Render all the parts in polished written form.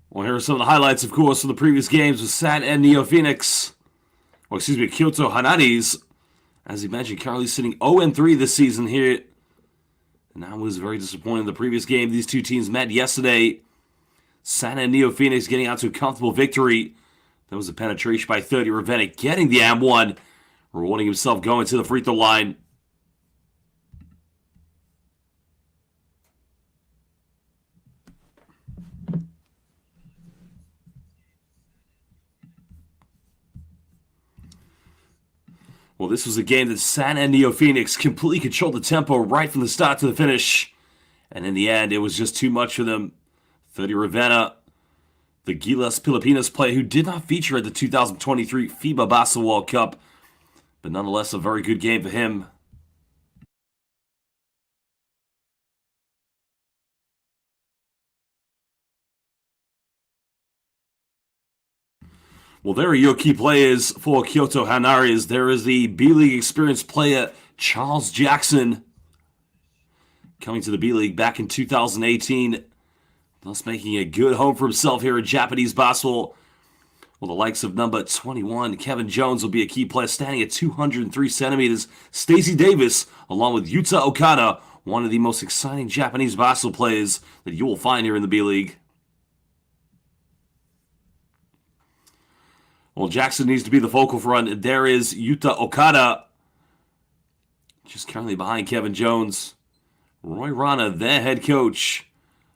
Well, here are some of the highlights, of course, from the previous games with SAN and NEOPHOENIX. Well, excuse me, KYOTO HANNARYZ. As he mentioned, currently sitting 0-3 this season here. And that was very disappointing in the previous game. These two teams met yesterday. SAN and NEOPHOENIX getting out to a comfortable victory. That was a penetration by 30. Ravenna getting the AM1. Rewarding himself going to the free throw line. Well, this was a game that SAN and NEOPHOENIX completely controlled the tempo right from the start to the finish. And in the end, it was just too much for them. 30 Ravenna, the Gilas Pilipinas player who did not feature at the 2023 FIBA Basketball World Cup. But nonetheless, a very good game for him. Well, there are your key players for KYOTO HANNARYZ. There is the B.LEAGUE experienced player Charles Jackson, coming to the B.LEAGUE back in 2018, thus making a good home for himself here in Japanese basketball. Well, the likes of number 21, Kevin Jones, will be a key player, standing at 203 centimeters. Stacey Davis, along with Yuta Okada, one of the most exciting Japanese basketball players that you will find here in the B.LEAGUE. Well, Jackson needs to be the focal front. There is Yuta Okada, just currently behind Kevin Jones. Roy Rana, their head coach,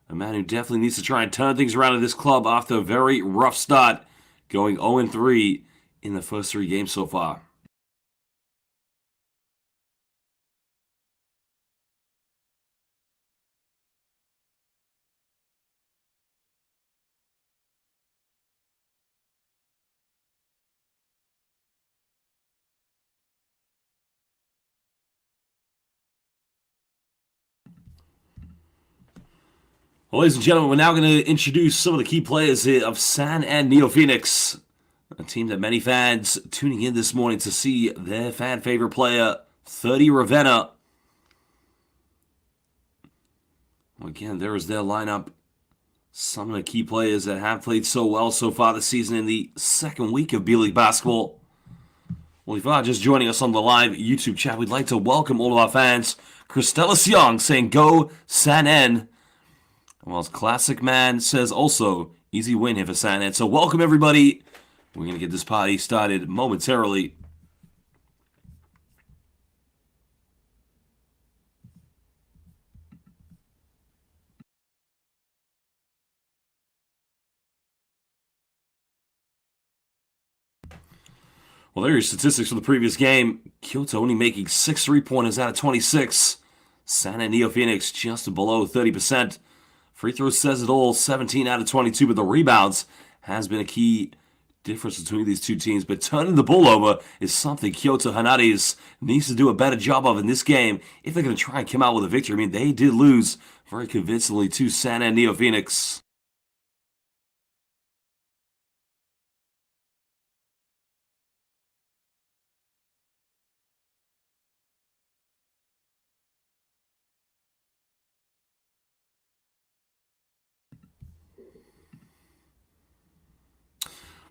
a man who definitely needs to try and turn things around at this club after a very rough start, going 0-3 in the first 3 games so far. Well, ladies and gentlemen, we're now going to introduce some of the key players of SAN and NEOPHOENIX, a team that many fans tuning in this morning to see their fan favorite player, 30 Ravenna. Well, again, there is their lineup. Some of the key players that have played so well so far this season in the second week of B.LEAGUE basketball. Well, if you are just joining us on the live YouTube chat, we'd like to welcome all of our fans. Christella Siong saying, "Go SAN N." Well, Classic Man says also, easy win here for SAN N. So welcome, everybody. We're going to get this party started momentarily. Well, there are your statistics for the previous game. KYOTO only making 6 3-pointers out of 26. SAN and NEOPHOENIX just below 30%. Free throws says it all, 17 out of 22, but the rebounds has been a key difference between these two teams. But turning the ball over is something KYOTO HANNARYZ needs to do a better job of in this game if they're going to try and come out with a victory. I mean, they did lose very convincingly to SAN and NEOPHOENIX.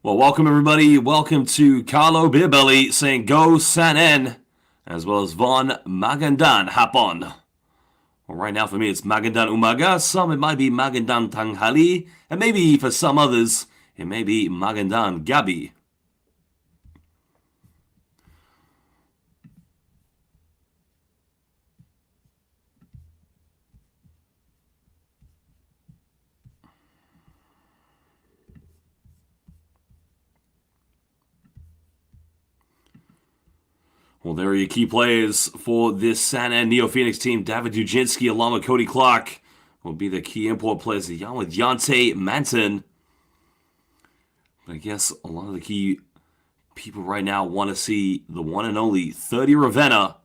Well, welcome everybody. Welcome to Carlo Beerbelly saying go SAN N, as well as Von Magandan Hapon. Well, right now for me it's Magandan Umaga. Some it might be Magandan Tanghali, and maybe for some others it may be Magandan Gabi. Well, there are your key players for this SAN and NEOPHOENIX team. David Dujinski along with Cody Clark will be the key import players, along with Yante Manton. But I guess a lot of the key people right now want to see the one and only 30 Ravenna,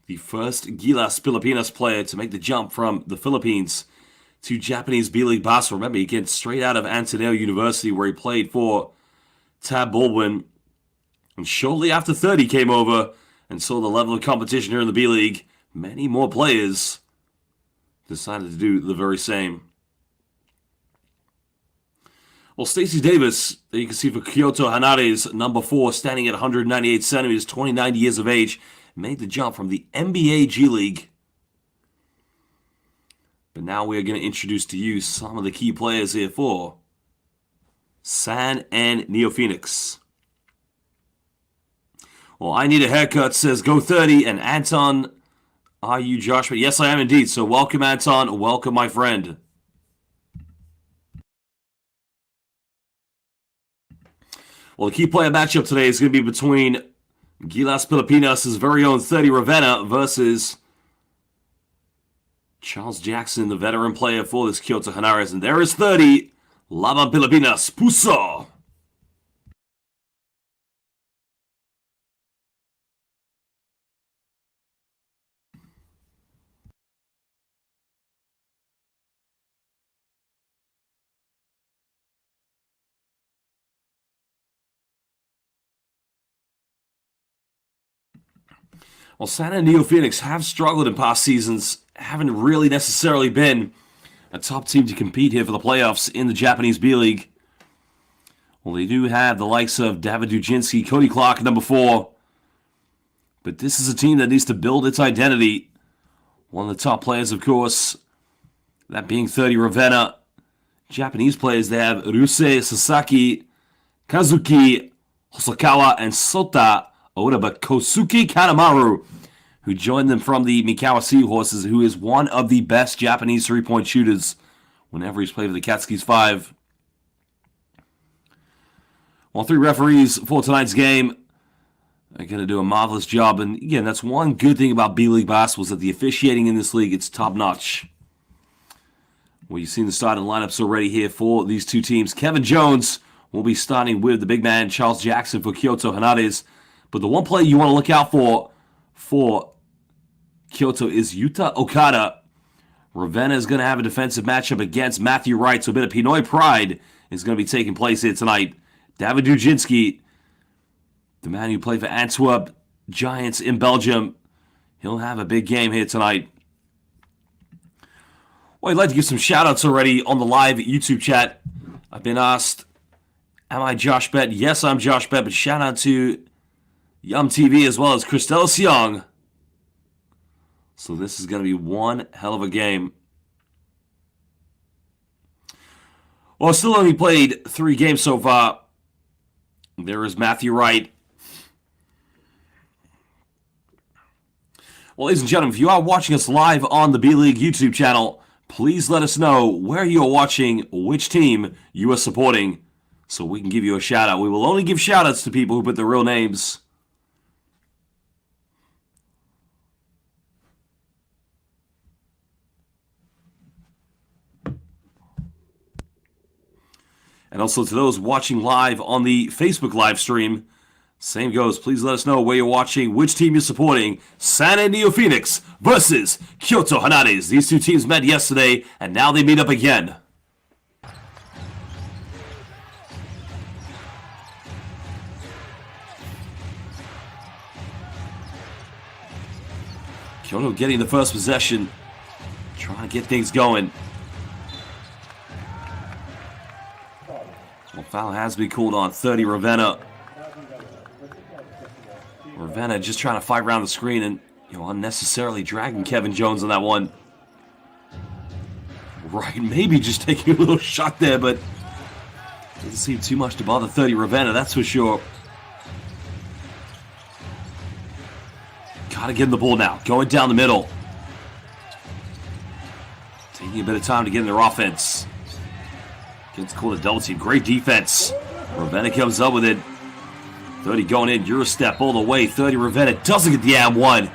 the first Gilas Pilipinas player to make the jump from the Philippines to Japanese B.LEAGUE basketball. Remember, he came straight out of Antonio University where he played for Tab Baldwin. And shortly after 30 came over and saw the level of competition here in the B.LEAGUE. Many more players decided to do the very same. Well, Stacey Davis, that you can see for KYOTO HANNARYZ, number 4, standing at 198 centimeters, 29 years of age, made the jump from the NBA G League. But now we're going to introduce to you some of the key players here for San and NEOPHOENIX. Well, I need a haircut says go 30, and Anton, are you Joshua? Yes, I am indeed. So welcome, Anton. Welcome, my friend. Well, the key player matchup today is going to be between Gilas Pilipinas' very own 30 Ravenna versus Charles Jackson, the veteran player for this KYOTO HANNARYZ. And there is 30, Laban Pilipinas, Puso. Well, San and NEOPHOENIX have struggled in past seasons, haven't really necessarily been a top team to compete here for the playoffs in the Japanese B.LEAGUE. Well, they do have the likes of David Dujinski, Cody Clark, number 4. But this is a team that needs to build its identity. One of the top players, of course, that being 30 Ravenna. Japanese players, they have Ryusei Sasaki, Kazuki Hosokawa, and Sota Oda, but Kosuke Kanemaru, who joined them from the Mikawa Seahorses, who is one of the best Japanese three-point shooters whenever he's played for the Katsuki's 5. Well, 3 referees for tonight's game are going to do a marvelous job. And again, that's one good thing about B.LEAGUE basketball, is that the officiating in this league, it's top-notch. Well, you've seen the starting lineups already here for these two teams. Kevin Jones will be starting with the big man, Charles Jackson, for KYOTO HANNARYZ. But the one player you want to look out for KYOTO is Yuta Okada. Ravenna is going to have a defensive matchup against Matthew Wright, so a bit of Pinoy pride is going to be taking place here tonight. David Dujinski, the man who played for Antwerp Giants in Belgium, he'll have a big game here tonight. Well, I'd like to give some shout-outs already on the live YouTube chat. I've been asked, am I Josh Bet? Yes, I'm Josh Bet, but shout-out to Yum TV as well as Christelle Siong. So this is going to be one hell of a game. Well, still only played 3 games so far. There is Matthew Wright. Well, ladies and gentlemen, if you are watching us live on the B.LEAGUE YouTube channel, please let us know where you are watching, which team you are supporting, so we can give you a shout-out. We will only give shout-outs to people who put their real names. And also to those watching live on the Facebook live stream, same goes. Please let us know where you're watching, which team you're supporting. San and NEOPHOENIX versus KYOTO HANNARYZ. These two teams met yesterday, and now they meet up again. KYOTO getting the first possession, trying to get things going. Well, foul has been called on 30 Ravenna. Ravenna just trying to fight around the screen and, unnecessarily dragging Kevin Jones on that one. Right, maybe just taking a little shot there, but doesn't seem too much to bother 30 Ravenna, that's for sure. Gotta get in the ball now. Going down the middle. Taking a bit of time to get in their offense. Gets called a double team. Great defense. Ravenna comes up with it. 30 going in. Euro step all the way. 30 Ravenna doesn't get the and one.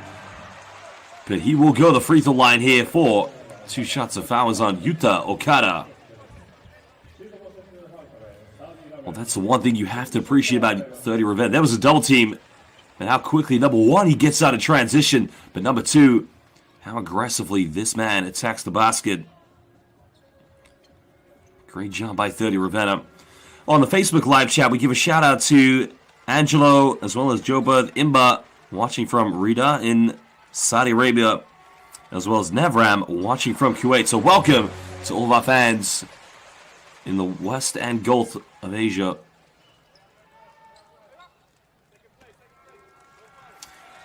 But he will go the free throw line here for 2 shots of fouls on Yuta Okada. Well, that's the one thing you have to appreciate about 30 Ravenna. That was a double team. And how quickly, number 1, he gets out of transition. But number 2, how aggressively this man attacks the basket. Great job by 30 Ravenna. On the Facebook live chat, we give a shout out to Angelo as well as Jobad Imba watching from Riyadh in Saudi Arabia, as well as Nevram watching from Kuwait. So welcome to all of our fans in the West and Gulf of Asia.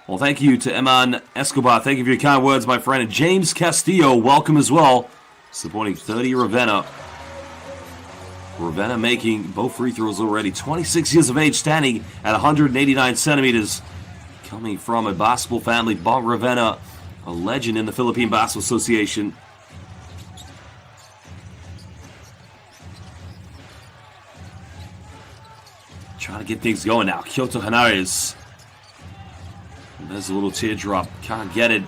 Well, thank you to Eman Escobar. Thank you for your kind words, my friend. And James Castillo, welcome as well. Supporting 30 Ravenna. Ravenna making both free throws already. 26 years of age, standing at 189 centimeters. Coming from a basketball family, Bob Ravenna, a legend in the Philippine Basketball Association. Trying to get things going now. KYOTO HANNARYZ. There's a little teardrop. Can't get it.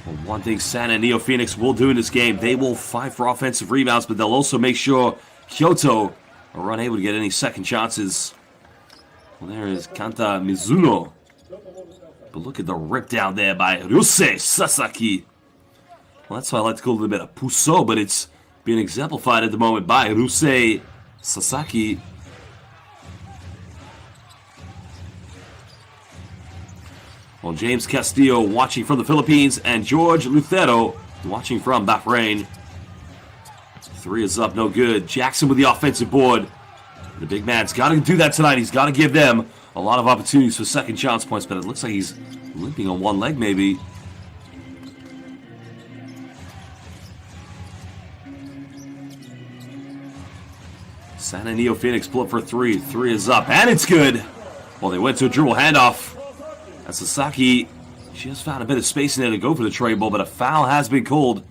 Well, one thing Sana and NEOPHOENIX will do in this game, they will fight for offensive rebounds, but they'll also make sure KYOTO are unable to get any second chances. Well, there is Kanta Mizuno. But look at the rip down there by Ryusei Sasaki. Well, that's why I like to call it a little bit of Puso, but it's being exemplified at the moment by Ryusei Sasaki. Well, James Castillo watching from the Philippines, and George Lucero watching from Bahrain. 3 is up, no good. Jackson with the offensive board. The big man's got to do that tonight. He's got to give them a lot of opportunities for second chance points, but it looks like he's limping on one leg maybe. Sana and NEOPHOENIX pull up for 3. 3 is up, and it's good. Well, they went to a dribble handoff. And Sasaki, she has found a bit of space in there to go for the trade ball, but a foul has been called.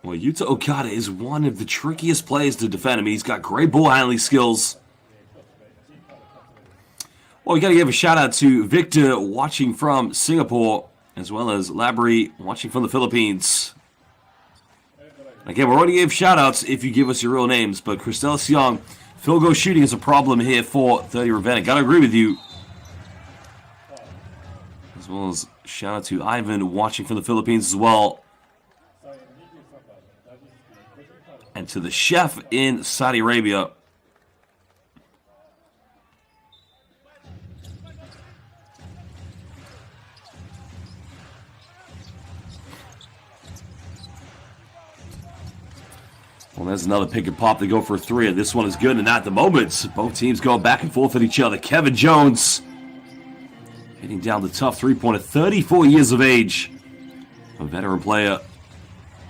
Well, Yuta Okada is one of the trickiest players to defend him. He's got great ball handling skills. Well, we got to give a shout out to Victor watching from Singapore, as well as Labry watching from the Philippines. Again, we're already gave shout outs if you give us your real names, but Christelle Siong, field goal shooting is a problem here for 30 Ravenna. Gotta agree with you. As well as shout out to Ivan watching from the Philippines as well. And to the chef in Saudi Arabia. Well, there's another pick and pop. They go for 3, and this one is good, and at the moment, both teams going back and forth at each other. Kevin Jones hitting down the tough three-pointer, 34 years of age. A veteran player.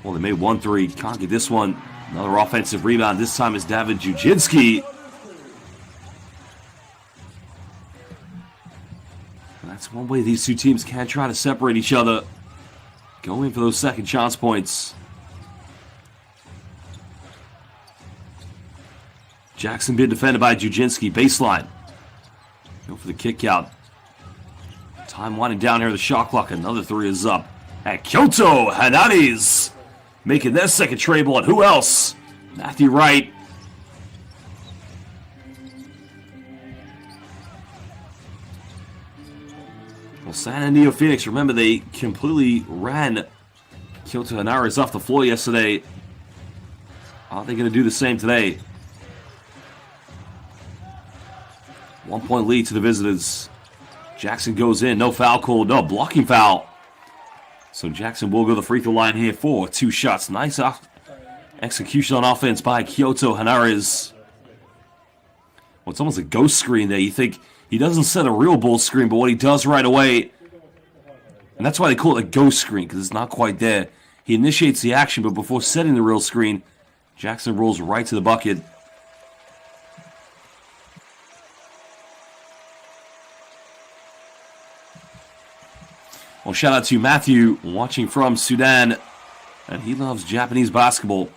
Well, they made 1 3. Can't get this one. Another offensive rebound. This time is David Jujinski. That's one way these two teams can try to separate each other. Going for those second chance points. Jackson being defended by Jujinski. Baseline. Go for the kick out. Time winding down here. The shot clock. Another 3 is up. And KYOTO HANNARYZ making their second trade ball. And who else? Matthew Wright. Well, Sana and NEOPHOENIX, remember they completely ran KYOTO HANNARYZ off the floor yesterday. Are they going to do the same today? 1 point lead to the visitors. Jackson goes in. No foul call. No blocking foul. So Jackson will go to the free throw line here for 2 shots. Nice execution on offense by KYOTO HANNARYZ. Well, it's almost a ghost screen there. You think he doesn't set a real ball screen, but what he does right away, and that's why they call it a ghost screen, because it's not quite there. He initiates the action, but before setting the real screen, Jackson rolls right to the bucket. Well, shout out to Matthew watching from Sudan, and he loves Japanese basketball.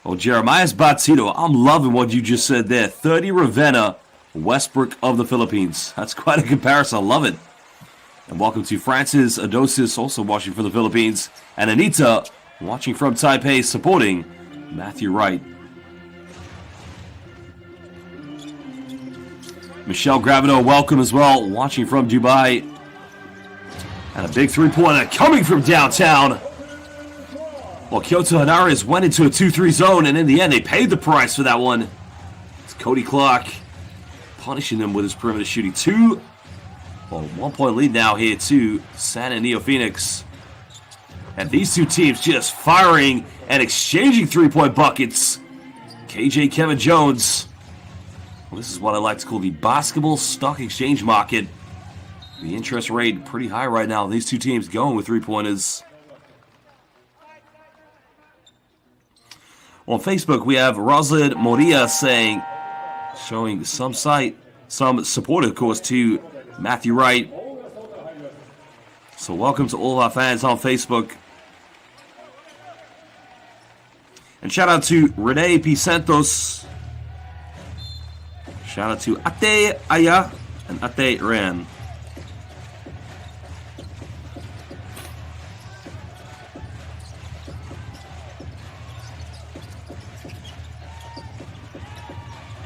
Well, Jeremias Batito, I'm loving what you just said there. 30 Ravenna, Westbrook of the Philippines. That's quite a comparison. I love it. And welcome to Francis Adosis, also watching from the Philippines, and Anita watching from Taipei, supporting Matthew Wright. Michelle Gravino, welcome as well, watching from Dubai. And a big three-pointer coming from downtown. Well, KYOTO HANNARYZ went into a 2-3 zone, and in the end, they paid the price for that one. It's Cody Clark punishing them with his perimeter shooting. 1 point lead now here to Sana and NEOPHOENIX. And these two teams just firing and exchanging three-point buckets. KJ Kevin Jones. Well, this is what I like to call the basketball stock exchange market. The interest rate pretty high right now. These two teams going with three-pointers. On Facebook, we have Rosalind Moria saying, showing some support, of course, to Matthew Wright. So welcome to all of our fans on Facebook. And shout out to Rene P. Santos. Shout out to Ate Aya and Ate Ren.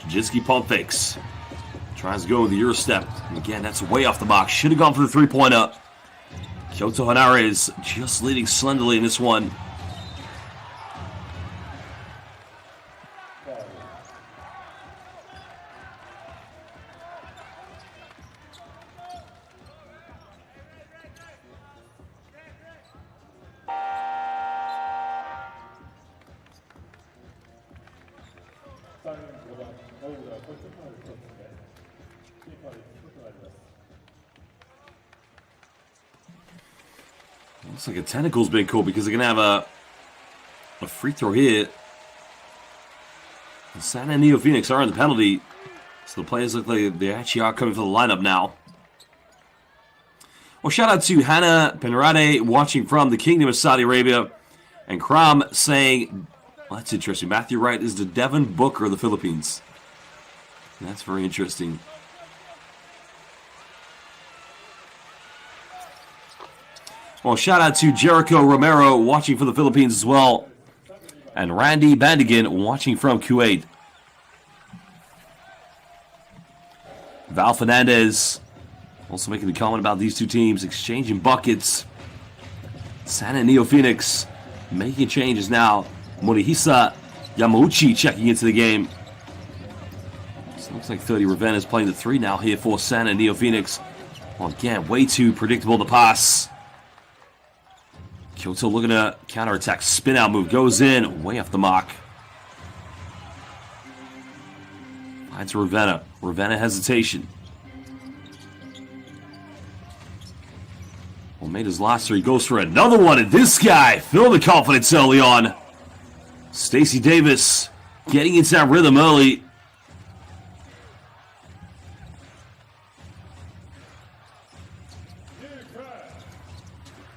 Jinsky pump fakes. Tries to go with the Euro step. And again, that's way off the mark. Should have gone for the three-pointer. KYOTO HANNARYZ just leading slenderly in this one. Looks like a tentacle's been caught because they're going to have a free throw here. The San NEOPHOENIX are in the penalty. So the players look like they actually are coming for the lineup now. Well, shout out to Hannah Penrade watching from the Kingdom of Saudi Arabia. And Kram saying, well, that's interesting. Matthew Wright is the Devin Booker of the Philippines. That's very interesting. Well, shout out to Jericho Romero watching for the Philippines as well. And Randy Bandigan watching from Kuwait. Val Fernandez also making the comment about these two teams exchanging buckets. San NEOPHOENIX making changes now. Morihisa Yamauchi checking into the game. So looks like 30 Ravenna is playing the three now here for San NEOPHOENIX. Well, again, way too predictable to pass. KYOTO looking to counterattack. Spin out move goes in. Way off the mark. Finds Ravenna. Ravenna hesitation. Well, made his last three. Goes for another one. And this guy filled the confidence early on. Stacey Davis getting into that rhythm early.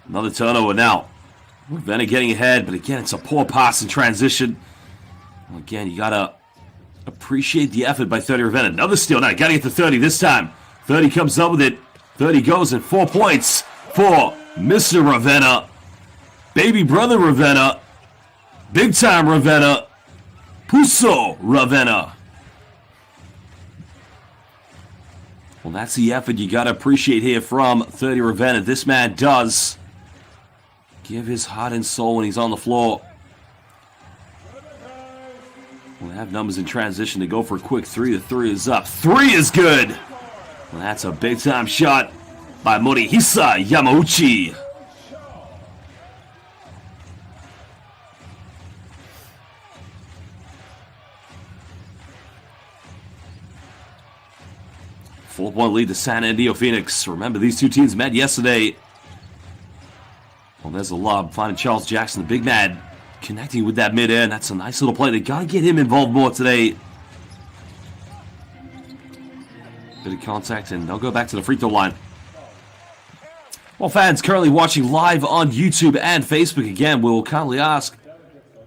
Another turnover now. Ravenna getting ahead, but again, it's a poor pass in transition. Well, again, you got to appreciate the effort by 30 Ravenna. Another steal. Now, you got to get to 30 this time. 30 comes up with it. 30 goes and 4 points for Mr. Ravenna. Baby brother Ravenna. Big time Ravenna. Puso Ravenna. Well, that's the effort you got to appreciate here from 30 Ravenna. This man does give his heart and soul when he's on the floor. We'll have numbers in transition to go for a quick three. The three is up. Three is good. Well, that's a big time shot by Morihisa Yamauchi. Four-point lead to San NEOPHOENIX. Remember, these two teams met yesterday. Well, there's a lob. Finding Charles Jackson, the big man, connecting with that mid-air. That's a nice little play. They got to get him involved more today. Bit of contact, and they'll go back to the free throw line. Well, fans currently watching live on YouTube and Facebook, again, we'll kindly ask,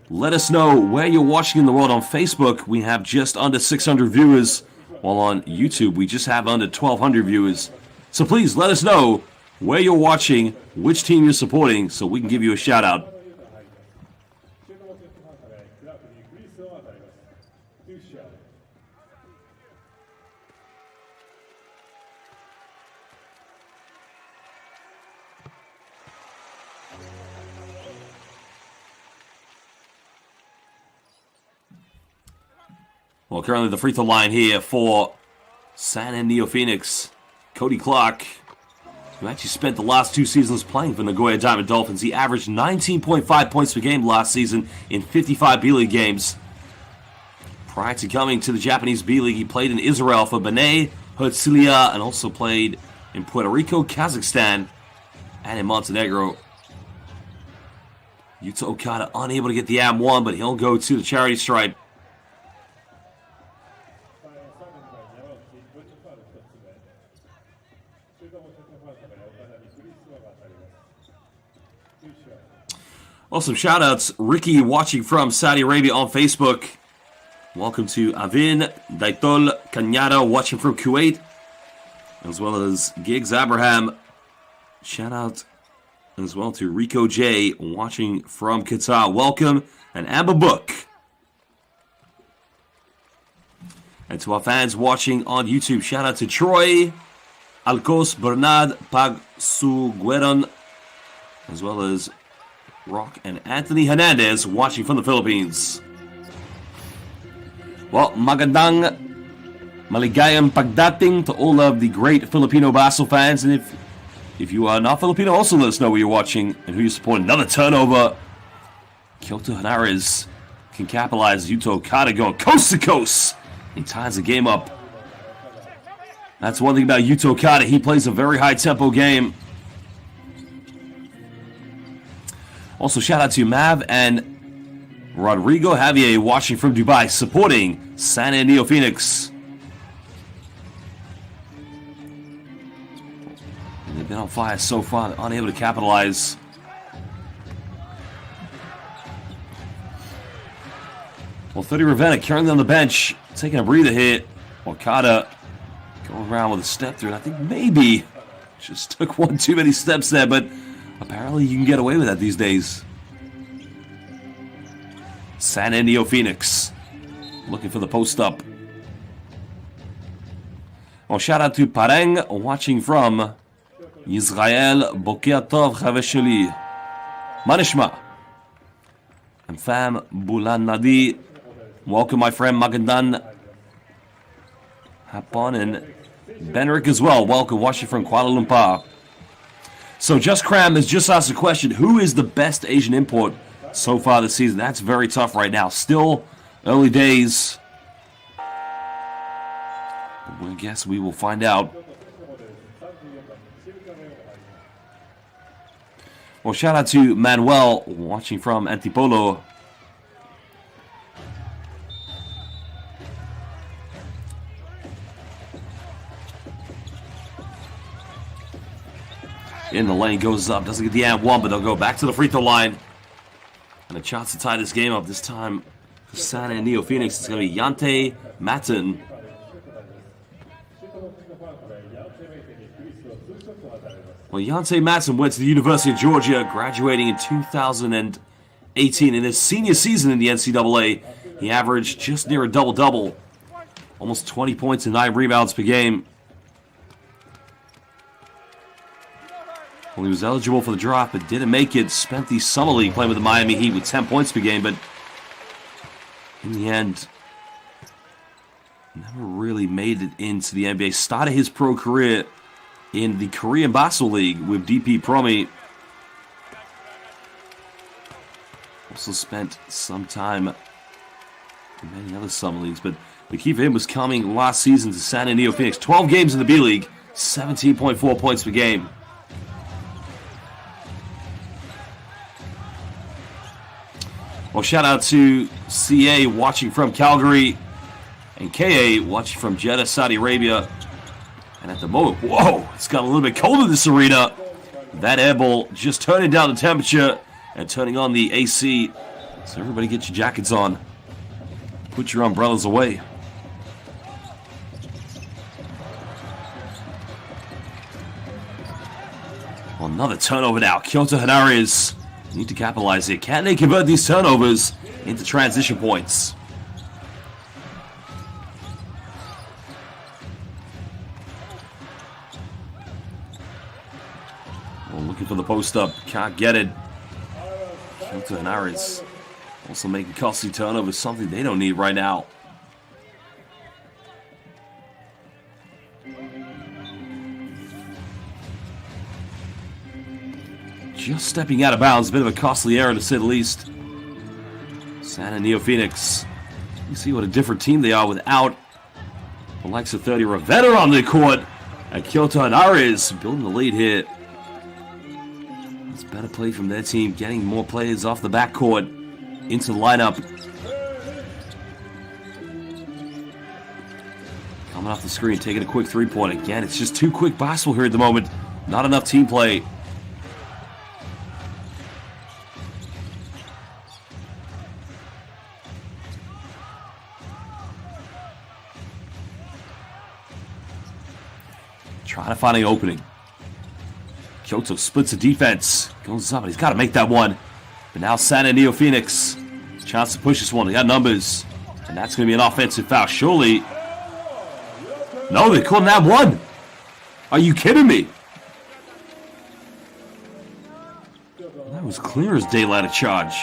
let us know where you're watching in the world. On Facebook, we have just under 600 viewers, while on YouTube, we just have under 1,200 viewers. So please let us know where you're watching, which team you're supporting, so we can give you a shout out. Well, currently the free throw line here for San NEOPHOENIX. Cody Clark who actually spent the last 2 seasons playing for Nagoya Diamond Dolphins. He averaged 19.5 points per game last season in 55 B-League games. Prior to coming to the Japanese B-League, he played in Israel for Bnei Herzliya and also played in Puerto Rico, Kazakhstan, and in Montenegro. Yuta Okada unable to get the AM1, but he'll go to the charity stripe. Also, shoutouts, Ricky watching from Saudi Arabia on Facebook. Welcome to Avin Daitol Kanyada watching from Kuwait, as well as Giggs Abraham. Shout out as well to Rico J watching from Qatar. Welcome, and Amber Book. And to our fans watching on YouTube, shout out to Troy, Alcos Bernard Pagsugueron, as well as Rock and Anthony Hernandez watching from the Philippines. Well, magandang maligayang pagdating to all of the great Filipino basketball fans. And if you are not Filipino, also let us know where you're watching and who you support. Another turnover. KYOTO HANNARYZ can capitalize. Yuta Okada going coast to coast. He ties the game up. That's one thing about Yuta Okada. He plays a very high-tempo game. Also, shout out to Mav and Rodrigo Javier watching from Dubai, supporting San NEOPHOENIX. And they've been on fire so far, unable to capitalize. Well, 30 Ravenna carrying on the bench, taking a breather hit. Okada going around with a step through, and I think maybe just took one too many steps there, but apparently you can get away with that these days. San NEOPHOENIX looking for the post up. Well, shout out to Pareng watching from Israel. Boker Tov Chavesheli. Manishma. And Fam Bulan Nadi. Welcome, my friend Magandan Hapon and Benrick as well. Welcome, watching from Kuala Lumpur. So Just Cram has just asked a question: who is the best Asian import so far this season? That's very tough right now. Still early days. I guess we will find out. Well, shout out to Manuel watching from Antipolo. In the lane, goes up, doesn't get the and one, but they'll go back to the free throw line. And a chance to tie this game up. This time, San NEOPHOENIX is going to be Yante Matten. Well, Yante Matten went to the University of Georgia, graduating in 2018. In his senior season in the NCAA, he averaged just near a double-double. Almost 20 points and 9 rebounds per game. Well, he was eligible for the draft, but didn't make it. Spent the summer league playing with the Miami Heat with 10 points per game, but in the end, never really made it into the NBA. Started his pro career in the Korean Basketball League with DP Promi. Also spent some time in many other summer leagues, but the key for him was coming last season to San NEOPHOENIX. 12 games in the B-League, 17.4 points per game. Well, shout out to CA watching from Calgary and KA watching from Jeddah, Saudi Arabia. And at the moment, whoa, it's got a little bit cold in this arena. That air ball just turning down the temperature and turning on the AC. So everybody get your jackets on. Put your umbrellas away. Well, another turnover now. KYOTO HANNARYZ need to capitalize it. Can they convert these turnovers into transition points? Well, looking for the post up. Can't get it. KYOTO HANNARYZ also making costly turnovers, something they don't need right now. just stepping out of bounds. A bit of a costly error, to say the least. Sana NEOPHOENIX. You see what a different team they are without the likes of 30 Ravenna on the court. And KYOTO HANNARYZ building the lead here. It's better play from their team, getting more players off the backcourt into the lineup. Coming off the screen, taking a quick three-point. Again, it's just too quick basketball here at the moment. Not enough team play. Trying to find an opening. KYOTO splits the defense. Goes up, and he's got to make that one. But now Sana NEOPHOENIX. Chance to push this one. They got numbers. And that's going to be an offensive foul. Surely. No, they couldn't have one. Are you kidding me? That was clear as daylight of charge.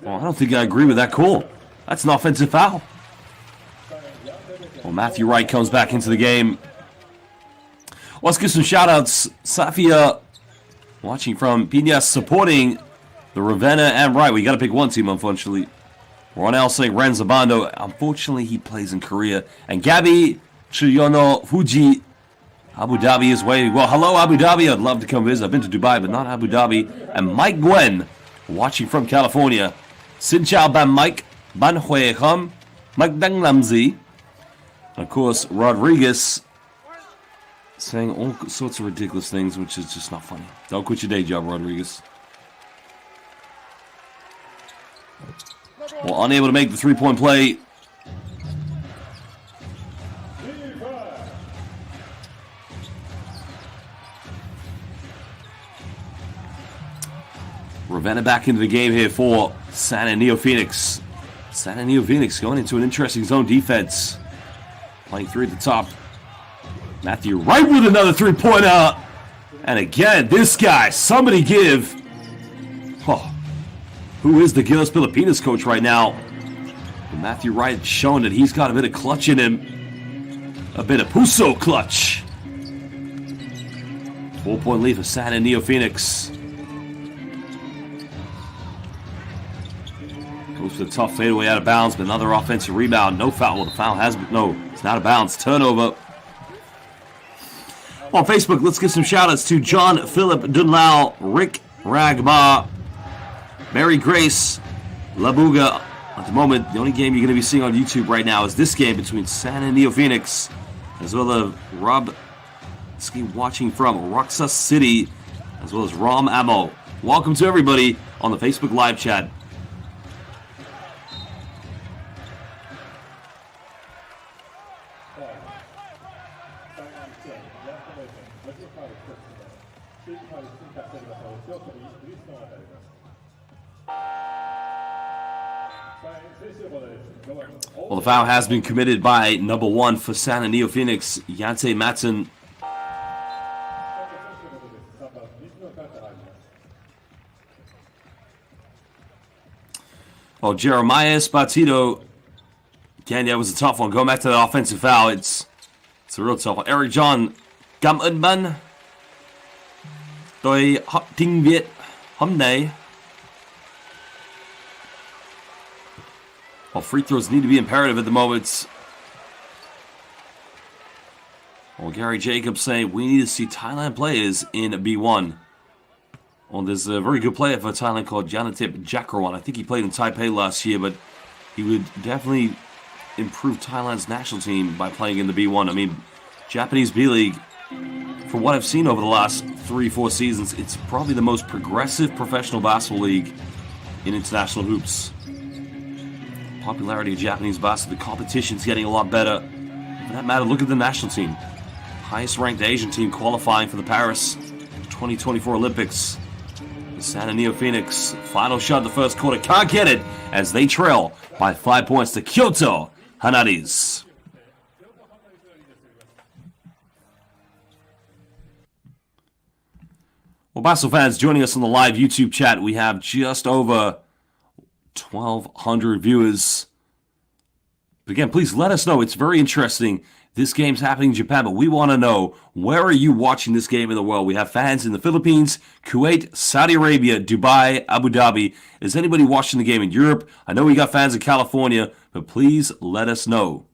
Well, I don't think I agree with that call. That's an offensive foul. Well, Matthew Wright comes back into the game. Let's give some shout-outs. Safia watching from Piñas, supporting the Ravenna and Wright. We got to pick one team, unfortunately. Ronel saying Ren Zabando. Unfortunately, he plays in Korea. And Gabby Chiyono Fuji, Abu Dhabi is waiting. Well, hello, Abu Dhabi. I'd love to come visit. I've been to Dubai, but not Abu Dhabi. And Mike Gwen watching from California. Xin chào ban Mike. Ban Hui Kham. Mike Dang Lamzi. Of course, Rodriguez saying all sorts of ridiculous things, which is just not funny. Don't quit your day job, Rodriguez. Well, unable to make the three-point play. Ravenna back into the game here for Sana NEOPHOENIX. Sana NEOPHOENIX going into an interesting zone defense. Playing three at the top. Matthew Wright with another three-pointer. And again, this guy, somebody give. Oh, who is the Gilas Pilipinas coach right now? And Matthew Wright showing that he's got a bit of clutch in him. A bit of Puso clutch. 4-point lead for Sana NEOPHOENIX. Goes for the tough fadeaway out of bounds, but another offensive rebound. No foul. Well, the foul has been. No, it's not a bounce. Turnover. On Facebook, let's give some shout-outs to John Philip Dunlau, Rick Ragma, Mary Grace, Labuga. At the moment, the only game you're going to be seeing on YouTube right now is this game between Sana NEOPHOENIX as well as Rob Ski watching from Roxas City, as well as Rom Ammo. Welcome to everybody on the Facebook live chat. Well, the foul has been committed by number one for Sana NEOPHOENIX, Yante Matson. Well, Jeremiah Spatito, again, that was a tough one. Going back to the offensive foul, it's a real tough one. Eric John, cảm ơn bạn. Tôi học tiếng Việt hôm nay. Well, free throws need to be imperative at the moment. Well, Gary Jacobs saying we need to see Thailand players in B1. Well, there's a very good player for Thailand called Janatip Jakrawan. I think he played in Taipei last year, but he would definitely improve Thailand's national team by playing in the B1. I mean, Japanese B.LEAGUE, from what I've seen over the last 3-4 seasons, it's probably the most progressive professional basketball league in international hoops. Popularity of Japanese basketball, the competition's getting a lot better. For that matter, look at the national team. Highest ranked Asian team qualifying for the Paris 2024 Olympics. The Sana NEOPHOENIX, final shot of the first quarter, can't get it as they trail by 5 points to KYOTO HANNARYZ. Well, basketball fans joining us on the live YouTube chat, we have just over 1,200 viewers. But again, please let us know. It's very interesting This game's happening in Japan, but we want to know, where are you watching this game in the world? We have fans in the Philippines, Kuwait, Saudi Arabia, Dubai, Abu Dhabi. Is anybody watching the game in Europe? I know we got fans in California, but please let us know.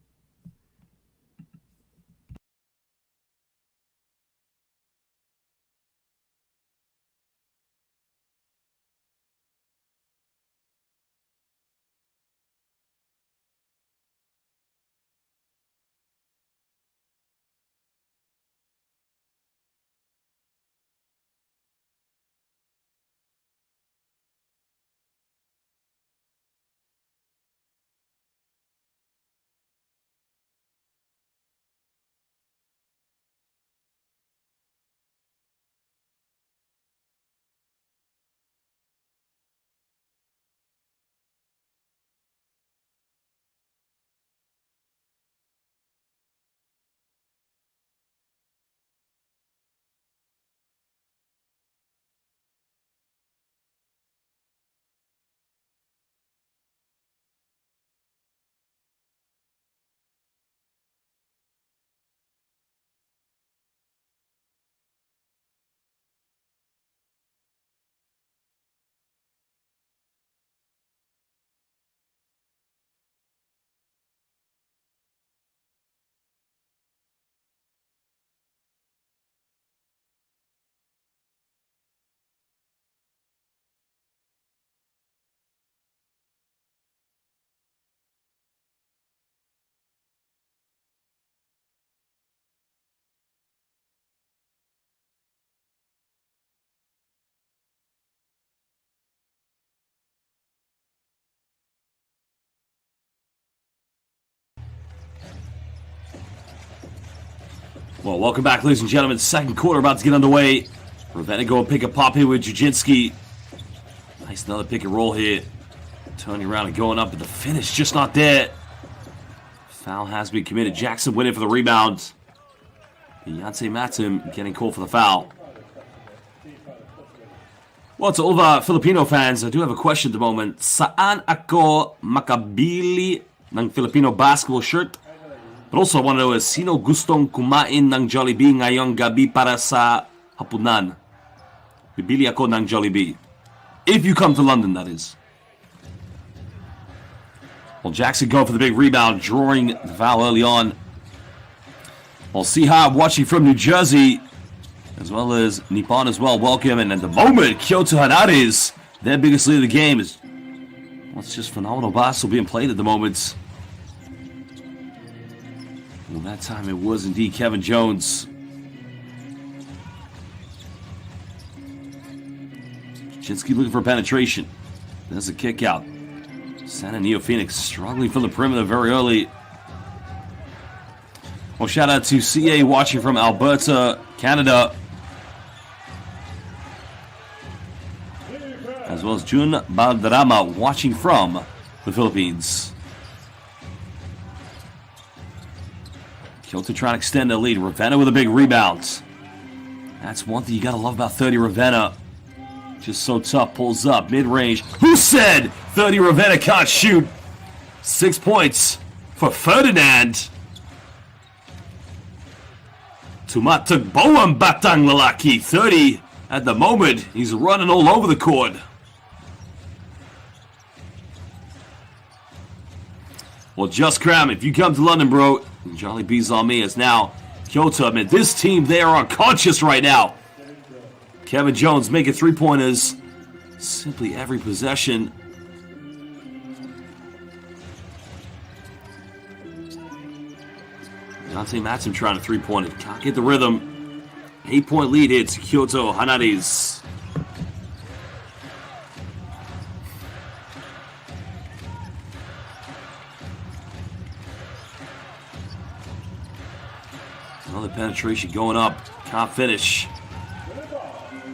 Well, welcome back, ladies and gentlemen. Second quarter about to get underway. Ravenna go and pick a pop here with Jujinski. Nice another pick and roll here. Turning around and going up, but the finish just not there. Foul has been committed. Jackson winning for the rebound. Beyonce Matum getting called for the foul. Well, to all of our Filipino fans, I do have a question at the moment. Saan ako makabili ng Filipino basketball shirt? But also, I want to know, sino gustong kumain ng Jollibee ngayong gabi para sa hapunan? Bibili ako ng Jollibee. If you come to London, that is. Well, Jackson going for the big rebound, drawing the foul early on. Well, Sihab watching from New Jersey, as well as Nippon as well. Welcome. And at the moment, KYOTO HANNARYZ, their biggest lead of the game is... Well, it's just phenomenal basketball being played at the moment. Well, that time it was indeed Kevin Jones. Chinsky looking for penetration. There's a kick out. Santa NEOPHOENIX struggling from the perimeter very early. Well, shout out to CA watching from Alberta, Canada. As well as Jun Balderrama watching from the Philippines. KYOTO trying to extend the lead. Ravenna with a big rebound. That's one thing you gotta love about 30 Ravenna. Just so tough. Pulls up. Mid-range. Who said 30 Ravenna can't shoot? 6 points for Ferdinand. Tumatagbo ang batang lalaki. 30 at the moment. He's running all over the court. Well, just cram. If you come to London, bro, Jollibee's on me. As now KYOTO. I mean, this team, they are unconscious right now. Kevin Jones making three-pointers. Simply every possession. Beyonce Matum trying to three-point it. Can't get the rhythm. 8-point lead here to KYOTO HANNARYZ. Another penetration going up. Can't finish.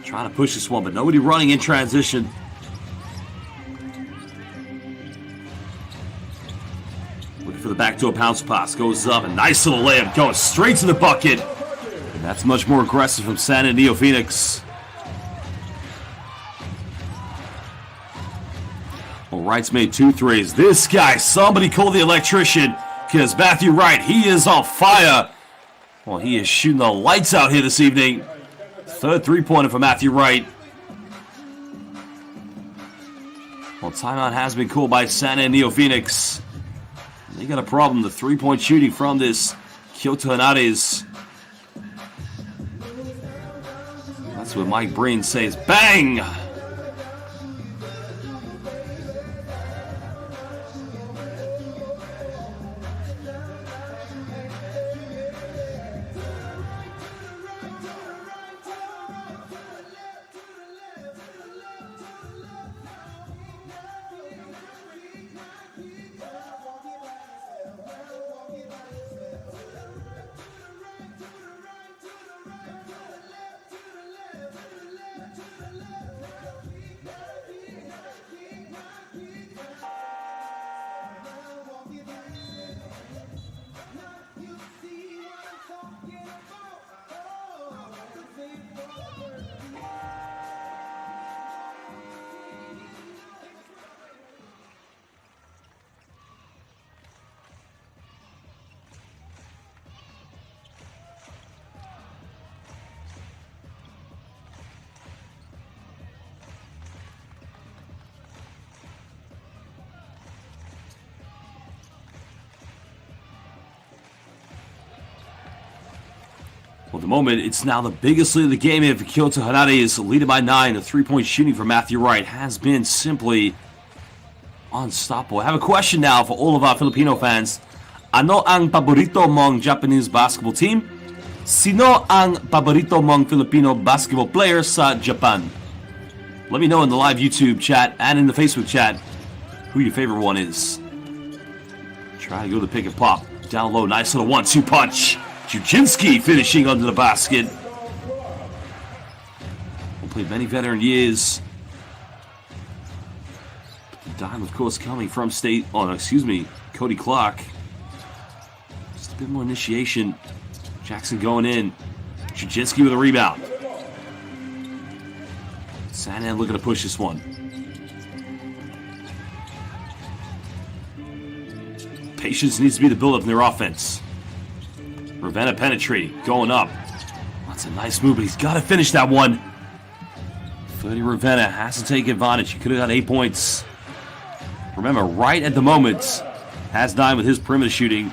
Trying to push this one, but nobody running in transition. Looking for the backdoor bounce pass. Goes up. A nice little layup going straight to the bucket. And that's much more aggressive from Santa NEOPHOENIX. Well, Wright's made 2 threes. This guy, somebody call the electrician. because Matthew Wright, he is on fire. Well, he is shooting the lights out here this evening. Third three-pointer for Matthew Wright. Well, timeout has been called by San NEOPHOENIX. They got a problem. The three-point shooting from this KYOTO HANNARYZ. That's what Mike Breen says. Bang! Well, at the moment, it's now the biggest lead of the game here for KYOTO HANNARYZ, leading by 9. The three-point shooting for Matthew Wright has been simply unstoppable. I have a question now for all of our Filipino fans. Ano ang paborito mong Japanese basketball team? Sino ang paborito mong Filipino basketball player sa Japan? Let me know in the live YouTube chat and in the Facebook chat who your favorite one is. Try to go to the pick and pop. Down low, nice little 1-2 punch. Juczynski finishing under the basket. Won't play many veteran years. The dime, of course, coming from Cody Clark. Just a bit more initiation. Jackson going in. Juczynski with a rebound. Sanan looking to push this one. Patience needs to be the build-up in their offense. Ravenna penetrating, going up. That's a nice move, but he's got to finish that one. 30 Ravenna has to take advantage. He could have got 8 points. Remember, right at the moment, has 9 with his perimeter shooting.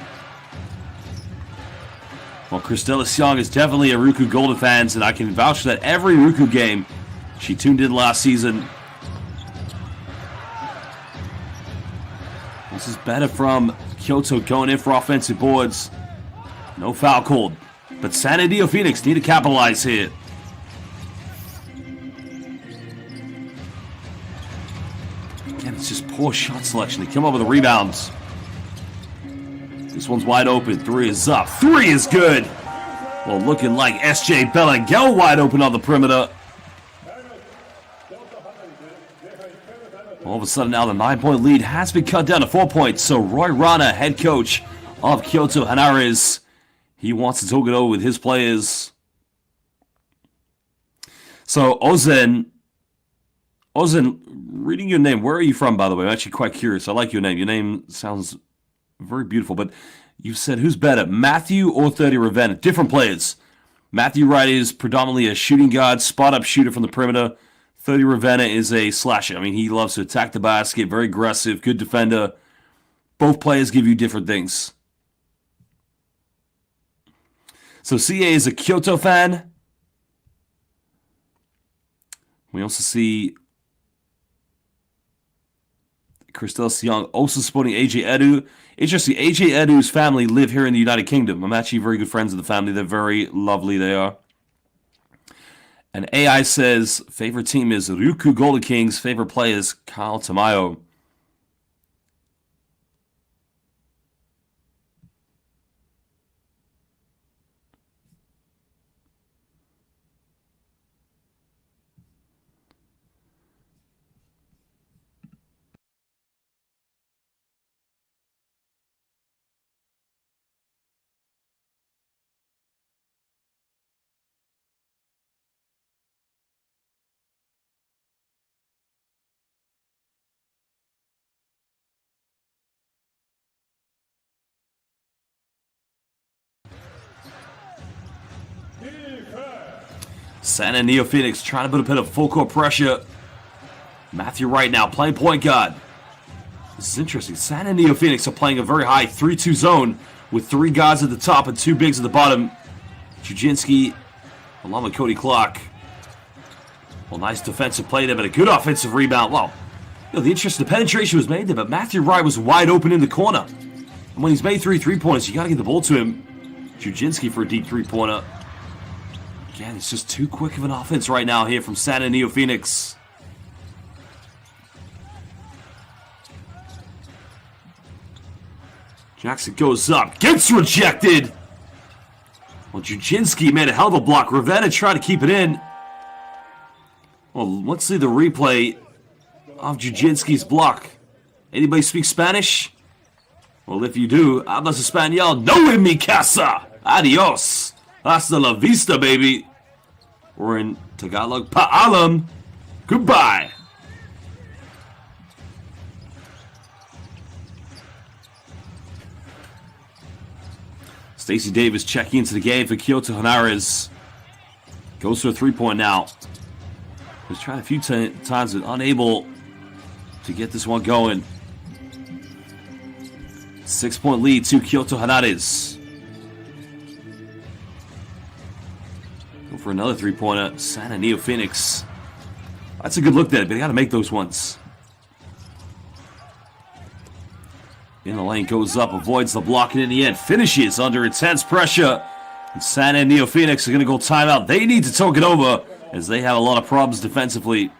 Well, Cristela Siong is definitely a Ruku Golden fan, and I can vouch for that every Ruku game she tuned in last season. This is better from KYOTO going in for offensive boards. No foul called. But San NEOPHOENIX need to capitalize here. Again, it's just poor shot selection. They come up with the rebounds. This one's wide open. 3 is up. 3 is good. Well, looking like SJ Belangel wide open on the perimeter. All of a sudden now the 9-point lead has been cut down to 4 points. So Roy Rana, head coach of KYOTO HANNARYZ, he wants to talk it over with his players. So Ozen, reading your name, where are you from, by the way? I'm actually quite curious. I like your name. Your name sounds very beautiful, but you said who's better, Matthew or 30 Ravenna? Different players. Matthew Wright is predominantly a shooting guard, spot-up shooter from the perimeter. 30 Ravenna is a slasher. I mean, he loves to attack the basket, very aggressive, good defender. Both players give you different things. So CA is a KYOTO fan. We also see Cristela Siong also supporting AJ Edu. Interesting, AJ Edu's family live here in the United Kingdom. I'm actually very good friends with the family. They're very lovely, they are. And AI says, favorite team is Ryukyu Golden Kings. Favorite player is Kyle Tamayo. San and NEOPHOENIX trying to put a bit of full court pressure. Matthew Wright now playing point guard. This is interesting. San and NEOPHOENIX are playing a very high 3-2 zone with 3 guards at the top and 2 bigs at the bottom. Jujinski along with Cody Clark. Well, nice defensive play there, but a good offensive rebound. Well, the interesting penetration was made there, but Matthew Wright was wide open in the corner. And when he's made 3 3-pointers, you got to get the ball to him. Jujinski for a deep 3-pointer. Again, it's just too quick of an offense right now here from San and NEOPHOENIX. Jackson goes up, gets rejected. Well, Jujinski made a hell of a block. Ravenna tried to keep it in. Well, let's see the replay of Jujinski's block. Anybody speak Spanish? Well, if you do, hablas español. No en mi casa. Adios. Hasta la vista, baby. Or in Tagalog, paalam. Goodbye. Stacey Davis checking into the game for KYOTO HANNARYZ. Goes for a 3-point now. Was trying a few times, but unable to get this one going. 6-point lead to KYOTO HANNARYZ. Go for another 3-pointer. San and NEOPHOENIX. That's a good look there, but they got to make those ones. In the lane, goes up, avoids the block, and in the end, finishes under intense pressure. And San and NEOPHOENIX are going to go timeout. They need to talk it over, as they have a lot of problems defensively.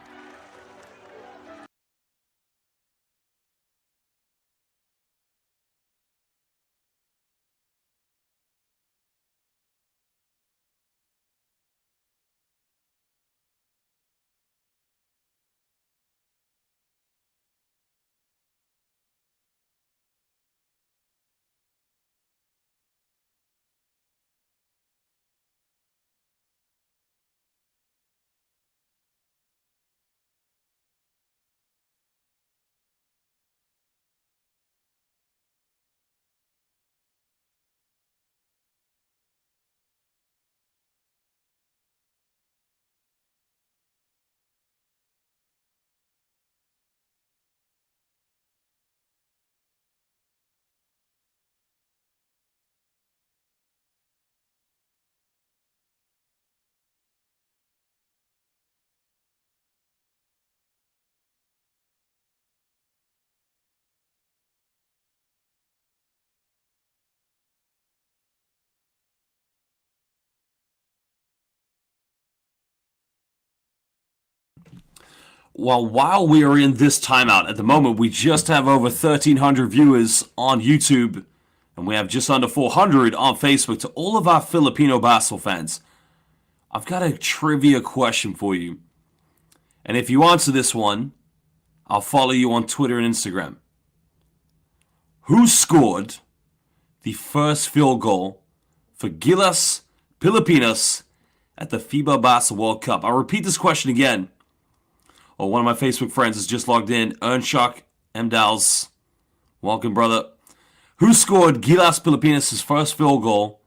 Well, while we are in this timeout, at the moment, we just have over 1,300 viewers on YouTube, and we have just under 400 on Facebook. To all of our Filipino basketball fans, I've got a trivia question for you. And if you answer this one, I'll follow you on Twitter and Instagram. Who scored the first field goal for Gilas Pilipinas at the FIBA Basketball World Cup? I'll repeat this question again. Oh, one of my Facebook friends has just logged in. Earnshock M. Dowles. Welcome, brother. Who scored Gilas Pilipinas' first field goal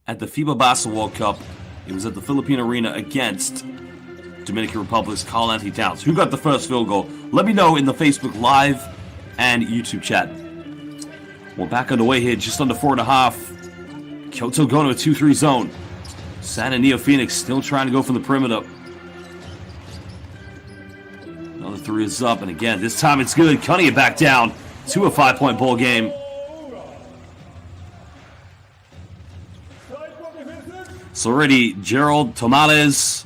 at the FIBA Basketball World Cup? It was at the Philippine Arena against Dominican Republic's Karl-Anthony Towns. Who got the first field goal? Let me know in the Facebook Live and YouTube chat. We're back on the way here, just under 4.5. KYOTO going to a 2-3 zone. San and NEOPHOENIX still trying to go from the perimeter. Another 3 is up, and again, this time it's good. Cutting it back down to a 5-point ball game. So already, Gerald Tomales,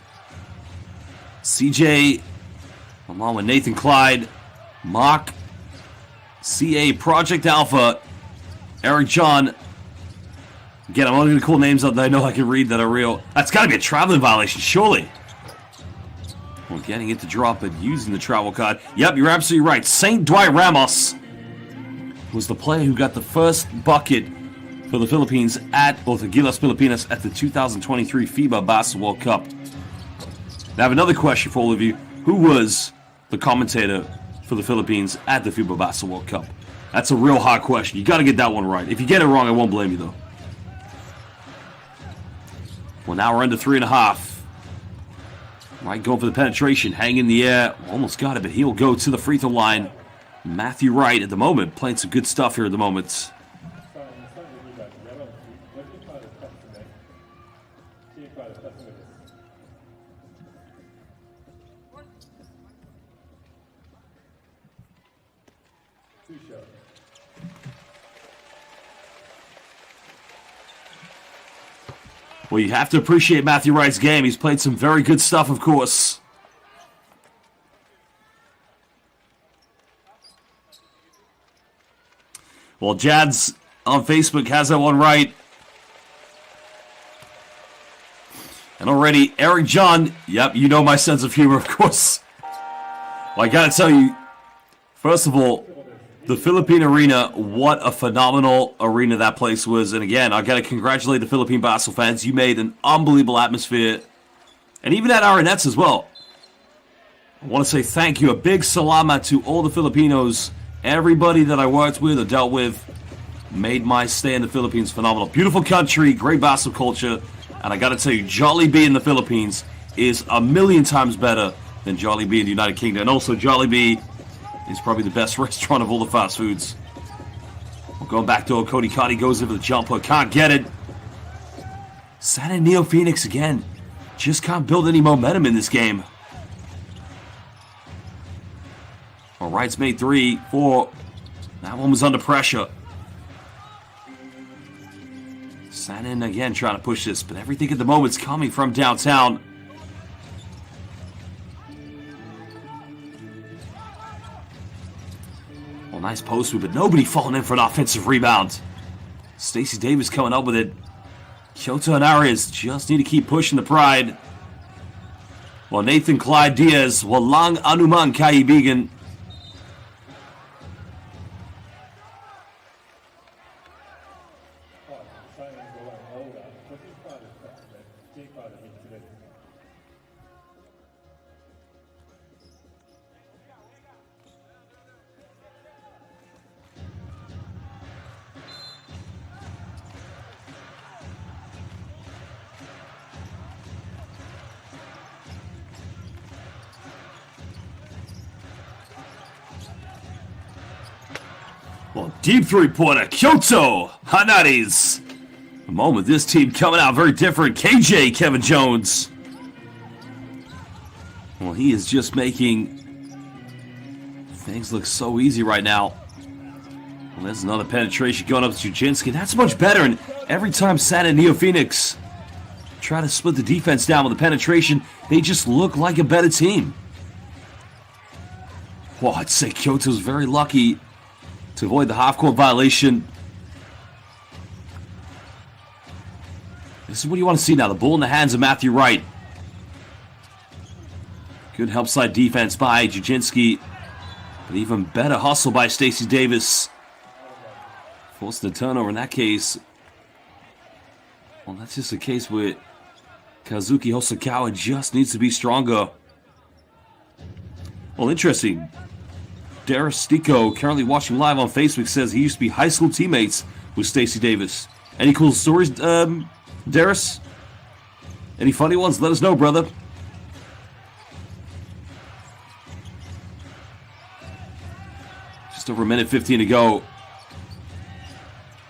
CJ, along with Nathan Clyde, Mock, CA Project Alpha, Eric John. Again, I'm only going to call names up that I know I can read that are real. That's got to be a traveling violation, surely. Well, getting it to drop it, using the travel card. Yep, you're absolutely right. St. Dwight Ramos was the player who got the first bucket for the Philippines or the Gilas Pilipinas at the 2023 FIBA Basketball World Cup. Now, I have another question for all of you. Who was the commentator for the Philippines at the FIBA Basketball World Cup? That's a real hard question. You got to get that one right. If you get it wrong, I won't blame you, though. Well, now we're under 3.5. Right, going for the penetration, hang in the air. Almost got it, but he'll go to the free throw line. Matthew Wright at the moment, playing some good stuff here at the moment. Well, you have to appreciate Matthew Wright's game. He's played some very good stuff, of course. Well, Jads on Facebook has that one right. And already, Eric John, yep, you know my sense of humor, of course. Well, I gotta tell you, first of all, the Philippine Arena, what a phenomenal arena that place was. And again, I gotta congratulate the Philippine basketball fans. You made an unbelievable atmosphere. And even at our nets as well. I want to say thank you. A big salamat to all the Filipinos. Everybody that I worked with or dealt with made my stay in the Philippines phenomenal. Beautiful country, great basketball culture. And I gotta tell you, Jollibee in the Philippines is a million times better than Jollibee in the United Kingdom. And also, Jollibee is probably the best restaurant of all the fast foods. Well, going back door, Cody Carty goes in for the jumper. Can't get it. San NEOPHOENIX again. Just can't build any momentum in this game. All right, it's made 3, 4. That one was under pressure. Sanin again trying to push this, but everything at the moment's coming from downtown. Well, nice post move, but nobody falling in for an offensive rebound. Stacey Davis coming up with it. KYOTO and HANNARYZ just need to keep pushing the pride. Well, Nathan Clyde Diaz, walang anumang kaibigan. Well, deep three-pointer, KYOTO, HANNARYZ. The moment this team coming out very different. KJ, Kevin Jones. Well, he is just making things look so easy right now. Well, there's another penetration going up to Judzynski. That's much better, and every time San NEOPHOENIX try to split the defense down with the penetration, they just look like a better team. Well, I'd say KYOTO's very lucky to avoid the half-court violation. This is what you want to see now. The ball in the hands of Matthew Wright. Good help side defense by Judzynski. But even better hustle by Stacey Davis. Forced the turnover in that case. Well, that's just a case where Kazuki Hosokawa just needs to be stronger. Well, interesting. Darius Stico, currently watching live on Facebook, says he used to be high school teammates with Stacey Davis. Any cool stories, Darius? Any funny ones? Let us know, brother. Just over a minute 15 to go.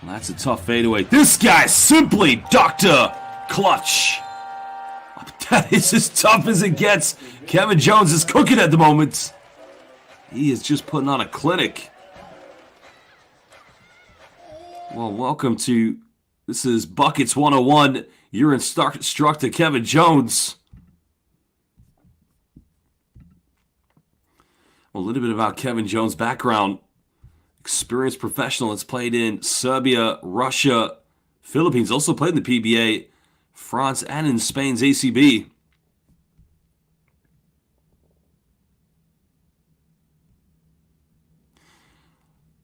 Well, that's a tough fadeaway. This guy's simply Dr. Clutch. That is as tough as it gets. Kevin Jones is cooking at the moment. He is just putting on a clinic. Well, welcome to, this is Buckets 101. Your instructor, Kevin Jones. Well, a little bit about Kevin Jones' background. Experienced professional that's played in Serbia, Russia, Philippines. Also played in the PBA, France, and in Spain's ACB.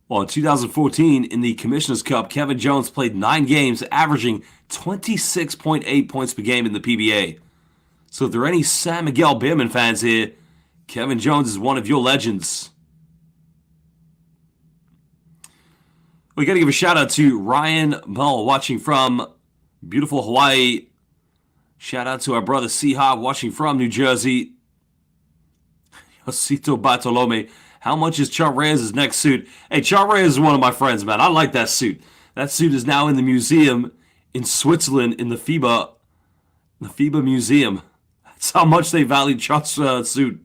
Well, in 2014, in the Commissioner's Cup, Kevin Jones played 9 games, averaging 26.8 points per game in the PBA. So if there are any San Miguel Beerman fans here, Kevin Jones is one of your legends. We got to give a shout out to Ryan Mull watching from beautiful Hawaii. Shout out to our brother C-Hop watching from New Jersey. Josito Bartolome. How much is Charrez's next suit? Hey, Charrez is one of my friends, man. I like that suit. That suit is now in the museum in Switzerland in the FIBA Museum. That's how much they value Char's suit.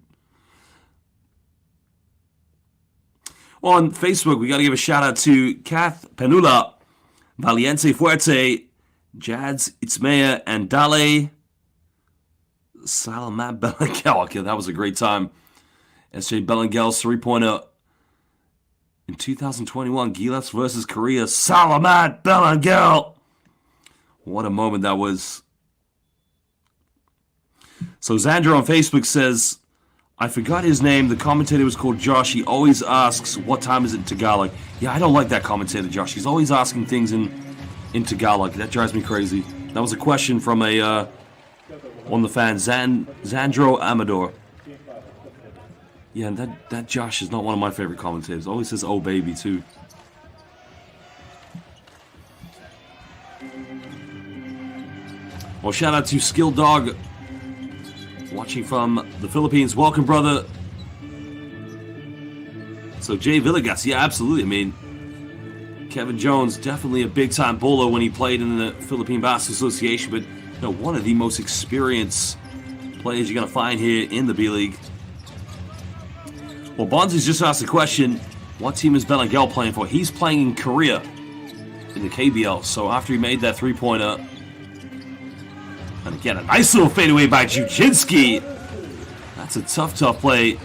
On Facebook, we got to give a shout out to Kath Penula, Valiente Fuerte, Jads Itzmea, and Dale Salamat Belengel. Okay, that was a great time. S.J. Belengel's three-pointer in 2021. Gilas versus Korea. Salamat Belengel. What a moment that was. So Xandra on Facebook says, I forgot his name. The commentator was called Josh. He always asks, what time is it in Tagalog? Yeah, I don't like that commentator, Josh. He's always asking things in Tagalog. That drives me crazy. That was a question from one of the fans, Xandro Amador. Yeah, that Josh is not one of my favorite commentators. Always says, oh, baby, too. Well, shout out to Skill Dog, watching from the Philippines. Welcome, brother. So, Jay Villegas, yeah, absolutely. I mean, Kevin Jones, definitely a big-time bowler when he played in the Philippine Basketball Association, but you know, one of the most experienced players you're going to find here in the B-League. Well, Bonzi's just asked the question, what team is Belengel playing for? He's playing in Korea in the KBL. So after he made that three-pointer, and again, a nice little fadeaway by Jujinski. That's a tough play.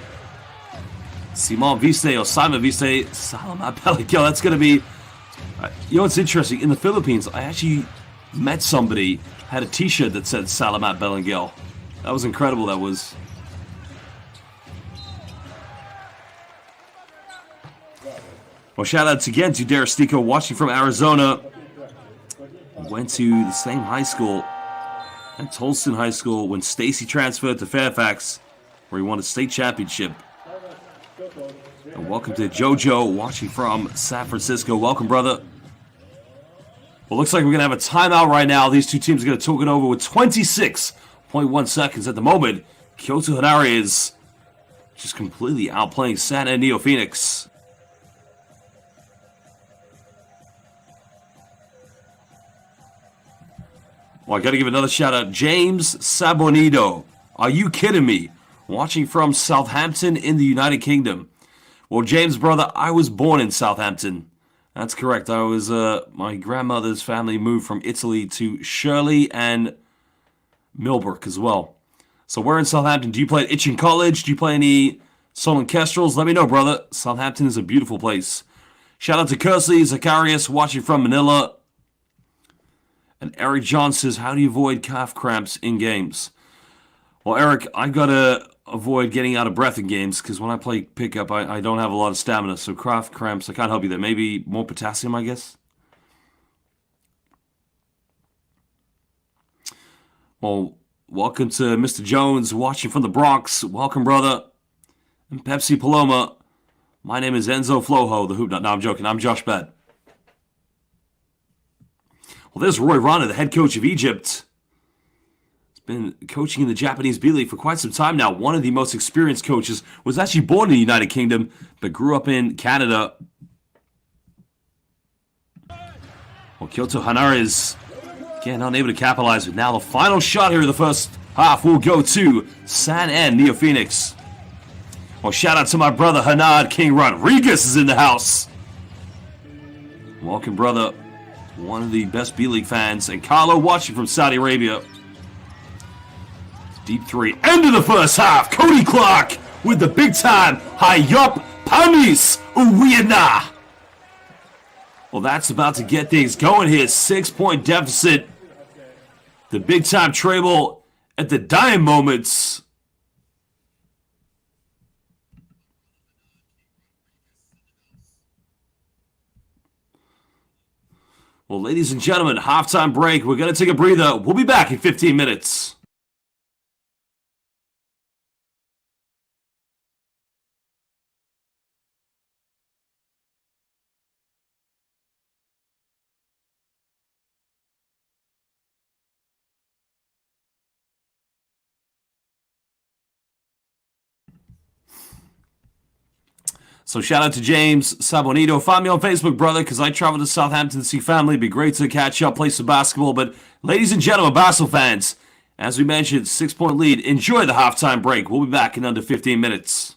Simon Viste or Simon Viste, Salamat Belengel. That's going to be, you know what's interesting? In the Philippines, I actually met somebody, had a t-shirt that said Salamat Belengel. That was incredible, that was. Well, shout out again to Daristico watching from Arizona. Went to the same high school at Tolston High School when Stacy transferred to Fairfax, where he won a state championship. And welcome to JoJo watching from San Francisco. Welcome, brother. Well, looks like we're going to have a timeout right now. These two teams are going to talk it over with 26.1 seconds at the moment. KYOTO HANNARYZ just completely outplaying Santa and NEOPHOENIX. Well, I got to give another shout out. James Sabonido. Are you kidding me? Watching from Southampton in the United Kingdom. Well, James, brother, I was born in Southampton. That's correct. I was, my grandmother's family moved from Italy to Shirley and Millbrook as well. So we're in Southampton. Do you play at Itchen College? Do you play any Solon Kestrels? Let me know, brother. Southampton is a beautiful place. Shout out to Kersley Zacharias watching from Manila. And Eric John says, how do you avoid calf cramps in games? Well, Eric, I got to avoid getting out of breath in games because when I play pickup, I don't have a lot of stamina. So calf cramps, I can't help you there. Maybe more potassium, I guess. Well, welcome to Mr. Jones watching from the Bronx. Welcome, brother. And Pepsi Paloma. My name is Enzo Flojo, the Hoop Nut. No, I'm joking. I'm Josh Bed. Well, there's Roy Rana, the head coach of Egypt. He's been coaching in the Japanese B-League for quite some time now. One of the most experienced coaches. Was actually born in the United Kingdom, but grew up in Canada. Well, KYOTO HANNARYZ, again, unable to capitalize. But now the final shot here in the first half will go to San and NEOPHOENIX. Well, shout out to my brother Hanad King Rodriguez is in the house. Welcome, brother. One of the best B-League fans. And Carlo watching from Saudi Arabia. Deep three. End of the first half. Cody Clark with the big time. Hayop Panis Uwiana. Well, that's about to get things going here. 6-point deficit. The big time treble at the dying moments. Well, ladies and gentlemen, halftime break. We're going to take a breather. We'll be back in 15 minutes. So shout out to James Sabonito. Find me on Facebook, brother, because I travel to Southampton to see family. It'd be great to catch up, play some basketball. But ladies and gentlemen, basketball fans, as we mentioned, 6 point lead. Enjoy the halftime break. We'll be back in under 15 minutes.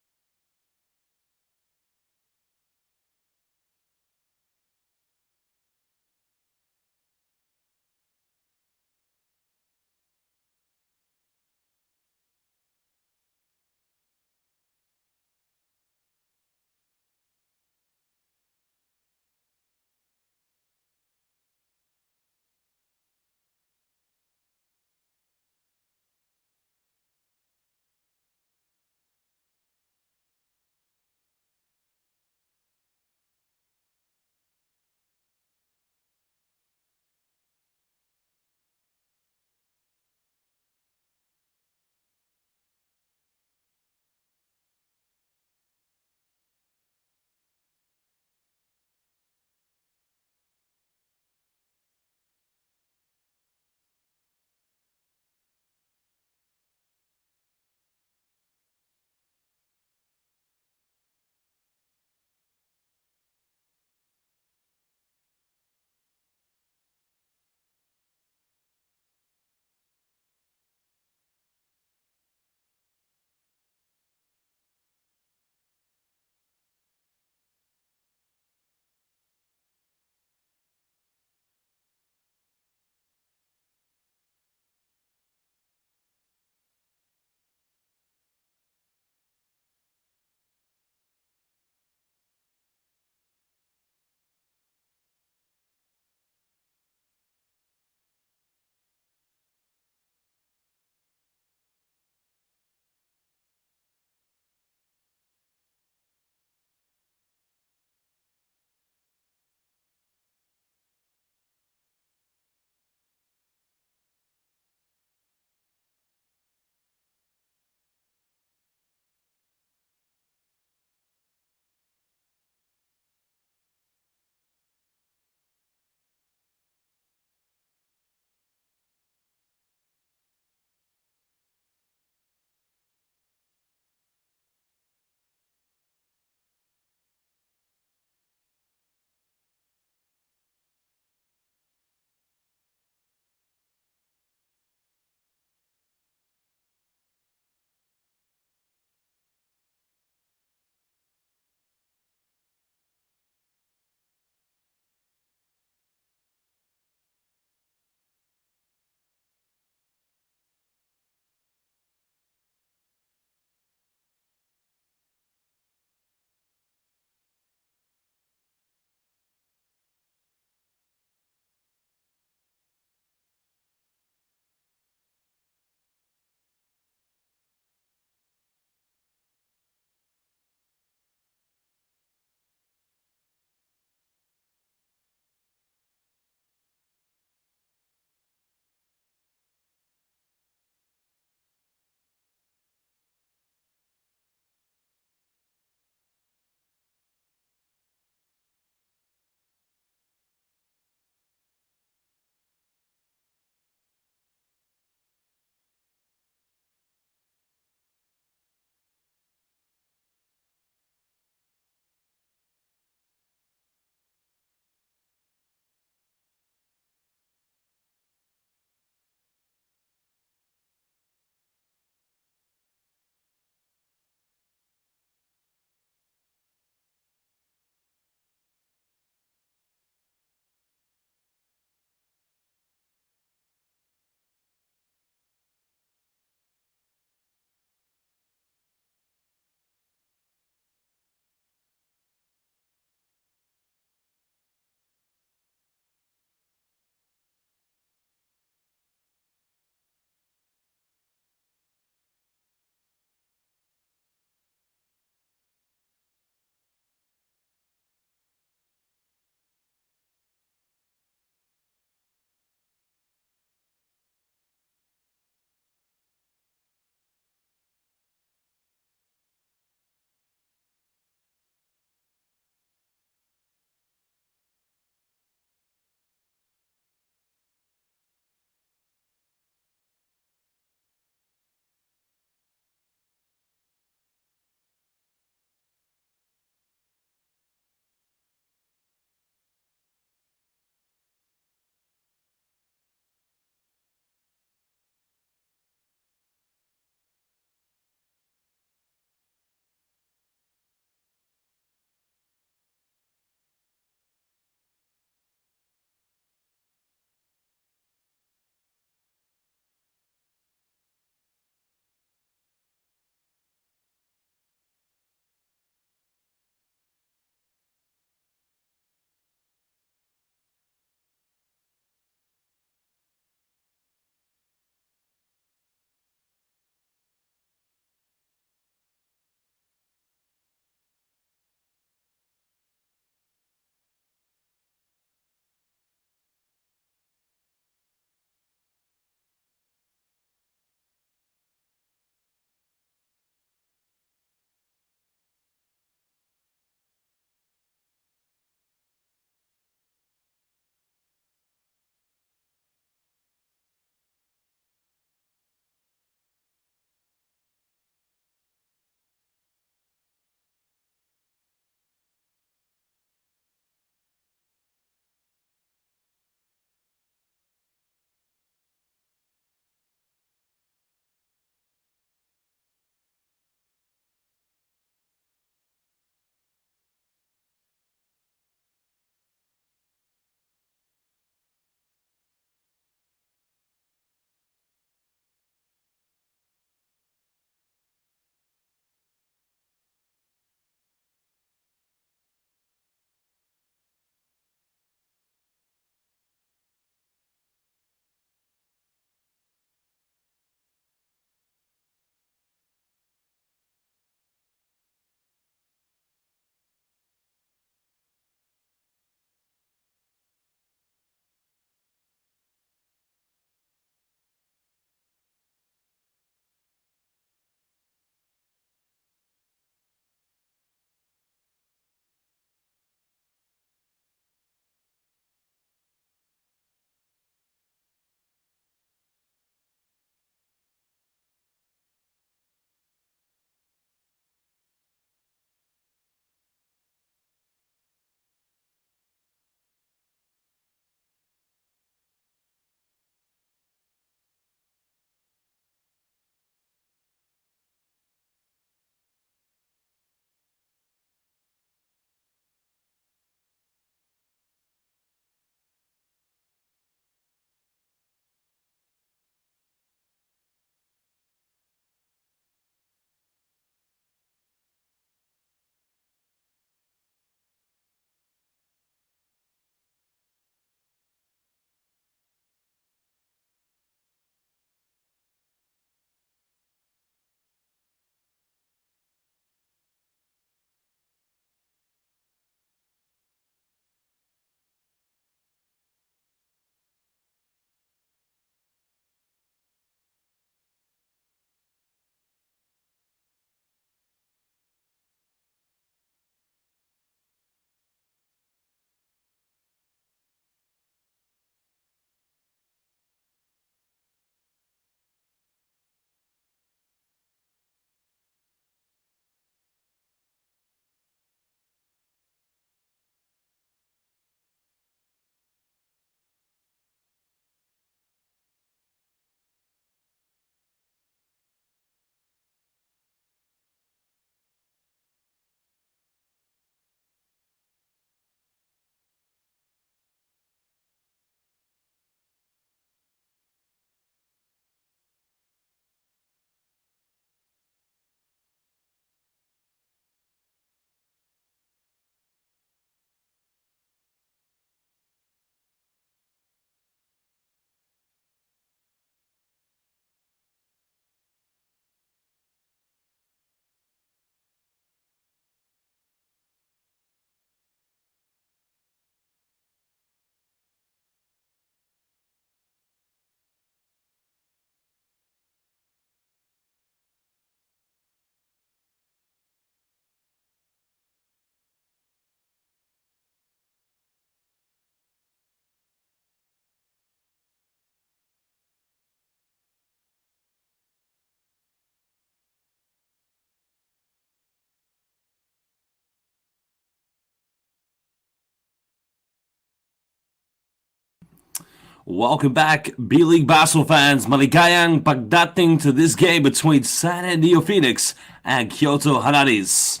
Welcome back, B.LEAGUE basketball fans. Maligayang pagdating to this game between Sana NEOPHOENIX and KYOTO HANNARYZ.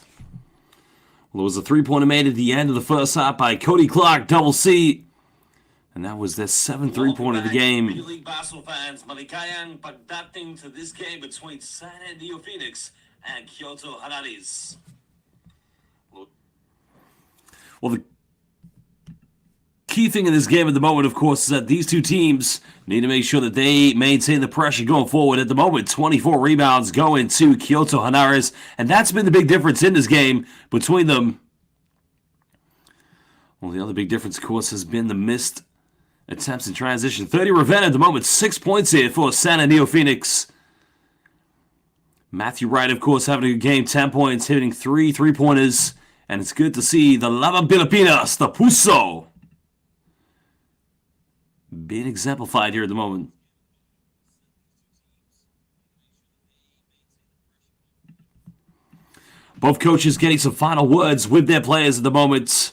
Well, it was a three-pointer made at the end of the first half by Cody Clark, double C. And that was their 7th three-pointer of the game. B.LEAGUE basketball fans, maligayang pagdating to this game between Sana NEOPHOENIX and KYOTO HANNARYZ. Well, the key thing in this game at the moment, of course, is that these two teams need to make sure that they maintain the pressure going forward. At the moment, 24 rebounds going to KYOTO HANNARYZ, and that's been the big difference in this game between them. Well, the other big difference, of course, has been the missed attempts in transition. 30 Ravenna at the moment, 6 points here for Sana NEOPHOENIX. Matthew Wright, of course, having a good game, 10 points, hitting 3 three-pointers, and it's good to see the Gilas Pilipinas, the Puso, being exemplified here at the moment. Both coaches getting some final words with their players at the moment.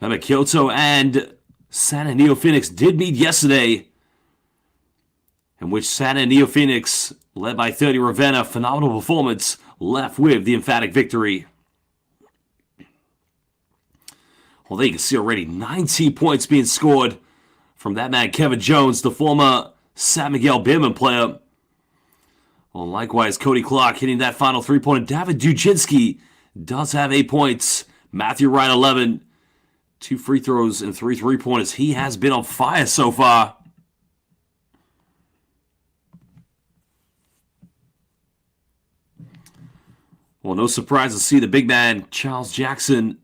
Remember, KYOTO and Sana NEOPHOENIX did meet yesterday, in which Sana NEOPHOENIX, led by 30 Ravenna, phenomenal performance, left with the emphatic victory. Well, there you can see already 19 points being scored from that man, Kevin Jones, the former San Miguel Beerman player. Well, likewise, Cody Clark hitting that final three-pointer. David Dujinsky does have 8 points. Matthew Wright, 11. 2 free throws and 3 three-pointers. He has been on fire so far. Well, no surprise to see the big man, Charles Jackson,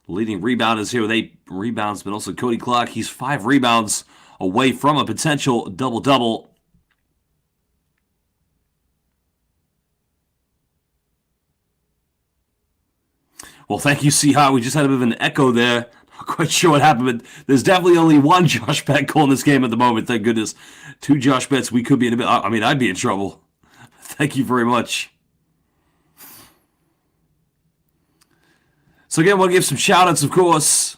leading rebounders here with 8 rebounds, but also Cody Clark. He's 5 rebounds away from a potential double-double. Well, thank you, C-High. We just had a bit of an echo there. Not quite sure what happened, but there's definitely only one Josh Bet calling this game at the moment. Thank goodness. 2 Josh Bets, we could be in a bit. I mean, I'd be in trouble. Thank you very much. So again, I want to give some shout-outs, of course.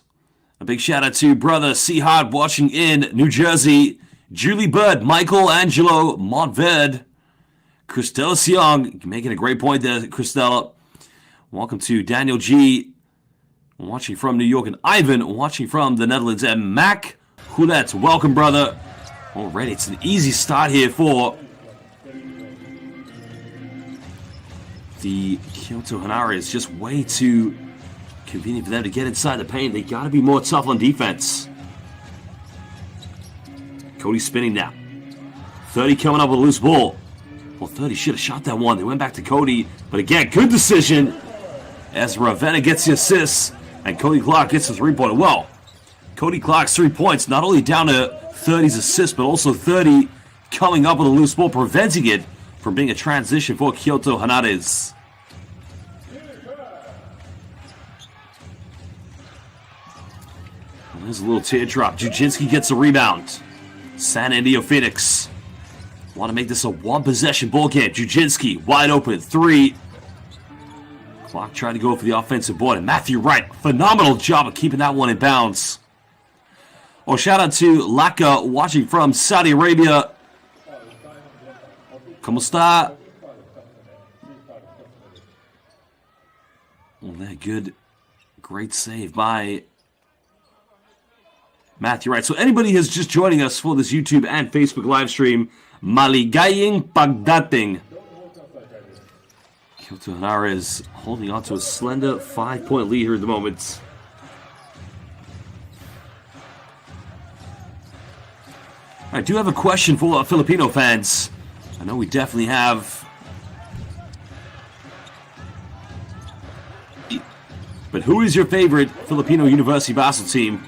A big shout-out to brother C-Hard watching in New Jersey. Julie Bird, Michael Angelo Montverde, Christella Siong, making a great point there, Christella. Welcome to Daniel G, watching from New York, and Ivan, watching from the Netherlands, and Mac Hulet. Welcome, brother. Already, it's an easy start here for the KYOTO HANNARYZ. It's just way too convenient for them to get inside the paint. They got to be more tough on defense. Cody spinning now. 30 coming up with a loose ball. Well, 30 should have shot that one. They went back to Cody, but again, good decision as Ravenna gets the assist and Cody Clark gets the three-pointer. Well, Cody Clark's 3 points, not only down to 30's assist, but also 30 coming up with a loose ball, preventing it from being a transition for KYOTO HANNARYZ. There's a little teardrop. Dujinsky gets a rebound. Sana NEOPHOENIX want to make this a one-possession ball game. Dujinsky wide open, 3. Clark trying to go for the offensive board. And Matthew Wright, phenomenal job of keeping that one in bounds. Oh, shout out to Laka watching from Saudi Arabia. ¿Cómo está? Oh, that good. Great save by Matthew Wright. So anybody who's just joining us for this YouTube and Facebook live stream, maligayang pagdating. KYOTO HANNARYZ holding on to a slender 5-point lead here at the moment. I do have a question for our Filipino fans. I know we definitely have. But who is your favorite Filipino University basketball team?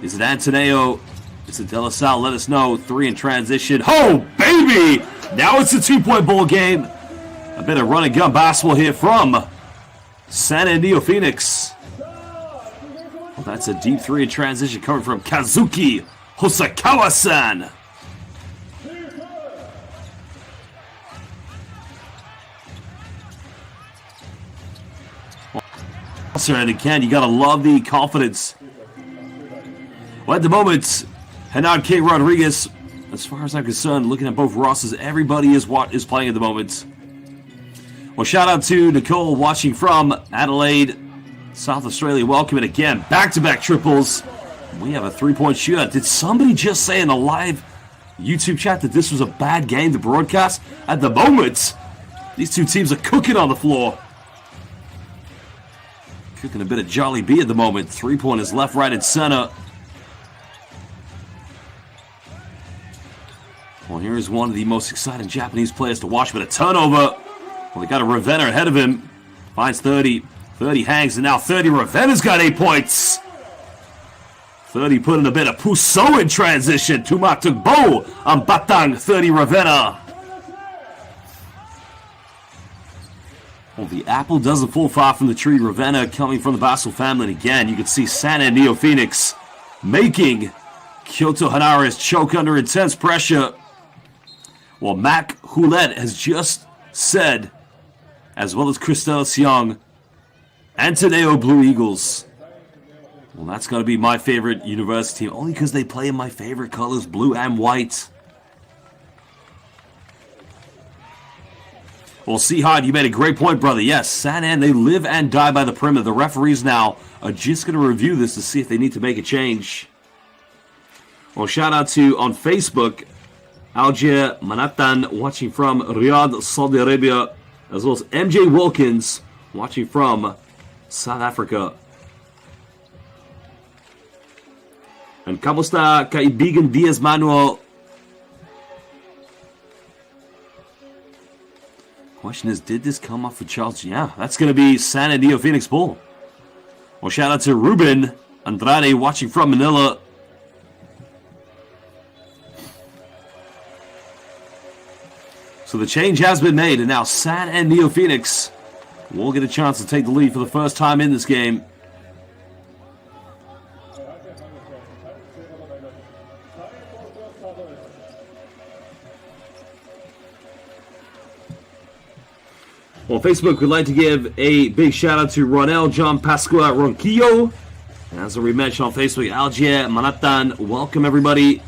Is it Antonio? Is it De La Salle? Let us know. 3 in transition. Oh, baby! Now it's a 2-point ball game. A bit of run-and-gun basketball here from Sana NEOPHOENIX. Well, that's a deep 3 in transition coming from Kazuki Hosakawa-san. And again, you gotta love the confidence. Well, at the moment, Hernan K. Rodriguez. As far as I'm concerned, looking at both rosters, everybody is playing at the moment. Well, shout out to Nicole watching from Adelaide, South Australia. Welcome, and again, back-to-back triples. We have a three-point shootout. Did somebody just say in the live YouTube chat that this was a bad game to broadcast? At the moment, these two teams are cooking on the floor. Cooking a bit of Jolly B at the moment. Three-pointers left, right, and center. Well, here's one of the most exciting Japanese players to watch, but a turnover. Well, they got a Ravenna ahead of him. Finds 30. 30 hangs, and now 30. Ravenna's got 8 points. 30 put in a bit of Puso in transition. Tumak took Bo on Batang. 30 Ravenna. Well, the apple doesn't fall far from the tree. Ravenna coming from the Basel family. And again, you can see Sana and NEOPHOENIX making KYOTO HANNARYZ choke under intense pressure. Well, Mac Houlet has just said, as well as Christelle Siong, Antoneo Blue Eagles. Well, that's going to be my favorite university team, only because they play in my favorite colors, blue and white. Well, C-Hard, you made a great point, brother. Yes, Sanan, they live and die by the perimeter. The referees now are just going to review this to see if they need to make a change. Well, shout out to, on Facebook, Algier Manatan, watching from Riyadh, Saudi Arabia, as well as MJ Wilkins, watching from South Africa. And kamusta kaibigan Diaz Manuel? Question is, did this come off for Charles? Yeah, that's going to be San and NEOPHOENIX ball. Well, shout out to Ruben Andrade, watching from Manila. So the change has been made, and now San and NEOPHOENIX will get a chance to take the lead for the first time in this game. Well, Facebook would like to give a big shout out to Ronel John Pascua Ronquillo. And as we mentioned on Facebook, Algier Manatan, welcome everybody.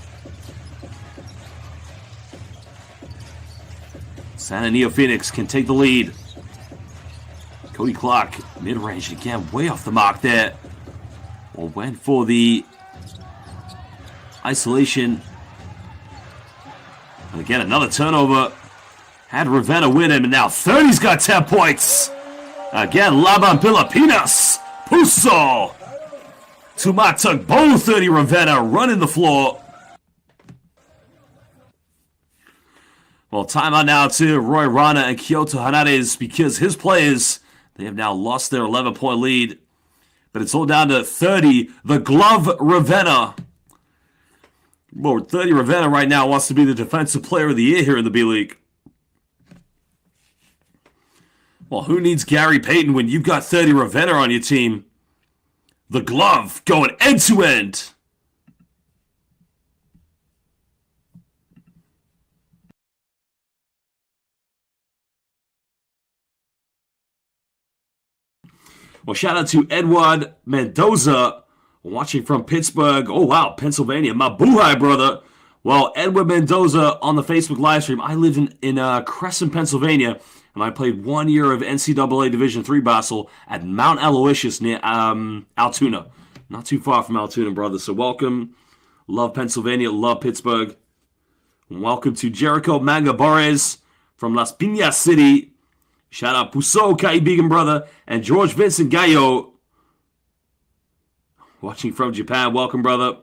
San and NEOPHOENIX can take the lead. Cody Clark, mid-range again, way off the mark there. Well, went for the isolation. And again, another turnover. Had Ravenna win him, and now 30's got 10 points. Again, Gilas Pilipinas. Puso. Tumak took both 30 Ravenna, running the floor. Well, timeout now to Roy Rana and KYOTO HANNARYZ, because his players, they have now lost their 11-point lead. But it's all down to 30, the glove Ravenna. Well, 30 Ravenna right now wants to be the defensive player of the year here in the B-League. Well, who needs Gary Payton when you've got 30 Ravenna on your team? The glove going end-to-end. Well, shout out to Edward Mendoza, watching from Pittsburgh. Oh, wow, Pennsylvania. My Buhai, brother. Well, Edward Mendoza on the Facebook live stream. I live in Crescent, Pennsylvania, and I played 1 year of NCAA Division III Basel at Mount Aloysius near Altoona. Not too far from Altoona, brother. So welcome. Love Pennsylvania. Love Pittsburgh. And welcome to Jericho Mangabares from Las Piñas City. Shout out Puso Kaibigan, brother. And George Vincent Gallo, watching from Japan. Welcome, brother.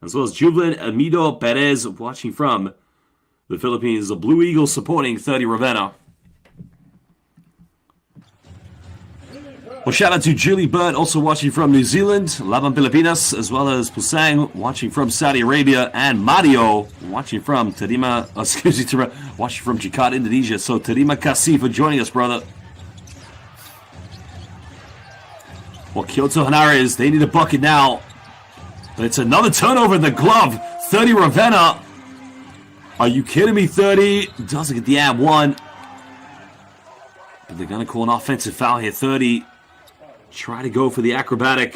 As well as Juvelin Amido Perez, watching from the Philippines. The Blue Eagles supporting 30 Ravenna. Well, shout out to Julie Bird, also watching from New Zealand, Gilas Pilipinas, as well as Pusang, watching from Saudi Arabia, and Mario, watching from watching from Jakarta, Indonesia. So, terima kasih for joining us, brother. Well, KYOTO HANNARYZ, they need a bucket now. But it's another turnover in the glove. 30 Ravenna. Are you kidding me? 30 doesn't get the ad one. But they're going to call an offensive foul here. 30. Try to go for the acrobatic.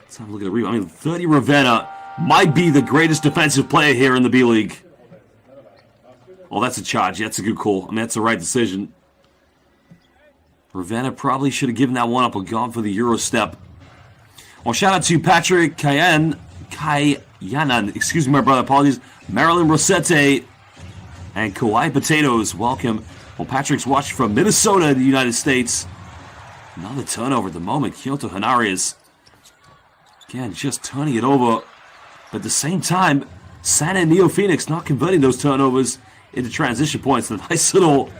Let's have a look at the rebound. I mean, 30 Ravenna might be the greatest defensive player here in the B-League. Oh, that's a charge. That's a good call. I mean, that's the right decision. Ravenna probably should have given that one up and gone for the Euro step. Well, shout out to Patrick Kayanan. Excuse me, my brother. Apologies. Marilyn Rosette and Kauai Potatoes. Welcome. Well, Patrick's watching from Minnesota in the United States. Another turnover at the moment. KYOTO HANNARYZ. Again, just turning it over. But at the same time, Santa and NEOPHOENIX not converting those turnovers into transition points. A nice little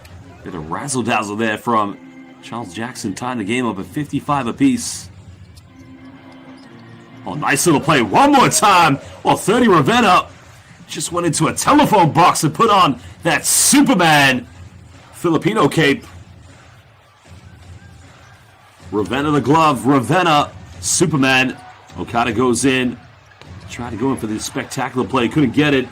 bit of razzle-dazzle there from Charles Jackson, tying the game up at 55 apiece. Oh, nice little play. One more time. Well, 30 Ravenna just went into a telephone box and put on that Superman Filipino cape. Ravenna the glove. Ravenna Superman. Okada goes in. Tried to go in for the spectacular play. Couldn't get it.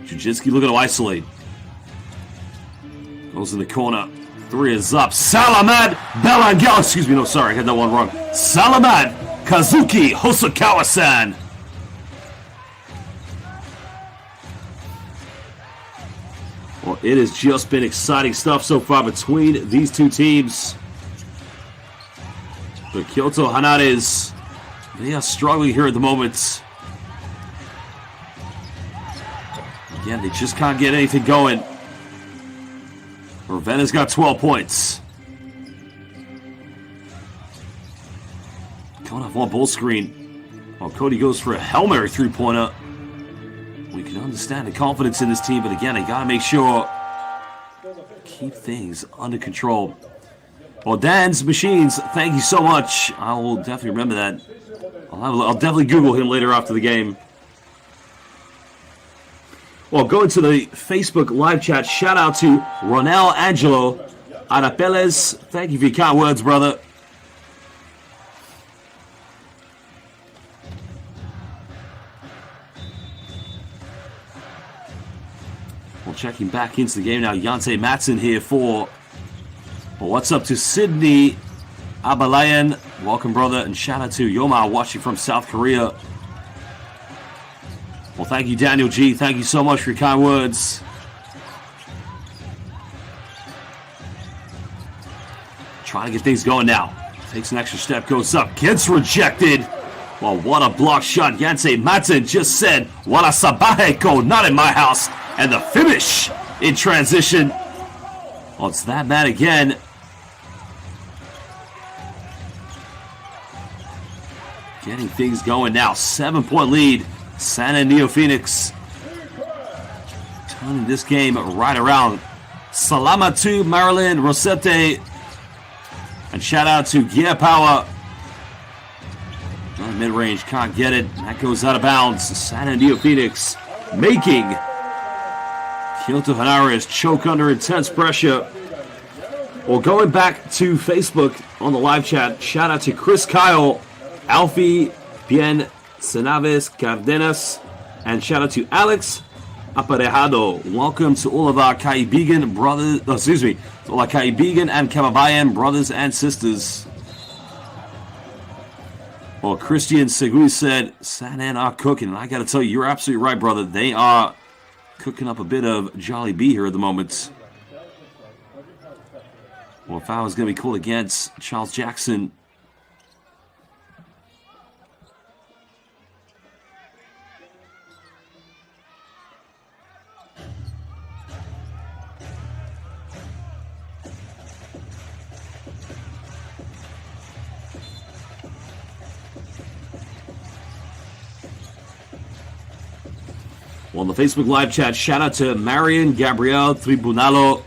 Jujinski looking to isolate. Goes in the corner. 3 is up. Salamat Belangel. Excuse me. No, sorry. I had that one wrong. Salamat Kazuki Hosokawa-san. Well, it has just been exciting stuff so far between these two teams. The KYOTO HANNARYZ, they are struggling here at the moment. Again, they just can't get anything going. Ravenna's got 12 points. Coming off one ball screen. While Cody goes for a Hail Mary three-pointer. We can understand the confidence in this team, but again, they got to make sure keep things under control. Well, Dan's Machines, thank you so much. I will definitely remember that. I'll definitely Google him later after the game. Well, going to the Facebook live chat, shout out to Ronel Angelo Arapeles. Thank you for your kind words, brother. Well, checking back into the game now, Yante Matson here for... Well, what's up to Sydney Abalayan? Welcome, brother. And shout out to Yoma watching from South Korea. Well, thank you, Daniel G. Thank you so much for your kind words. Trying to get things going now. Takes an extra step, goes up, gets rejected. Well, what a block shot. Yante Matson just said, "Wala sabaheko, not in my house." And the finish in transition. Well, it's that man again. Getting things going now. 7-point lead. Santa and NEOPHOENIX turning this game right around. Salamat to Marilyn Rosette. And shout out to Gear Power. Mid-range, can't get it. That goes out of bounds. Santa and NEOPHOENIX making KYOTO HANNARYZ choke under intense pressure. Well, going back to Facebook on the live chat, shout out to Chris Kyle, Alfie, Bien Senaves Cardenas, and shout out to Alex Aparejado. Welcome to all of our Kaibigan brothers, to all our Kaibigan and Kababayan brothers and sisters. Well, Christian Segui said, Sanan are cooking. And I got to tell you, you're absolutely right, brother. They are cooking up a bit of Jolly B here at the moment. Well, foul is going to be called against Charles Jackson. Well, on the Facebook live chat, shout out to Marian Gabriel Tribunalo.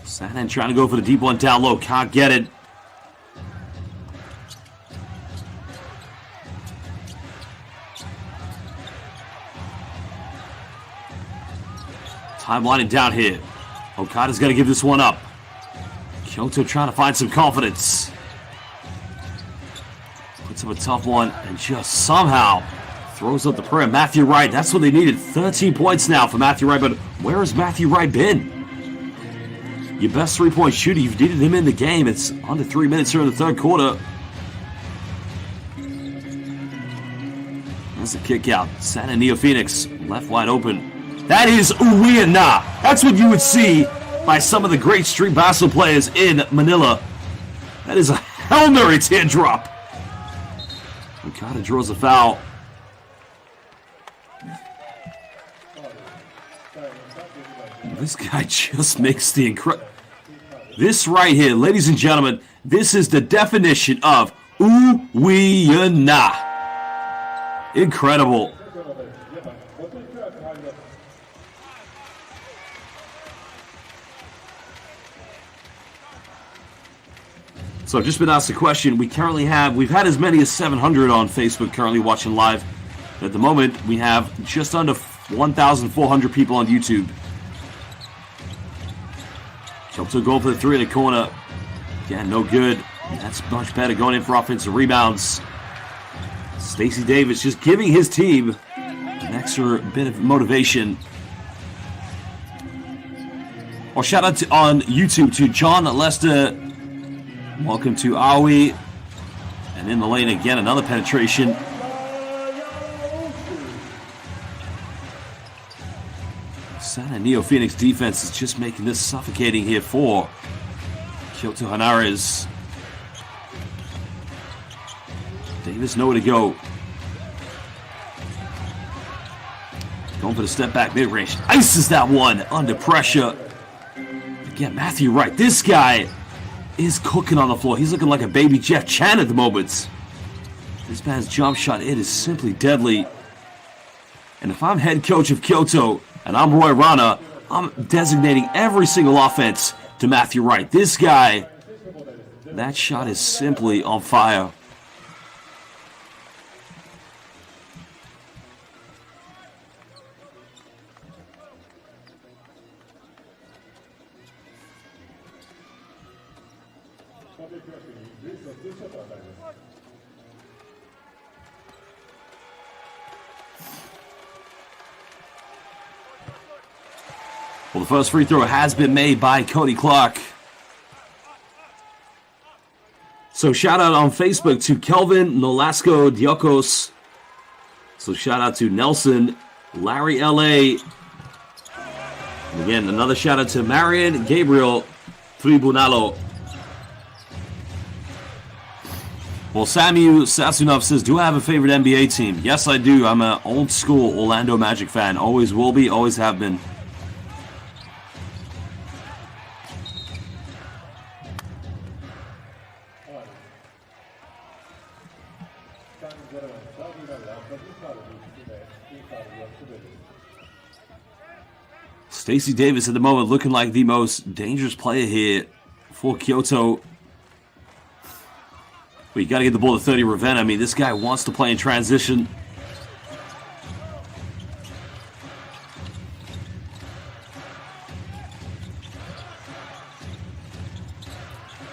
Sanan trying to go for the deep one down low. Can't get it. Time winding down here. Okada's got to give this one up. KYOTO trying to find some confidence. Puts up a tough one and just somehow throws up the prayer. Matthew Wright, that's what they needed. 13 points now for Matthew Wright, but where has Matthew Wright been? your best three-point shooter. You've needed him in the game. It's under 3 minutes here in the third quarter. That's a kick out. San NEOPHOENIX left wide open. That is uwi na. That's what you would see by some of the great street basketball players in Manila. That is a Hail Mary teardrop. Okada draws a foul. This guy just makes the incredible. This right here, ladies and gentlemen, this is the definition of uwi-na. Incredible. So I've just been asked a question. We've had as many as 700 on Facebook currently watching live. At the moment, we have just under 1,400 people on YouTube. KYOTO going for the three in the corner. Again, no good. That's much better going in for offensive rebounds. Stacey Davis just giving his team an extra bit of motivation. Well, shout out on YouTube to John Lester. Welcome to Aoi. And in the lane again, another penetration. San NEOPHOENIX defense is just making this suffocating here for KYOTO HANNARYZ. Davis nowhere to go. Going for the step back mid-range. Ices that one under pressure. Again, Matthew Wright. This guy is cooking on the floor. He's looking like a baby Jeff Chan at the moment. This man's jump shot, it is simply deadly. And if I'm head coach of KYOTO and I'm Roy Rana, I'm designating every single offense to Matthew Wright. This guy, that shot is simply on fire. Well, the first free throw has been made by Cody Clark. So shout out on Facebook to Kelvin Nolasco Diocos. So shout out to Nelson, Larry LA. And again, another shout out to Marion Gabriel Tribunalo. Well, Samu Sasunov says, do I have a favorite NBA team? Yes, I do. I'm an old school Orlando Magic fan. Always will be, always have been. Stacey Davis at the moment looking like the most dangerous player here for KYOTO. But you got to get the ball to 30 Ravenna. I mean, this guy wants to play in transition.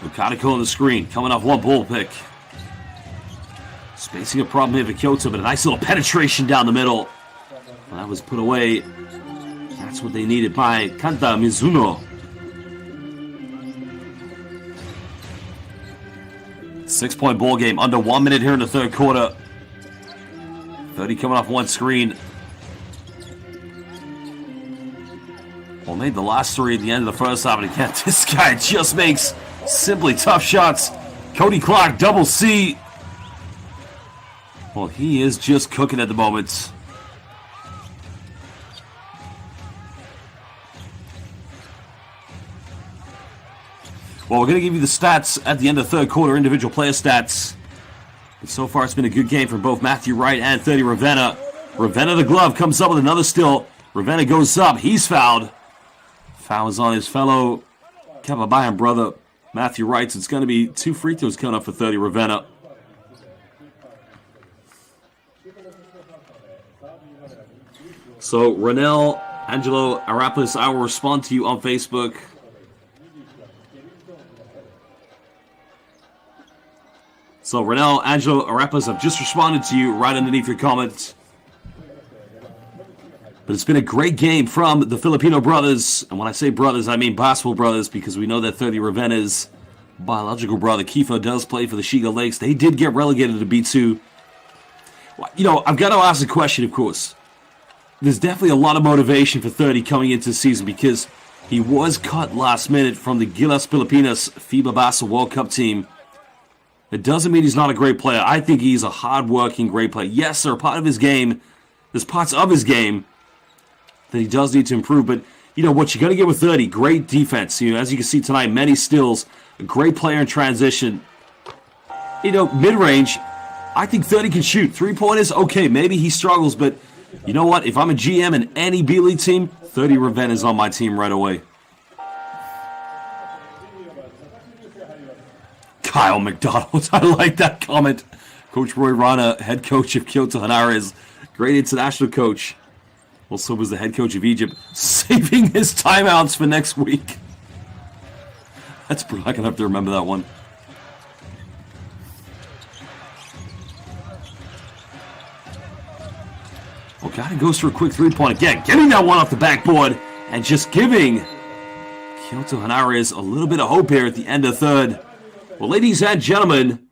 Lukatiko on the screen, coming off one ball pick. Spacing a problem here for KYOTO, but a nice little penetration down the middle. Well, that was put away. That's what they needed by Kanta Mizuno. 6-point ball game, under 1 minute here in the third quarter. 30 coming off one screen. Well, made the last three at the end of the first half, and again, this guy just makes simply tough shots. Cody Clark, double C. Well, he is just cooking at the moment. Well, we're going to give you the stats at the end of the third quarter, individual player stats. And so far, it's been a good game from both Matthew Wright and 30 Ravenna. Ravenna, the glove, comes up with another steal. Ravenna goes up. He's fouled. Foul is on his fellow Kababayan brother, Matthew Wright. So it's going to be 2 free throws coming up for 30 Ravenna. So, Renell, Angelo Arapas, I will respond to you on Facebook. So, Renell, Angelo Arapas have just responded to you right underneath your comments. But it's been a great game from the Filipino brothers. And when I say brothers, I mean basketball brothers, because we know that 30 Ravenna's biological brother, Kifo, does play for the Shiga Lakes. They did get relegated to B2. You know, I've got to ask the question, of course. There's definitely a lot of motivation for 30 coming into the season because he was cut last minute from the Gilas Pilipinas FIBA Basketball World Cup team. It doesn't mean he's not a great player. I think he's a hard-working, great player. Yes, there are part of his game. There's parts of his game that he does need to improve. But, you know, what you're going to get with 30, great defense. You know, as you can see tonight, many steals. A great player in transition. You know, mid-range, I think 30 can shoot. Three-pointers, okay, maybe he struggles, but you know what? If I'm a GM in any B-League team, 30 Ravenna's on my team right away. Kyle McDonald, I like that comment. Coach Roy Rana, head coach of KYOTO HANNARYZ, great international coach. Also was the head coach of Egypt, saving his timeouts for next week. That's I'm going to have to remember that one. Okada goes for a quick three-point again, getting that one off the backboard and just giving KYOTO HANNARYZ a little bit of hope here at the end of third. Well, ladies and gentlemen,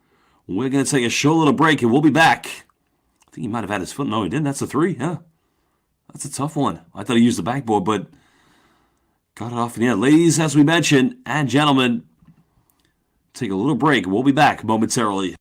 we're going to take a short little break and we'll be back. I think he might have had his foot. No, he didn't. That's a three. Yeah. That's a tough one. I thought he used the backboard, but got it off in the end. Ladies, as we mentioned, and gentlemen, take a little break. We'll be back momentarily.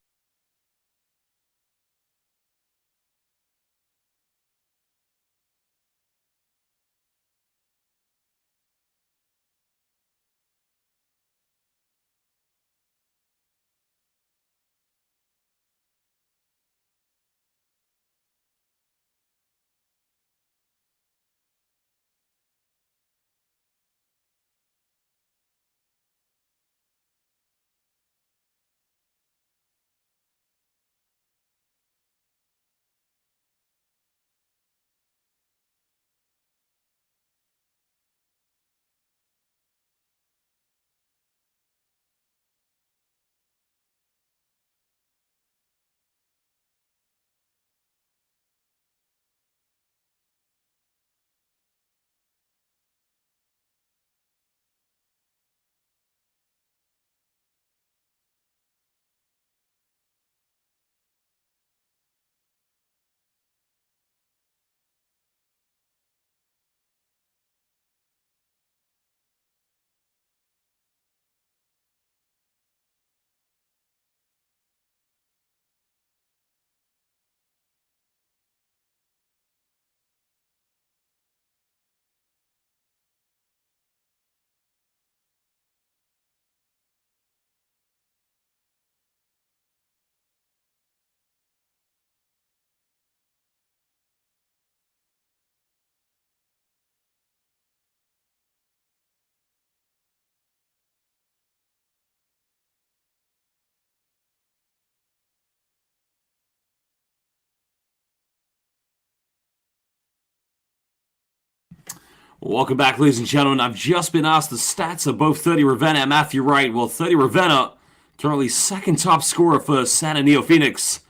Welcome back, ladies and gentlemen. I've just been asked the stats of both 30 Ravenna and Matthew Wright. Well, 30 Ravenna, currently second top scorer for San NEOPHOENIX.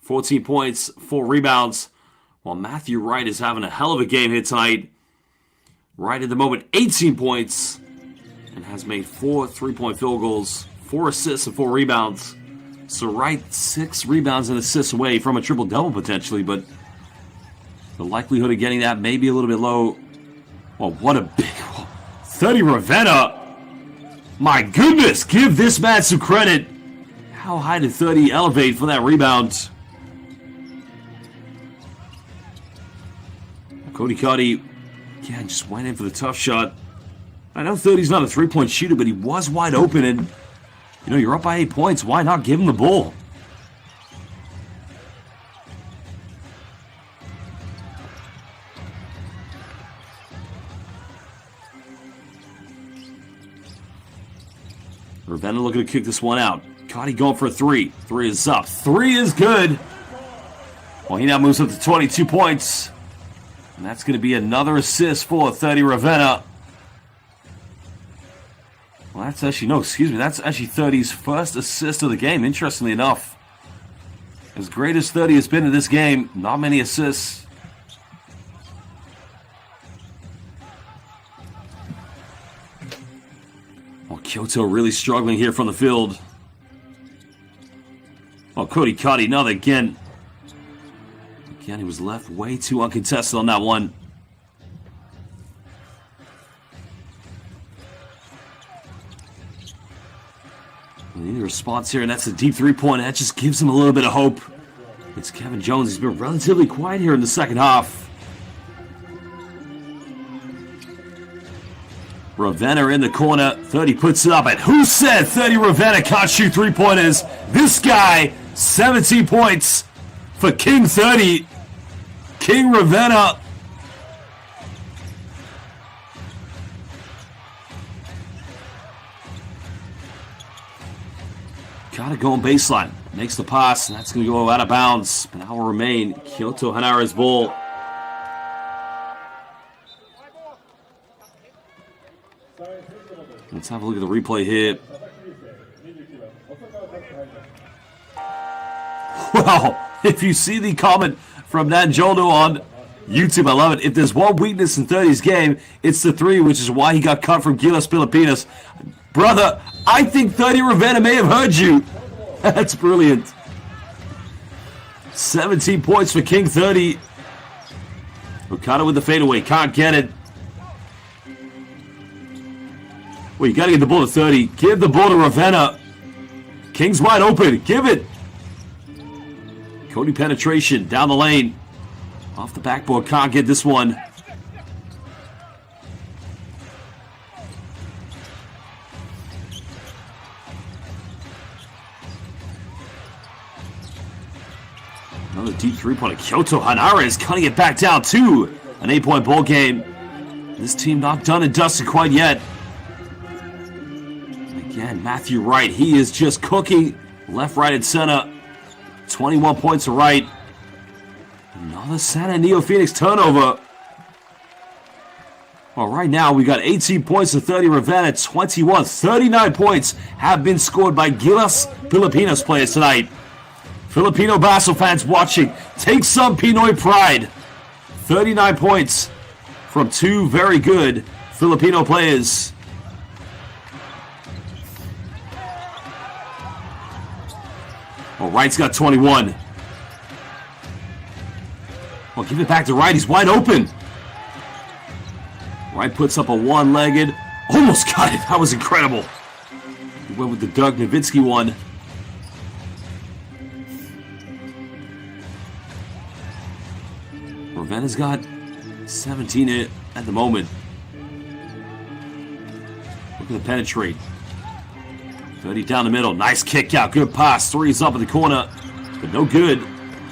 14 points, 4 rebounds. While Matthew Wright is having a hell of a game here tonight. Wright at the moment, 18 points. And has made 4 3-point field goals, 4 assists and 4 rebounds. So Wright, 6 rebounds and assists away from a triple-double potentially. But the likelihood of getting that may be a little bit low. Well, what a big 30 Ravenna. My goodness, give this man some credit. How high did 30 elevate for that rebound? Cody, yeah, just went in for the tough shot. I know 30's not a three-point shooter, but he was wide open, and, you know, you're up by 8 points. Why not give him the ball? Ravenna looking to kick this one out. Cotty going for a 3. 3 is up. 3 is good. Well, he now moves up to 22 points. And that's going to be another assist for 30 Ravenna. Well, that's actually, no, excuse me, that's actually 30's first assist of the game, interestingly enough. As great as 30 has been in this game, not many assists. Well, KYOTO really struggling here from the field. Oh, Cody Cuddy, another again. Again, he was left way too uncontested on that one. We need a response here, and that's a deep three-pointer. That just gives him a little bit of hope. It's Kevin Jones. He's been relatively quiet here in the second half. Ravenna in the corner. 30 puts it up. And who said 30 Ravenna can't shoot three-pointers? This guy, 17 points for King 30. King Ravenna. Gotta go on baseline. Makes the pass, and that's going to go out of bounds. But now will remain KYOTO HANNARYZ ball. Let's have a look at the replay here. Well, if you see the comment from Nanjoldo on YouTube, I love it. If there's one weakness in 30's game, it's the three, which is why he got cut from Gilas Pilipinas. Brother, I think 30 Ravenna may have heard you. That's brilliant. 17 points for King 30. Okada with the fadeaway. Can't get it. Well, you got to get the ball to 30. Give the ball to Ravenna. King's wide open. Give it. Cody penetration down the lane. Off the backboard. Can't get this one. Another deep three-pointer. KYOTO HANNARYZ cutting it back down to an 8-point ball game. This team not done and dusted quite yet. Again, Matthew Wright, he is just cooking left, right, and center. 21 points to Wright. Another San NEOPHOENIX turnover. Well, right now we got 18 points to 30 Ravenna, 21. 39 points have been scored by Gilas Pilipinas players tonight. Filipino basketball fans watching, take some Pinoy pride. 39 points from two very good Filipino players. Oh, Wright's got 21. Well, give it back to Wright. He's wide open. Wright puts up a one-legged. Almost got it. That was incredible. He went with the Doug Nowitzki one. Ravenna's got 17 at the moment. Look at the penetrate. 30 down the middle. Nice kick out. Good pass. Three's up in the corner. But no good.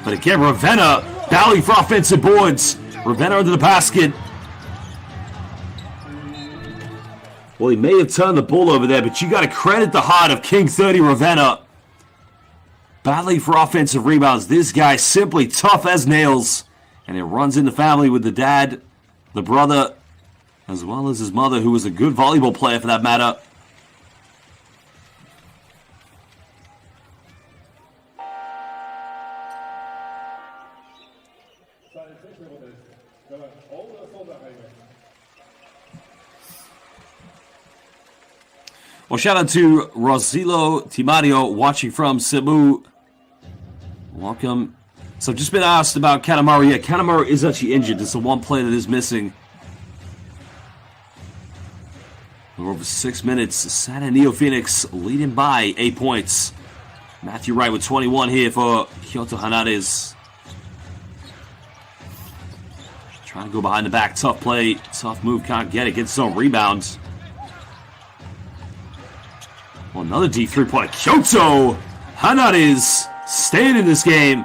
But again, Ravenna battling for offensive boards. Ravenna under the basket. Well, he may have turned the ball over there, but you got to credit the heart of King 30 Ravenna. Battling for offensive rebounds. This guy simply tough as nails. And it runs in the family with the dad, the brother, as well as his mother, who was a good volleyball player for that matter. Well, shout out to Rosilo Timario watching from Cebu. Welcome. So I've just been asked about Kanemaru. Yeah, Kanemaru is actually injured. It's the one player that is missing. We're over 6 minutes. San NEOPHOENIX leading by 8 points. Matthew Wright with 21 here for KYOTO HANNARYZ. Trying to go behind the back. Tough play. Tough move. Can't get it. Gets his own rebounds. Well, another deep three-pointer. KYOTO HANNARYZ staying in this game.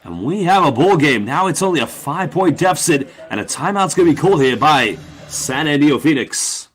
And we have a ball game. Now it's only a 5-point deficit, and a timeout's going to be called here by San NEOPHOENIX.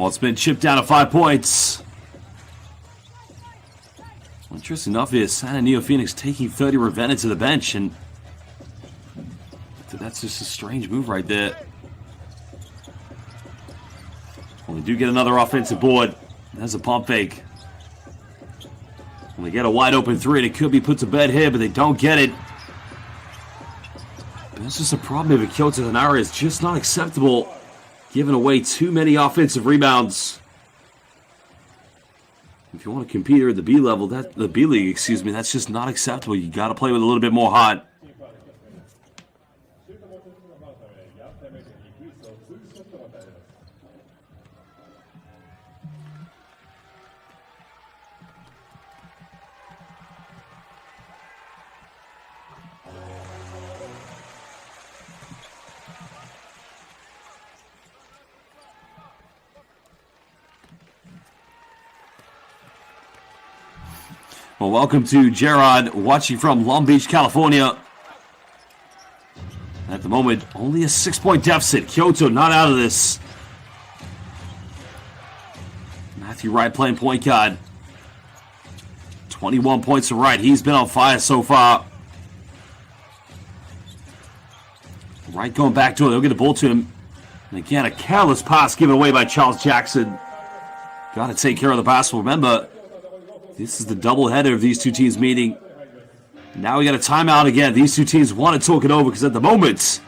Well, it's been chipped down to 5 points. Well, interesting enough is Santa NEOPHOENIX taking 30 Ravenna to the bench, and that's just a strange move right there. Well, they do get another offensive board. There's a pump fake. Well, they get a wide open three, and it could be put to bed here, but they don't get it. But that's just a problem with KYOTO HANNARYZ. It's just not acceptable, giving away too many offensive rebounds. If you want to compete here at the B level, the B League, excuse me, that's just not acceptable. You got to play with a little bit more heart. Well, welcome to Gerard, watching from Long Beach, California. At the moment, only a 6-point deficit. KYOTO not out of this. Matthew Wright playing point guard. 21 points to Wright. He's been on fire so far. Wright going back to it. They'll get the ball to him. And again, a careless pass given away by Charles Jackson. Got to take care of the pass. Remember, this is the doubleheader of these two teams meeting. Now we got a timeout again. These two teams want to talk it over because at the moment,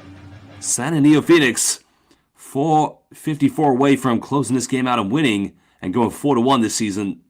Santa NEOPHOENIX 4:54 away from closing this game out and winning and going 4-1 this season.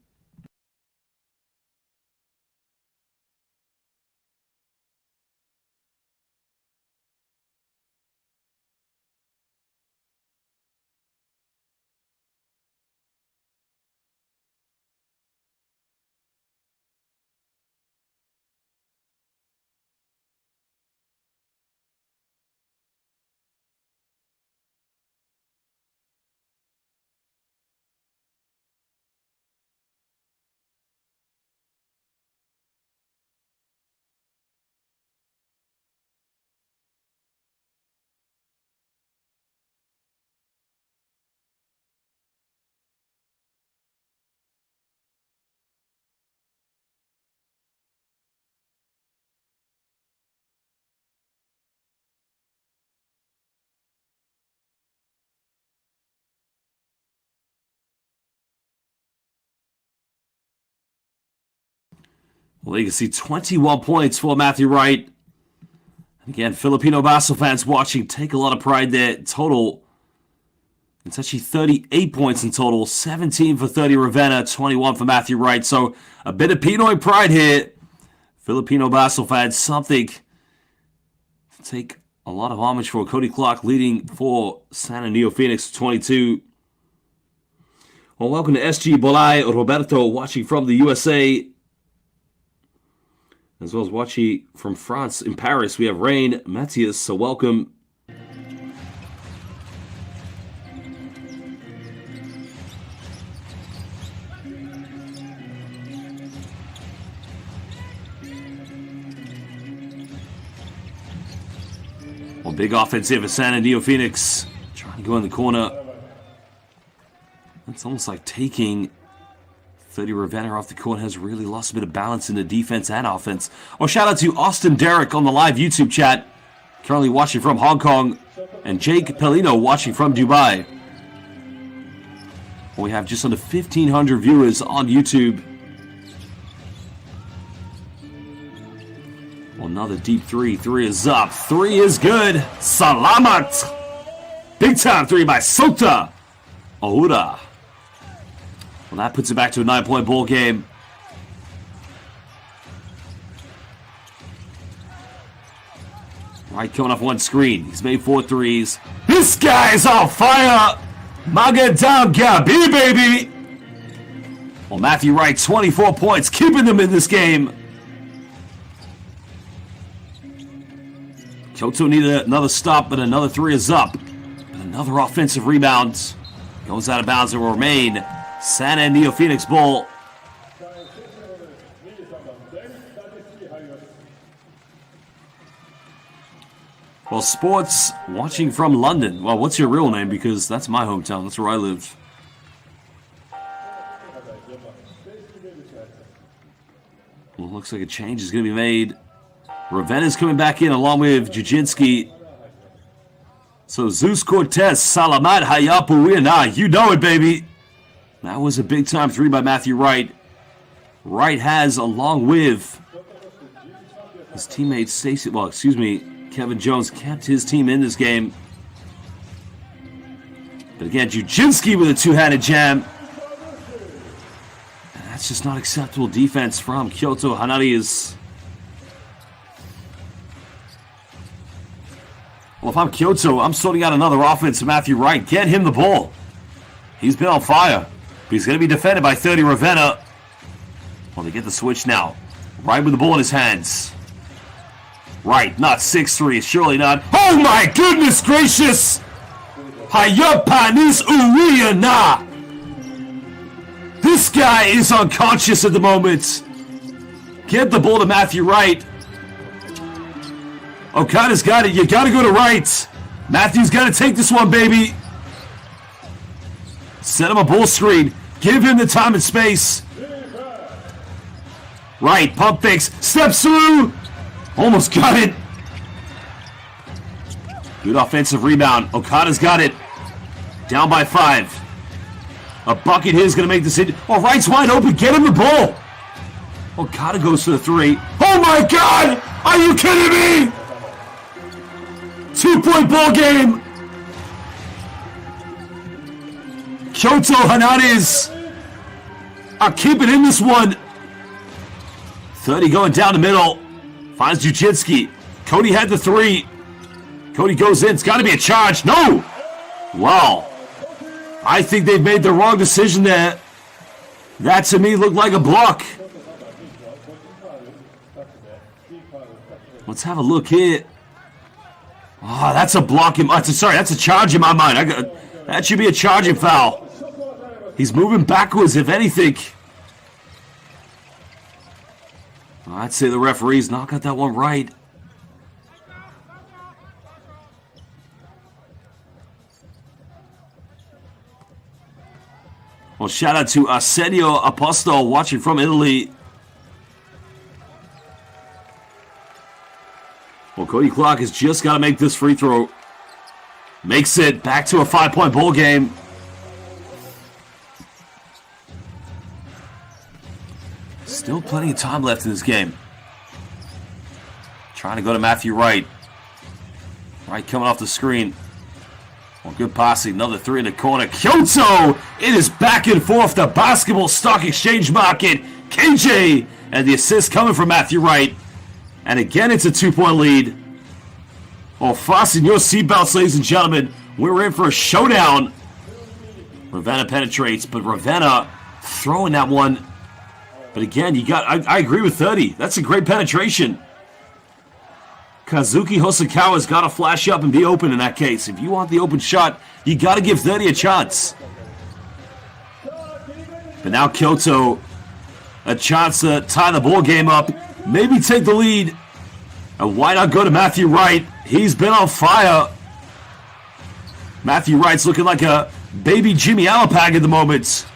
Well, you can see 21 points for Matthew Wright. And again, Filipino basketball fans watching take a lot of pride there. Total, it's actually 38 points in total. 17 for 30 Ravenna, 21 for Matthew Wright. So a bit of Pinoy pride here. Filipino basketball fans, something to take a lot of homage for. Cody Clark leading for Santa NEOPHOENIX 22. Well, welcome to SG Bolay Roberto watching from the USA. As well as watching from France in Paris, we have Rain Matthias, so welcome. Well, big offensive for Santa NEOPHOENIX. Trying to go in the corner. It's almost like taking 30 Ravenna off the court. Has really lost a bit of balance in the defense and offense. Oh, shout out to Austin Derrick on the live YouTube chat. Currently watching from Hong Kong. And Jake Pellino watching from Dubai. We have just under 1,500 viewers on YouTube. Well, another deep three. Three is up. Three is good. Salamat. Big time three by Sota Ohura. Well, that puts it back to a 9-point ball game. Right, coming off one screen. He's made 4 threes. This guy's on fire! Magadam Gabi, baby! Well, Matthew Wright, 24 points, keeping them in this game. KYOTO needed another stop, but another 3 is up. But another offensive rebound. Goes out of bounds and will remain Santa NEOPHOENIX ball. Well, sports watching from London. Well, what's your real name? Because that's my hometown. That's where I live. Looks like a change is going to be made. Ravenna's coming back in along with Jujinski. So Zeus Cortez, Salamat Hayapu Wina. You know it, baby. That was a big time 3 by Matthew Wright. Wright has, along with his teammate Stacey, Kevin Jones, kept his team in this game. But again, Jujinski with a two-handed jam. And that's just not acceptable defense from KYOTO. HANNARYZ. Well, if I'm KYOTO, I'm sorting out another offense to Matthew Wright. Get him the ball. He's been on fire. But he's going to be defended by 30 Ravenna. Well, they get the switch now. Wright with the ball in his hands. Wright, not 6'3", surely not. Oh my goodness gracious! Hayapanis Uriana! This guy is unconscious at the moment. Get the ball to Matthew Wright. Okada's got it. You got to go to Wright. Matthew's got to take this one, baby. Set him a ball screen. Give him the time and space. Wright, pump fakes. Steps through. Almost got it. Good offensive rebound. Okada's got it. Down by 5. A bucket here is going to make this hit. Oh, Wright's wide open. Get him the ball. Okada goes for the 3. Oh, my God. Are you kidding me? 2-point ball game. KYOTO HANNARYZ are keeping in this one. 30 going down the middle. Finds Jujinski. Cody had the 3. Cody goes in. It's got to be a charge. No! Wow. I think they've made the wrong decision there. That to me looked like a block. Let's have a look here. Oh, that's a block. That's a charge in my mind. That should be a charging foul. He's moving backwards, if anything. I'd say the referee's not got that one right. Well, shout out to Arsenio Apostol watching from Italy. Well, Cody Clark has just got to make this free throw. Makes it back to a 5-point ball game. Still plenty of time left in this game. Trying to go to Matthew Wright. Wright coming off the screen. Well, good passing. Another 3 in the corner. KYOTO! It is back and forth. The basketball stock exchange market. KJ! And the assist coming from Matthew Wright. And again, it's a 2-point lead. Oh, fasten your seatbelts, ladies and gentlemen. We're in for a showdown. Ravenna penetrates, but Ravenna throwing that one. But again, I agree with 30. That's a great penetration. Kazuki Hosokawa's got to flash up and be open in that case. If you want the open shot, you got to give 30 a chance. But now KYOTO, a chance to tie the ball game up. Maybe take the lead. And why not go to Matthew Wright? He's been on fire. Matthew Wright's looking like a baby Jimmy Alapag at the moment.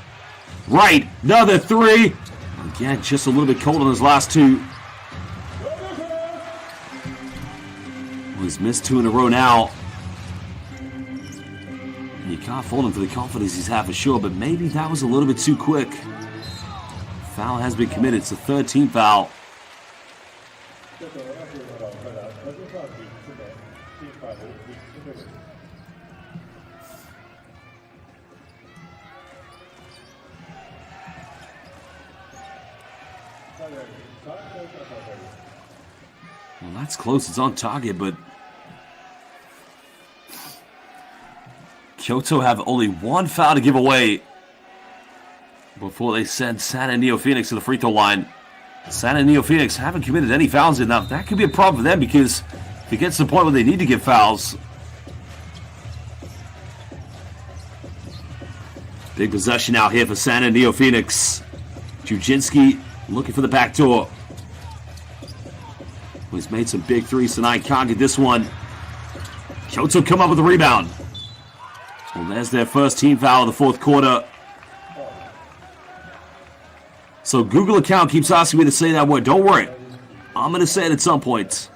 Wright, another 3. Again, just a little bit cold on his last 2. Well, he's missed 2 in a row now. And you can't fault him for the confidence he's had for sure, but maybe that was a little bit too quick. Foul has been committed. It's a 13th foul. Well, that's close. It's on target, but KYOTO have only 1 foul to give away before they send San and NEOPHOENIX to the free throw line. San and NEOPHOENIX haven't committed any fouls in that. That could be a problem for them because if it gets to the point where they need to give fouls. Big possession out here for San and NEOPHOENIX. Jujinski looking for the back door. He's made some big 3s tonight. Can't get this one. KYOTO come up with the rebound. Well, there's their first team foul of the 4th quarter. So Google account keeps asking me to say that word. Don't worry. I'm going to say it at some point.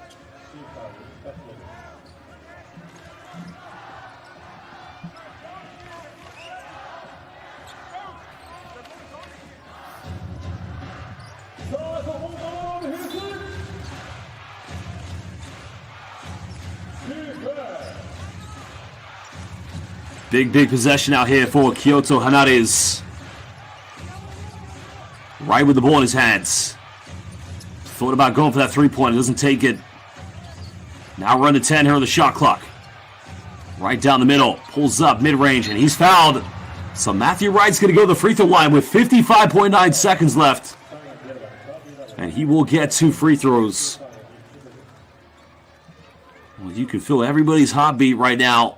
Big possession out here for KYOTO HANNARYZ. Right with the ball in his hands. Thought about going for that three-pointer. Doesn't take it. Now run to 10 here on the shot clock. Right down the middle. Pulls up mid-range, and he's fouled. So Matthew Wright's going to go to the free throw line with 55.9 seconds left. And he will get 2 free throws. Well, you can feel everybody's heartbeat right now.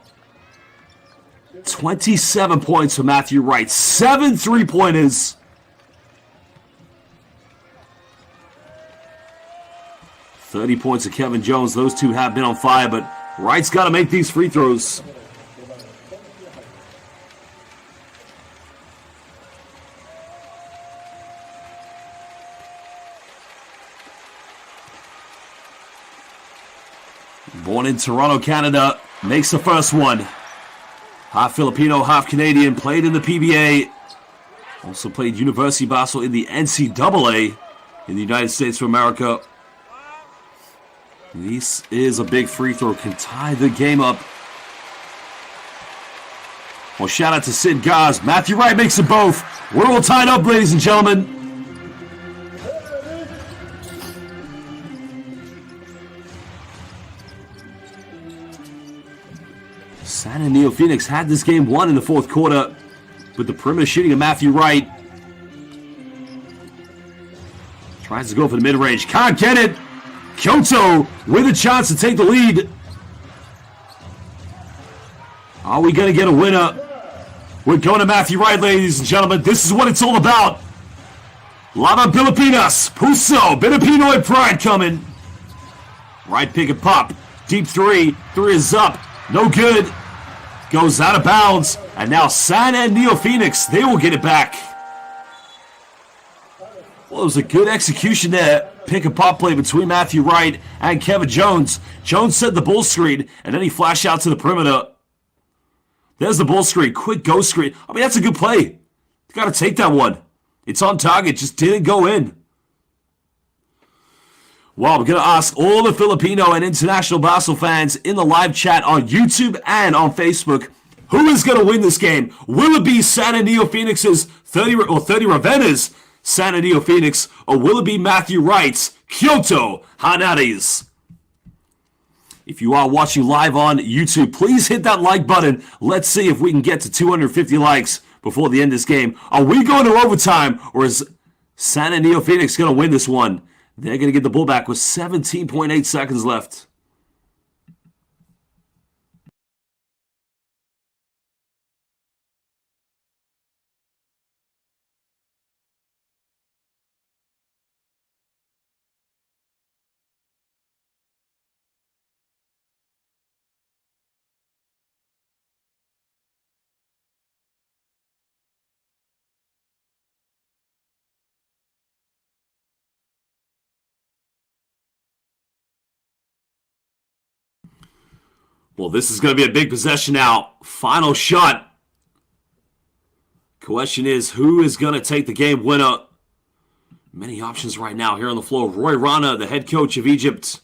27 points for Matthew Wright. 7 3-pointers. 30 points of Kevin Jones. Those two have been on fire, but Wright's got to make these free throws. Born in Toronto, Canada, makes the first one. Half Filipino, half Canadian, played in the PBA. Also played university basketball in the NCAA in the United States of America. This is a big free throw, can tie the game up. Well, shout out to Sid Gaz. Matthew Wright makes it both. We're all tied up, ladies and gentlemen. San NEOPHOENIX had this game won in the fourth quarter with the perimeter shooting of Matthew Wright. Tries to go for the mid-range. Can't get it. KYOTO with a chance to take the lead. Are we going to get a winner? We're going to Matthew Wright, ladies and gentlemen. This is what it's all about. Lava Pilipinas. Puso. Bit of Pinoy pride coming. Right pick and pop. Deep three. Three is up. No good. Goes out of bounds. And now San NEOPHOENIX, they will get it back. Well, it was a good execution there. Pick and pop play between Matthew Wright and Kevin Jones. Jones set the ball screen, and then he flashed out to the perimeter. There's the ball screen. Quick go screen. I mean, that's a good play. You got to take that one. It's on target. Just didn't go in. Well, we're going to ask all the Filipino and international basketball fans in the live chat on YouTube and on Facebook, who is going to win this game? Will it be San NEOPHOENIX's 30 Ravenna's San NEOPHOENIX, or will it be Matthew Wright's KYOTO HANNARYZ? If you are watching live on YouTube, please hit that like button. Let's see if we can get to 250 likes before the end of this game. Are we going to overtime, or is San NEOPHOENIX going to win this one? They're going to get the ball back with 17.8 seconds left. Well, this is going to be a big possession now. Final shot. Question is, who is going to take the game winner? Many options right now here on the floor. Roy Rana, the head coach of Egypt.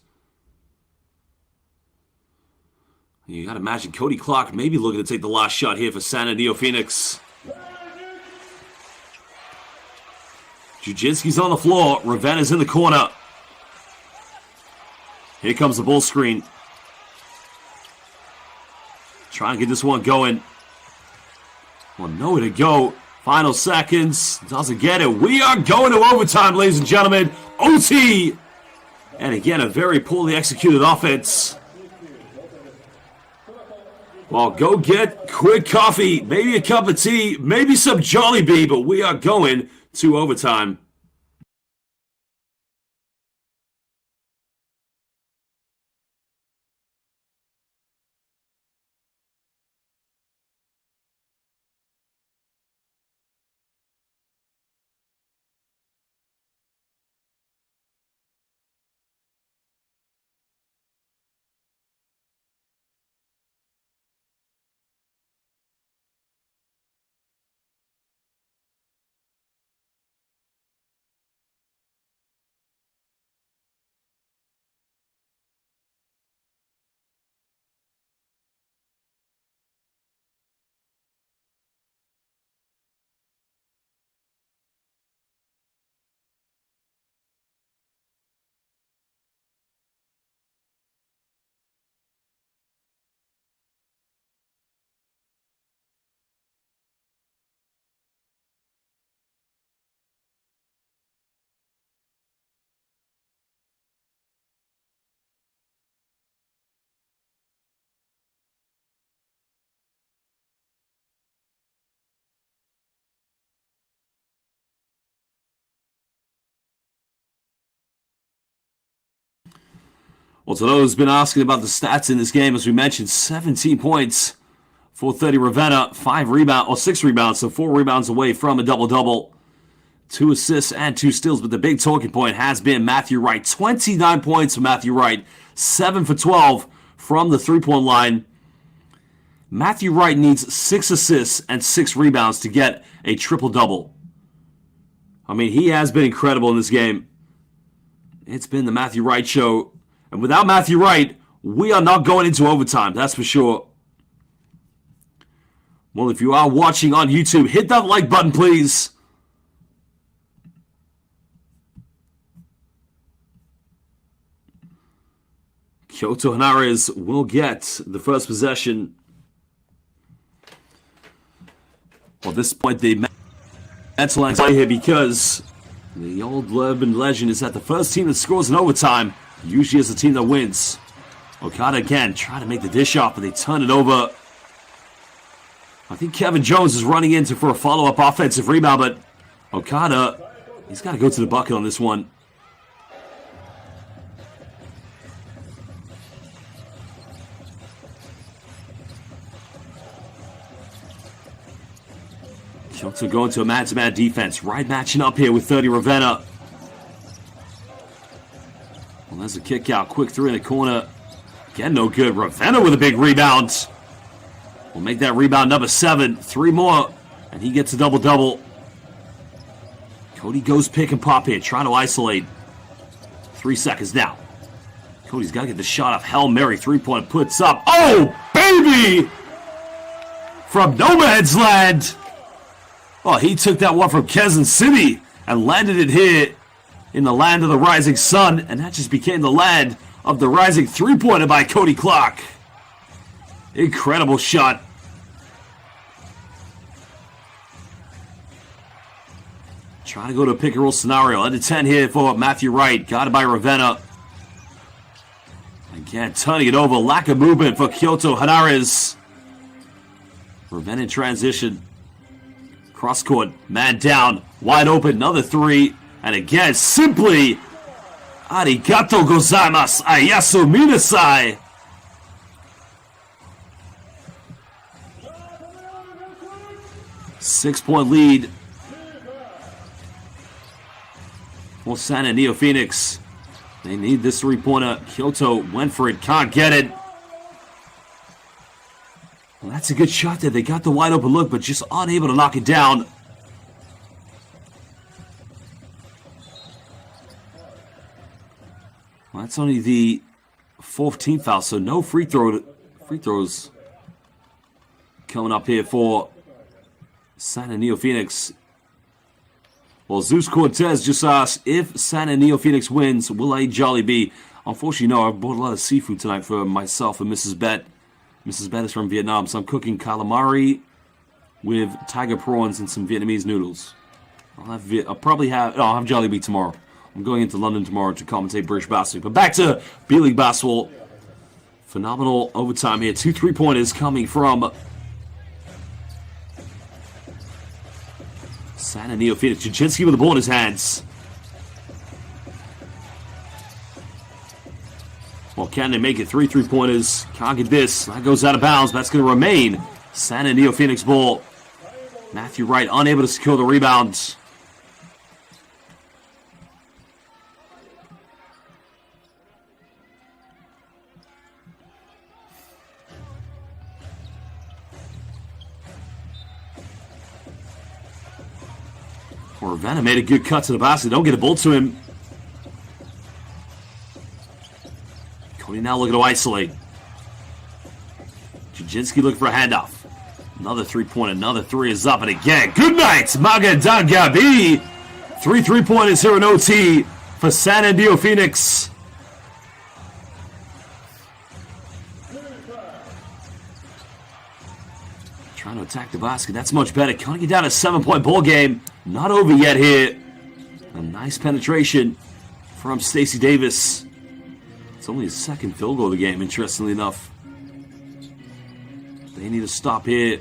You got to imagine Cody Clark maybe looking to take the last shot here for San NEOPHOENIX. Jujinski's on the floor. Ravenna's in the corner. Here comes the ball screen. Trying to get this one going. Well, nowhere to go. Final seconds. Doesn't get it. We are going to overtime, ladies and gentlemen. OT! And again, a very poorly executed offense. Well, go get quick coffee, maybe a cup of tea, maybe some Jollibee, but we are going to overtime. Well, to those who've been asking about the stats in this game, as we mentioned, 17 points for 30 Ravenna, 6 rebounds, so 4 rebounds away from a double-double. 2 assists and 2 steals, but the big talking point has been Matthew Wright. 29 points for Matthew Wright, 7 for 12 from the three-point line. Matthew Wright needs 6 assists and 6 rebounds to get a triple-double. I mean, he has been incredible in this game. It's been the Matthew Wright show. And without Matthew Wright, we are not going into overtime, that's for sure. Well, if you are watching on YouTube, hit that like button, please. KYOTO HANNARYZ will get the first possession. Well, at this point, they mental anxiety here because the old urban legend is that the first team that scores in overtime usually is the team that wins. Okada again trying to make the dish off, but they turn it over. I think Kevin Jones is running into for a follow-up offensive rebound, but Okada, he's got to go to the bucket on this one. KYOTO going to a man-to-man defense. Right matching up here with 30 Ravenna. Well, there's a kick out. Quick 3 in the corner. Again, no good. Ravenna with a big rebound. We'll make that rebound number 7. 3 more, and he gets a double-double. Cody goes pick and pop here, trying to isolate. 3 seconds now. Cody's got to get the shot off. Hail Mary, 3-point puts up. Oh, baby! From No Man's Land. Oh, he took that one from Kansas City and landed it here in the land of the rising sun, and that just became the land of the rising 3-pointer by Cody Clark. Incredible shot. Trying to go to a pick-and-roll scenario. Under 10 here for Matthew Wright. Got it by Ravenna. Again, turning it over. Lack of movement for KYOTO HANNARYZ. Ravenna in transition. Cross court, man down, wide open, another 3. And again, simply, arigato gozaimasu, ayasu minasai. Six-point lead for San and NEOPHOENIX. They need this 3-pointer. KYOTO went for it, can't get it. Well, that's a good shot there. They got the wide open look, but just unable to knock it down. Well, that's only the 4th team foul, so no free throws coming up here for San and NEOPHOENIX. Well, Zeus Cortez just asked, if San and NEOPHOENIX wins, will I eat Jollibee? Unfortunately, no. I bought a lot of seafood tonight for myself and Mrs. Bet. Mrs. Bet is from Vietnam, so I'm cooking calamari with tiger prawns and some Vietnamese noodles. I'll have Jollibee tomorrow. I'm going into London tomorrow to commentate British basketball. But back to B.LEAGUE basketball. Phenomenal overtime here. 2 3-pointers coming from San and NEOPHOENIX. Jaczynski with the ball in his hands. Well, can they make it? 3 3-pointers. Can't get this. That goes out of bounds. That's going to remain San and NEOPHOENIX ball. Matthew Wright unable to secure the rebound. Ravenna made a good cut to the basket. Don't get a ball to him. Cody now looking to isolate. Jaczynski looking for a handoff. Another 3-pointer. Another 3 is up. And again, good night, Magadagabi. 3 3-pointers here in OT for San and NEOPHOENIX. Trying to attack the basket. That's much better. Counting it down a 7-point ball game. Not over yet here. A nice penetration from Stacey Davis. It's only his 2nd field goal of the game, interestingly enough. They need to stop here.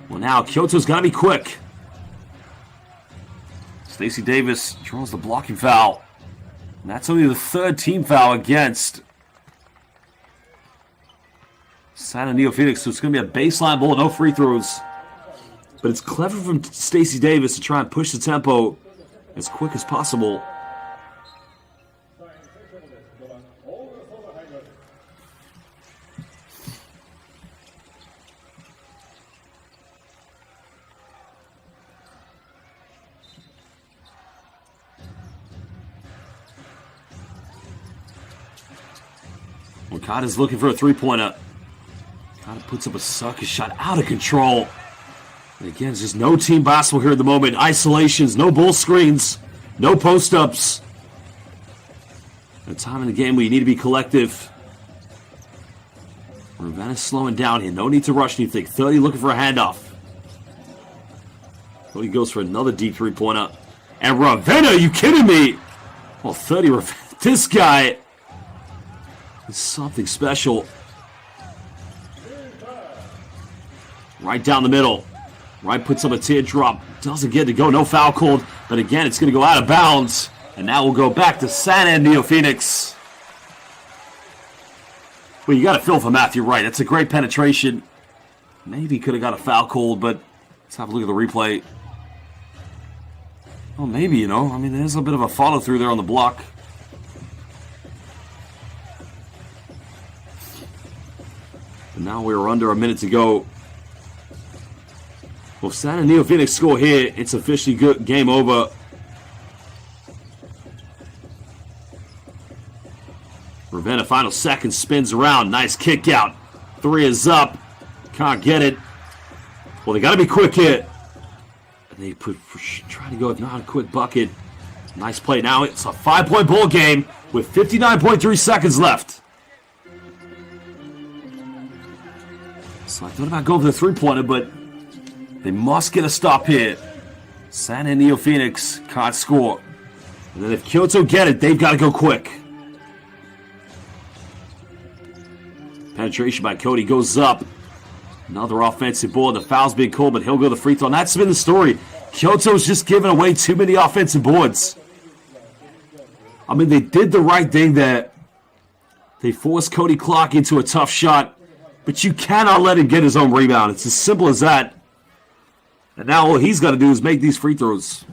Well, now KYOTO's got to be quick. Stacey Davis draws the blocking foul. And that's only the third team foul against San NEOPHOENIX, so it's going to be a baseline ball, no free throws. But it's clever from Stacey Davis to try and push the tempo as quick as possible. Okada's looking for a three-pointer. Okada puts up a sucker shot out of control. And again, it's just no team basketball here at the moment. Isolations, no ball screens, no post-ups. A time in the game where you need to be collective. Ravenna's slowing down here. No need to rush anything. 30 looking for a handoff. He goes for another deep three-pointer. And Ravenna, are you kidding me? Well, 30, this guy is something special. Right down the middle. Right puts up a teardrop. Doesn't get to go. No foul called. But again, it's going to go out of bounds. And now we'll go back to San NEOPHOENIX. Well, you got to feel for Matthew Wright. That's a great penetration. Maybe could have got a foul called, but let's have a look at the replay. Well, maybe, you know. I mean, there's a bit of a follow-through there on the block. And now we're under a minute to go. Well, if San NEOPHOENIX score here, it's officially good. Game over. Ravenna, final second, spins around. Nice kick out. Three is up. Can't get it. Well, they got to be quick here. They try to go with not a quick bucket. Nice play. Now it's a 5-point ball game with 59.3 seconds left. So I thought about going for the three-pointer, but they must get a stop here. San NEOPHOENIX can't score. And then if KYOTO get it, they've got to go quick. Penetration by Cody goes up. Another offensive board. The foul's being called, but he'll go to the free throw. And that's been the story. KYOTO's just giving away too many offensive boards. I mean, they did the right thing there. They forced Cody Clark into a tough shot, but you cannot let him get his own rebound. It's as simple as that. And now all he's got to do is make these free throws.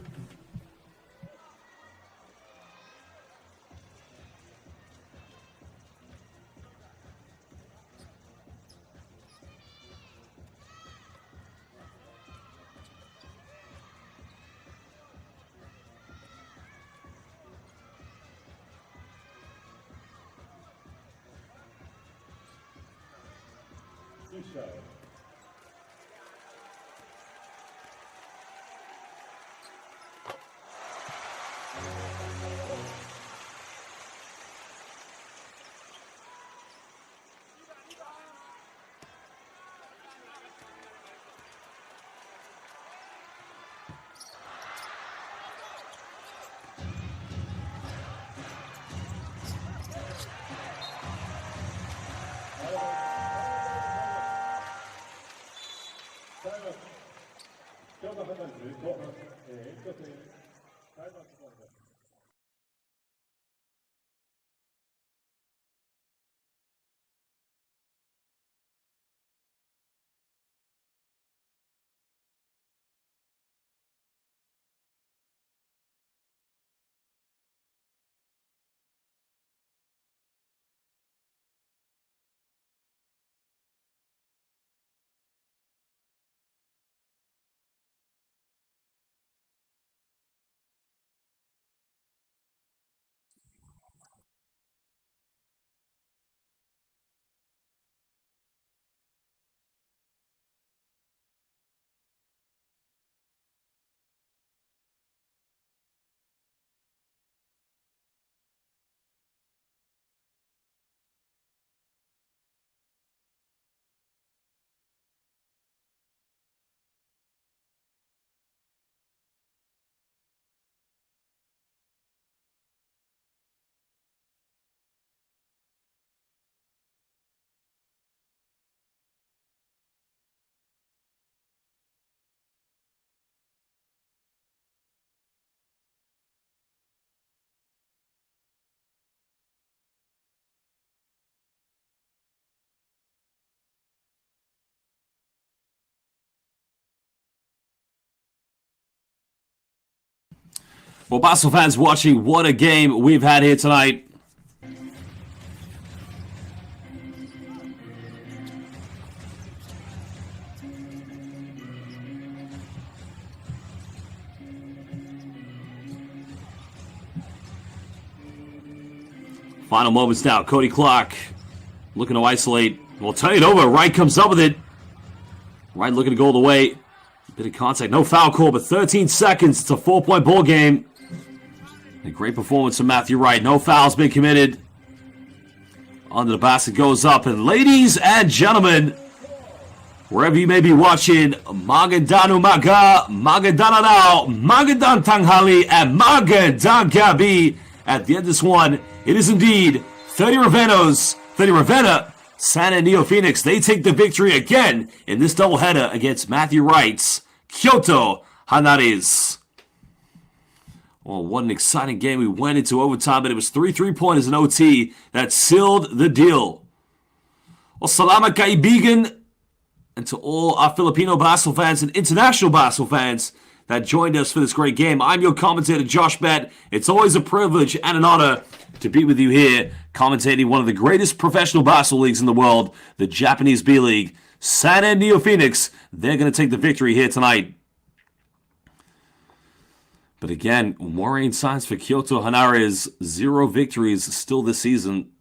Well, basketball fans watching, what a game we've had here tonight. Final moments now. Cody Clark looking to isolate. We'll turn it over. Wright comes up with it. Wright looking to go all the way. Bit of contact. No foul call, but 13 seconds. It's a 4-point ball game. A great performance from Matthew Wright. No fouls been committed. Under the basket goes up. And ladies and gentlemen, wherever you may be watching, Magandang umaga, magandang araw, magandang tanghali, and magandang gabi. At the end of this one, it is indeed 30 Ravenna, San NEOPHOENIX. They take the victory again in this doubleheader against Matthew Wright's KYOTO HANNARYZ. Well, what an exciting game. We went into overtime, but it was 3 3-pointers in OT that sealed the deal. Well, salamat kaibigan, and to all our Filipino basketball fans and international basketball fans that joined us for this great game. I'm your commentator, Josh Bett. It's always a privilege and an honor to be with you here, commentating one of the greatest professional basketball leagues in the world, the Japanese B.LEAGUE. San NEOPHOENIX, they're going to take the victory here tonight. But again, worrying signs for KYOTO HANNARYZ. 0 victories still this season.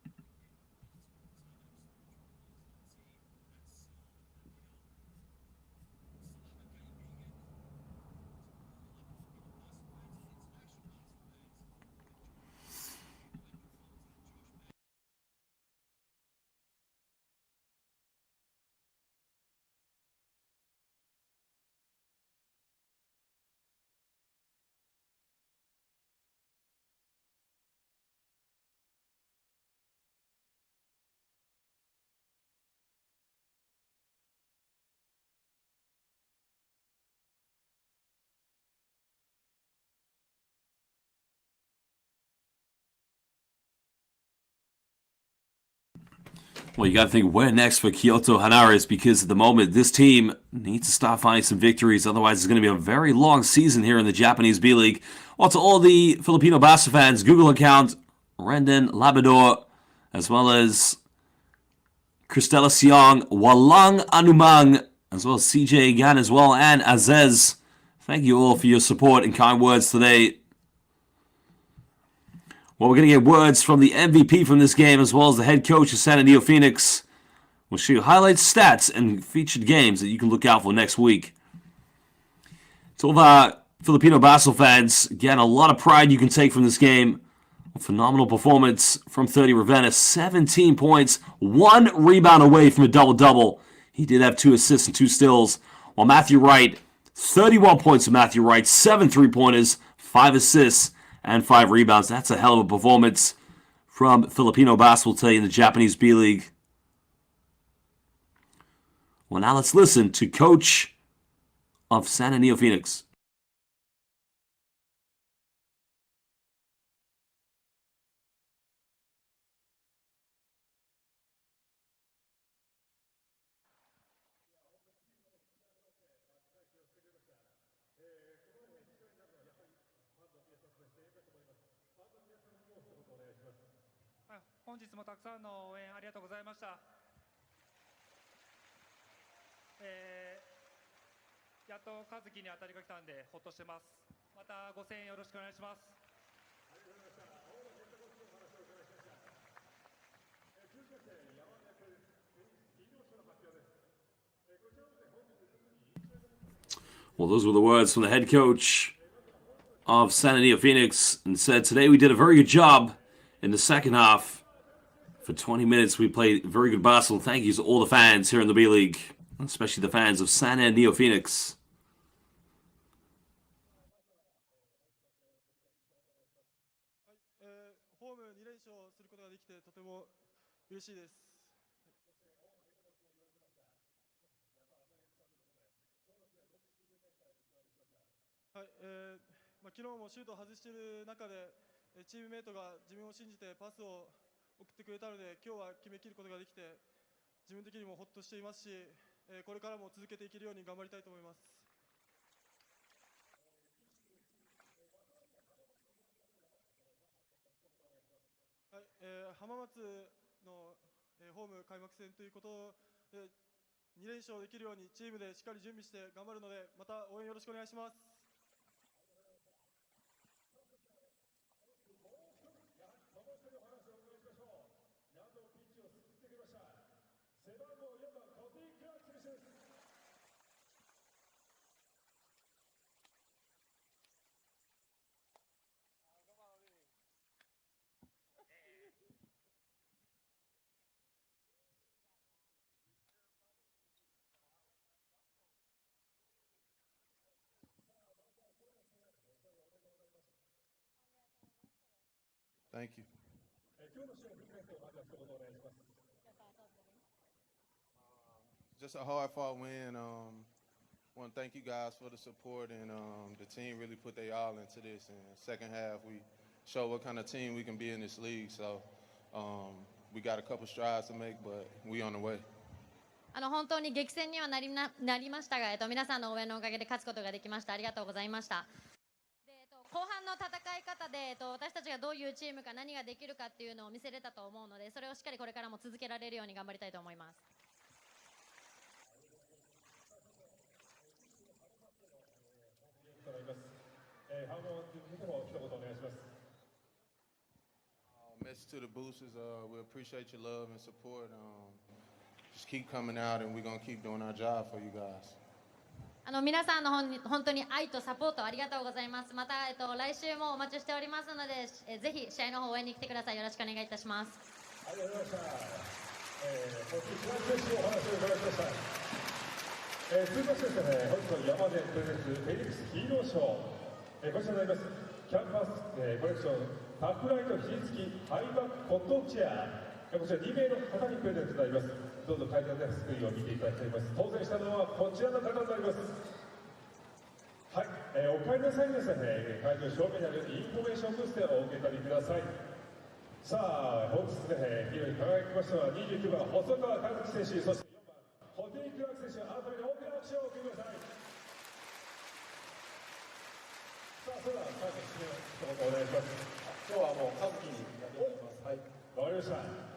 Well, you got to think, where next for KYOTO HANNARYZ? Because at the moment, this team needs to start finding some victories. Otherwise, it's going to be a very long season here in the Japanese B.LEAGUE. Well, to all the Filipino basketball fans, Google account, Rendon Labrador, as well as Cristela Siong, Walang Anumang, as well as CJ Gan as well, and Azez. Thank you all for your support and kind words today. Well, we're going to get words from the MVP from this game, as well as the head coach of San NEOPHOENIX. We'll show you highlights, stats, and featured games that you can look out for next week. To all of our Filipino basketball fans, again, a lot of pride you can take from this game. A phenomenal performance from 30 Ravenna. 17 points, 1 rebound away from a double-double. He did have 2 assists and 2 steals. While Matthew Wright, 31 points for Matthew Wright, 7 3-pointers, 5 assists, and 5 rebounds. That's a hell of a performance from Filipino basketball today in the Japanese B.LEAGUE. Well, now let's listen to coach of San NEOPHOENIX. Well, those were the words from the head coach of San NEOPHOENIX, and said, today we did a very good job in the second half. For 20 minutes, we played very good basketball. Thank you to all the fans here in the B.LEAGUE, especially the fans of San NEOPHOENIX. 浜松の、ホーム開幕戦ということで2連勝できるようにチームでしっかり準備して頑張るので、また応援よろしくお願いします。Thank you. Just a hard-fought win. Want to thank you guys for the support, and the team really put their all into this. And second half, we showed what kind of team we can be in this league. So we got a couple strides to make, but we on the way. 本当に激戦にはなりましたが、皆さんの応援のおかげで勝つことができました。ありがとうございました。後半の戦い方で、私たちがどういうチームか何ができるかっていうのを見せれたと思うので、それをしっかりこれからも続けられるように頑張りたいと思います。Message to the boosters, we appreciate your love and support. Just keep coming out, and we're gonna keep doing our job for you guys. 皆さんの本当に愛とサポートありがとうございます。また、来週もお待ちしておりますので、ぜひ試合の方応援に来てください。よろしくお願いいたします。ありがとうございました。本日は選手お話を伺いました。続きましてですね、本日の山でプレゼンツフェニックスヒーローショー、こちらになります。キャンパス、コレクションタフライト肘付きハイバックコットンチェア、こちら2名の方にプレゼントとなります。どうぞ会場でスクリーンを見ていただきたいと思います。当選したのはこちらの方になります。はい、お帰りの際にですね、会場正面にあるインフォメーションブースでお受け取りください。さあ、本日ね、ヒーローに輝きましたのは29番細川和樹選手、そして4番ホテイクラーク選手、改めて大きな拍手をお送りください。さあ、それでは最後締めの一言お願いします。今日はもう和樹にやっていきます。はい。わかりました。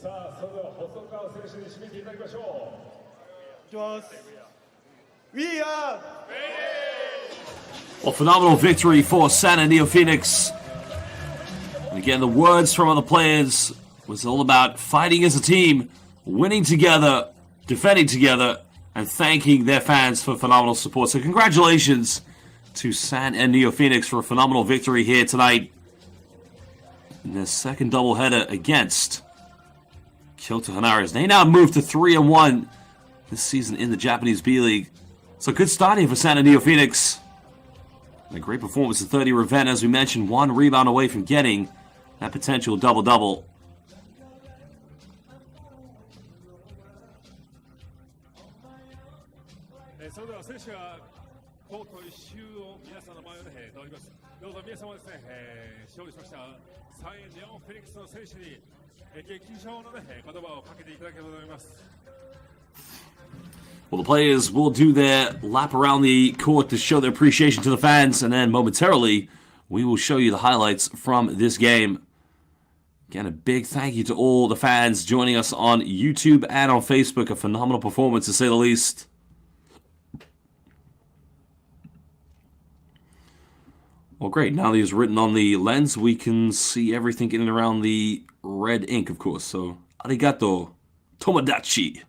さあ、それでは細川選手に締めていただきましょう。いきます。We are Well, phenomenal victory for San NEOPHOENIX. And again, the words from other players was all about fighting as a team, winning together, defending together, and thanking their fans for phenomenal support. So congratulations to San NEOPHOENIX for a phenomenal victory here tonight in their second doubleheader against KYOTO HANNARYZ. They now move to 3-1 this season in the Japanese B.LEAGUE. So good start here for San NEOPHOENIX. And a great performance at 30 Revent, as we mentioned, one rebound away from getting that potential double-double. So では選手がコート一周を皆さんの前で通ります。どうぞ皆様ですね、勝利しましたサンネオフェニックスの選手に劇場のね言葉をかけていただければと思います。Well, the players will do their lap around the court to show their appreciation to the fans, and then momentarily, we will show you the highlights from this game. Again, a big thank you to all the fans joining us on YouTube and on Facebook. A phenomenal performance, to say the least. Well, great. Now that it's written on the lens, we can see everything in and around the red ink, of course. So, arigato, tomodachi.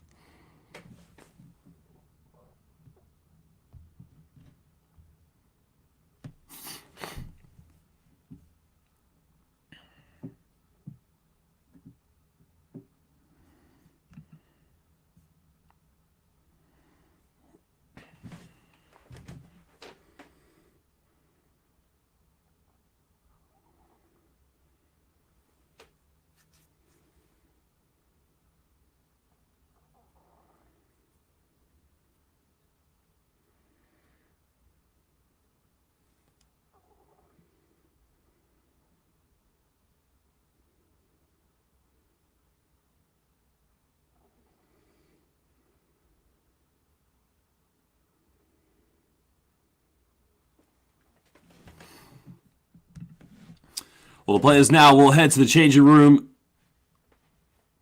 Well, the players now will head to the changing room,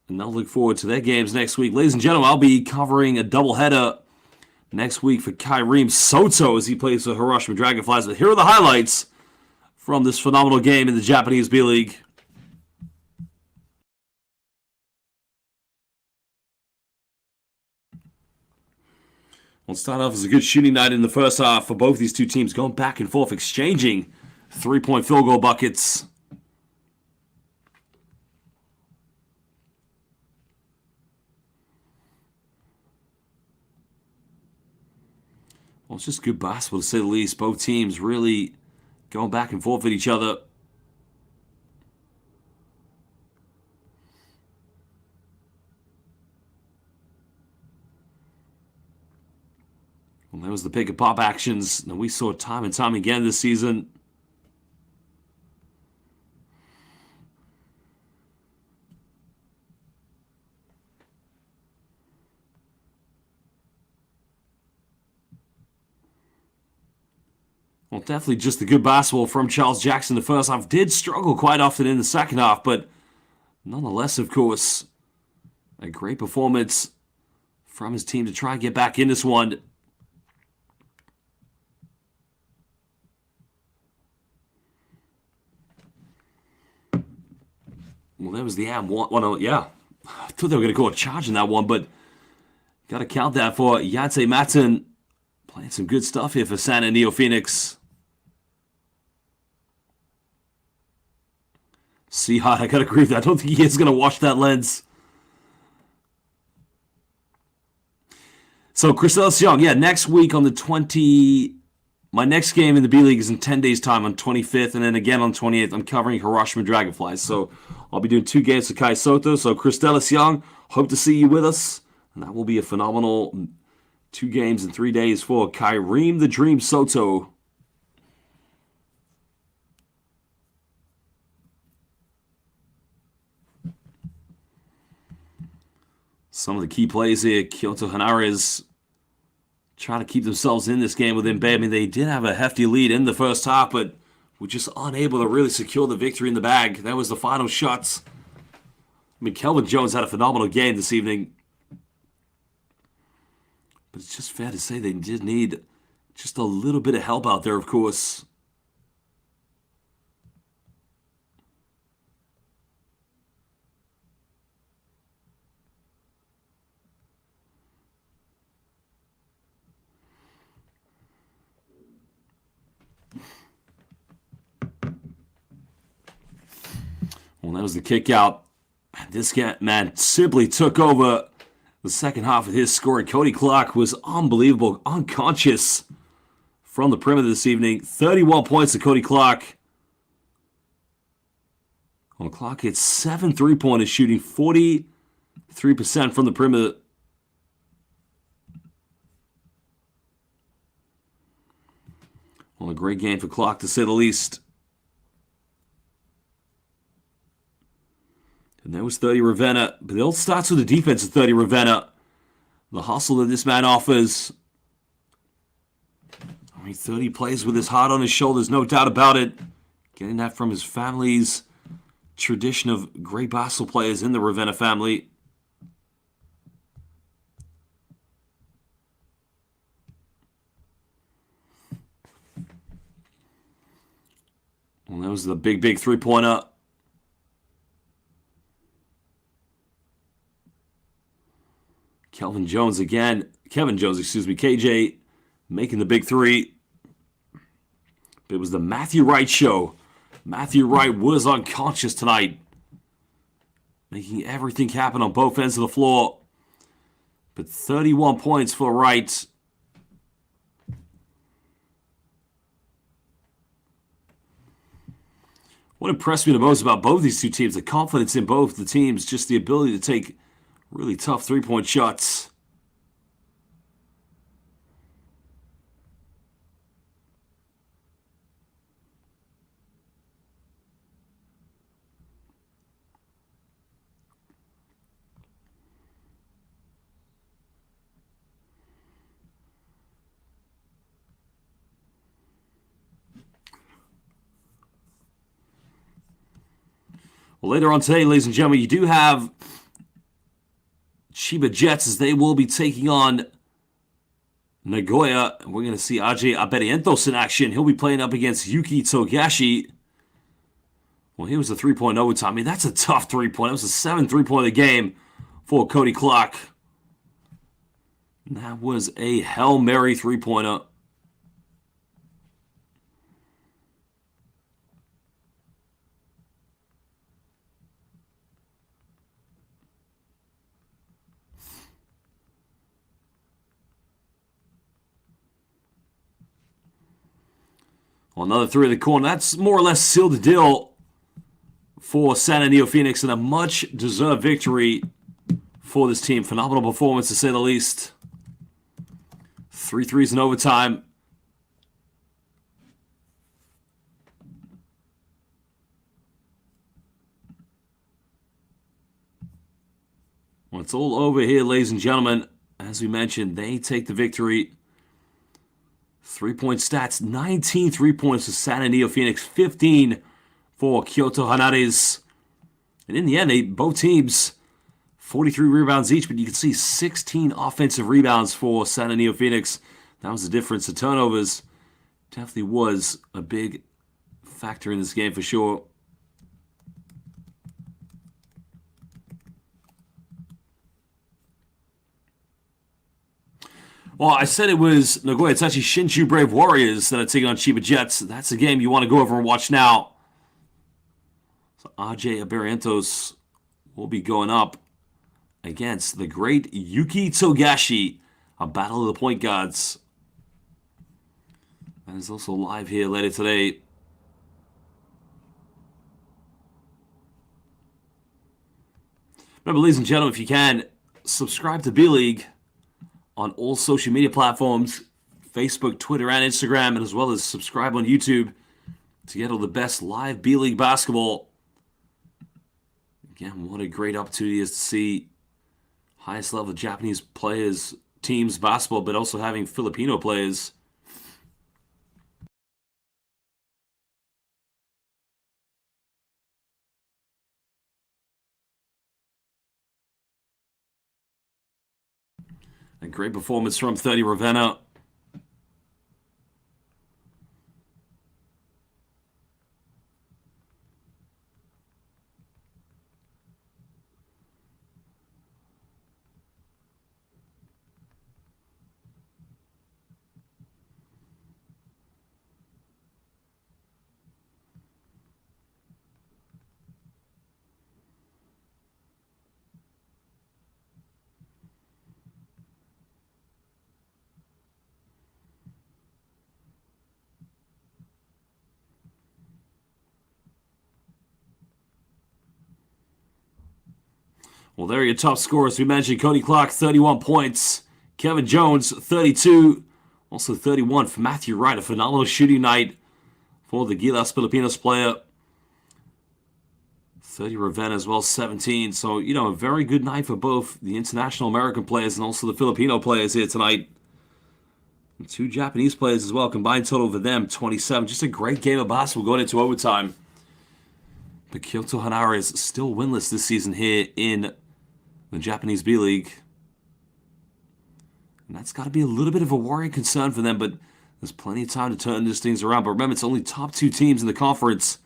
and they'll look forward to their games next week. Ladies and gentlemen, I'll be covering a doubleheader next week for KYOTO Soto as he plays for Hiroshima Dragonflies. But here are the highlights from this phenomenal game in the Japanese B.LEAGUE. We'll start off as a good shooting night in the first half for both these two teams, going back and forth, exchanging three-point field goal buckets. Well, it's just good basketball to say the least. Both teams really going back and forth with each other. Well, there was the pick and pop actions that we saw time and time again this season. Well, definitely just the good basketball from Charles Jackson in the first half. Did struggle quite often in the second half, but nonetheless, of course, a great performance from his team to try and get back in this one. Well, there was the AM one. Well, no, yeah. I thought they were going to go a charge in that one, but got to count that for Yante Matten. Playing some good stuff here for San and NEOPHOENIX. I got to agree with that. I don't think he is going to wash that lens. So, Gilas Young, yeah, next week on the 20... My next game in the B-League is in 10 days' time on 25th, and then again on 28th, I'm covering Hiroshima Dragonflies. So I'll be doing 2 games for KYOTO. So Gilas Young, hope to see you with us. And that will be a phenomenal 2 games in 3 days for KYOTO the Dream Soto. Some of the key plays here, KYOTO HANNARYZ trying to keep themselves in this game within bay. I mean, they did have a hefty lead in the first half, but were just unable to really secure the victory in the bag. That was the final shots. I mean, Kelvin Jones had a phenomenal game this evening. But it's just fair to say they did need just a little bit of help out there, of course. Well, that was the kick out. This guy, man, simply took over the second half of his scoring. Cody Clark was unbelievable, unconscious from the perimeter this evening. 31 points to Cody Clark. Well, Clark hit 7 3-pointers, shooting 43% from the perimeter. Well, a great game for Clark, to say the least. And there was 30 Ravenna. But it all starts with the defense of 30 Ravenna. The hustle that this man offers. I mean, 30 plays with his heart on his shoulders, no doubt about it. Getting that from his family's tradition of great basketball players in the Ravenna family. Well, that was the big 3-pointer. Kevin Jones, KJ making the big 3. It was the Matthew Wright show. Matthew Wright was unconscious tonight, making everything happen on both ends of the floor. But 31 points for Wright. What impressed me the most about both these two teams, the confidence in both the teams, just the ability to take really tough 3-point shots. Well, later on today, ladies and gentlemen, you do have Chiba Jets as they will be taking on Nagoya. We're going to see Ajay Abedientos in action. He'll be playing up against Yuki Togashi. Well, here was a 3-point overtime. I mean, that's a tough 3-point. It was a 7 3-point of the game for Cody Clark. And that was a Hail Mary 3-pointer. Well, another 3 in the corner. That's more or less sealed the deal for San NEOPHOENIX, and a much-deserved victory for this team. Phenomenal performance, to say the least. 3 threes in overtime. Well, it's all over here, ladies and gentlemen. As we mentioned, they take the victory. 3-point stats, 19 3-points for San NEOPHOENIX, 15 for KYOTO HANNARYZ. And in the end, both teams, 43 rebounds each, but you can see 16 offensive rebounds for San NEOPHOENIX. That was the difference. The turnovers definitely was a big factor in this game for sure. Well, I said it was Nagoya. It's actually Shinshu Brave Warriors that are taking on Chiba Jets. That's a game you want to go over and watch now. So Ajay Abedientos will be going up against the great Yuki Togashi. A battle of the point guards. That is also live here later today. Remember, ladies and gentlemen, if you can, subscribe to B.LEAGUE on all social media platforms, Facebook, Twitter, and Instagram, and as well as subscribe on YouTube to get all the best live B.LEAGUE basketball. Again, what a great opportunity it is to see highest level Japanese players, teams basketball, but also having Filipino players. A great performance from 30 Ravenna. Well, there are your top scorers. We mentioned Cody Clark, 31 points. Kevin Jones, 32. Also 31 for Matthew Wright. A phenomenal shooting night for the Gilas Pilipinas player. 30 Ravenna as well, 17. So, you know, a very good night for both the international American players and also the Filipino players here tonight. And 2 Japanese players as well. Combined total for them, 27. Just a great game of basketball going into overtime. But KYOTO HANNARYZ is still winless this season here in the Japanese B.LEAGUE. And that's got to be a little bit of a worrying concern for them, but there's plenty of time to turn these things around. But remember, it's only top 2 teams in the conference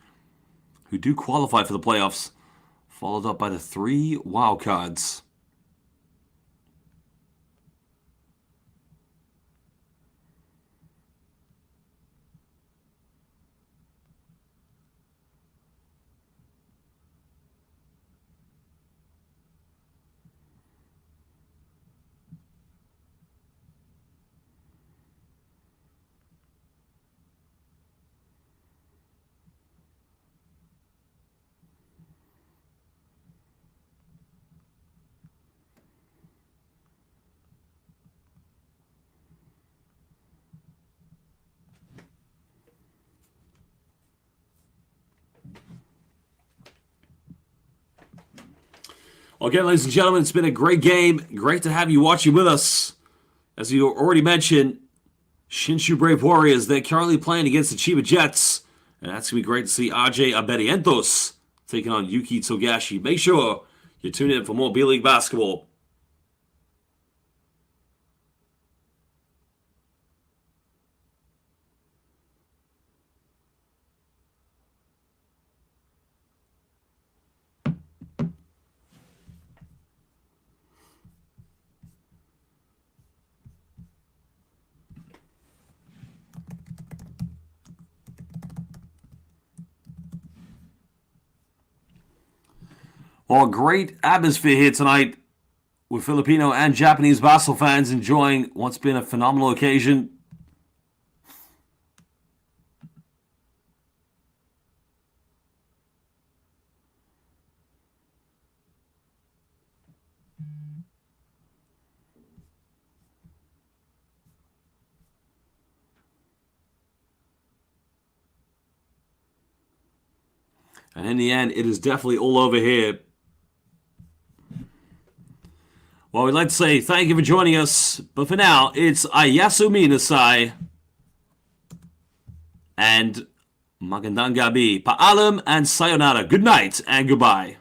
who do qualify for the playoffs, followed up by the 3 wildcards. Again, ladies and gentlemen, it's been a great game. Great to have you watching with us. As you already mentioned, Shinshu Brave Warriors, they're currently playing against the Chiba Jets. And that's going to be great to see Ajay Abedientos taking on Yuki Togashi. Make sure you tune in for more B-League basketball. Well, great atmosphere here tonight with Filipino and Japanese basketball fans enjoying what's been a phenomenal occasion. And in the end, it is definitely all over here. Well, we'd like to say thank you for joining us. But for now, it's Ayasumi Nasai. And magandang gabi. Paalam and sayonara. Good night and goodbye.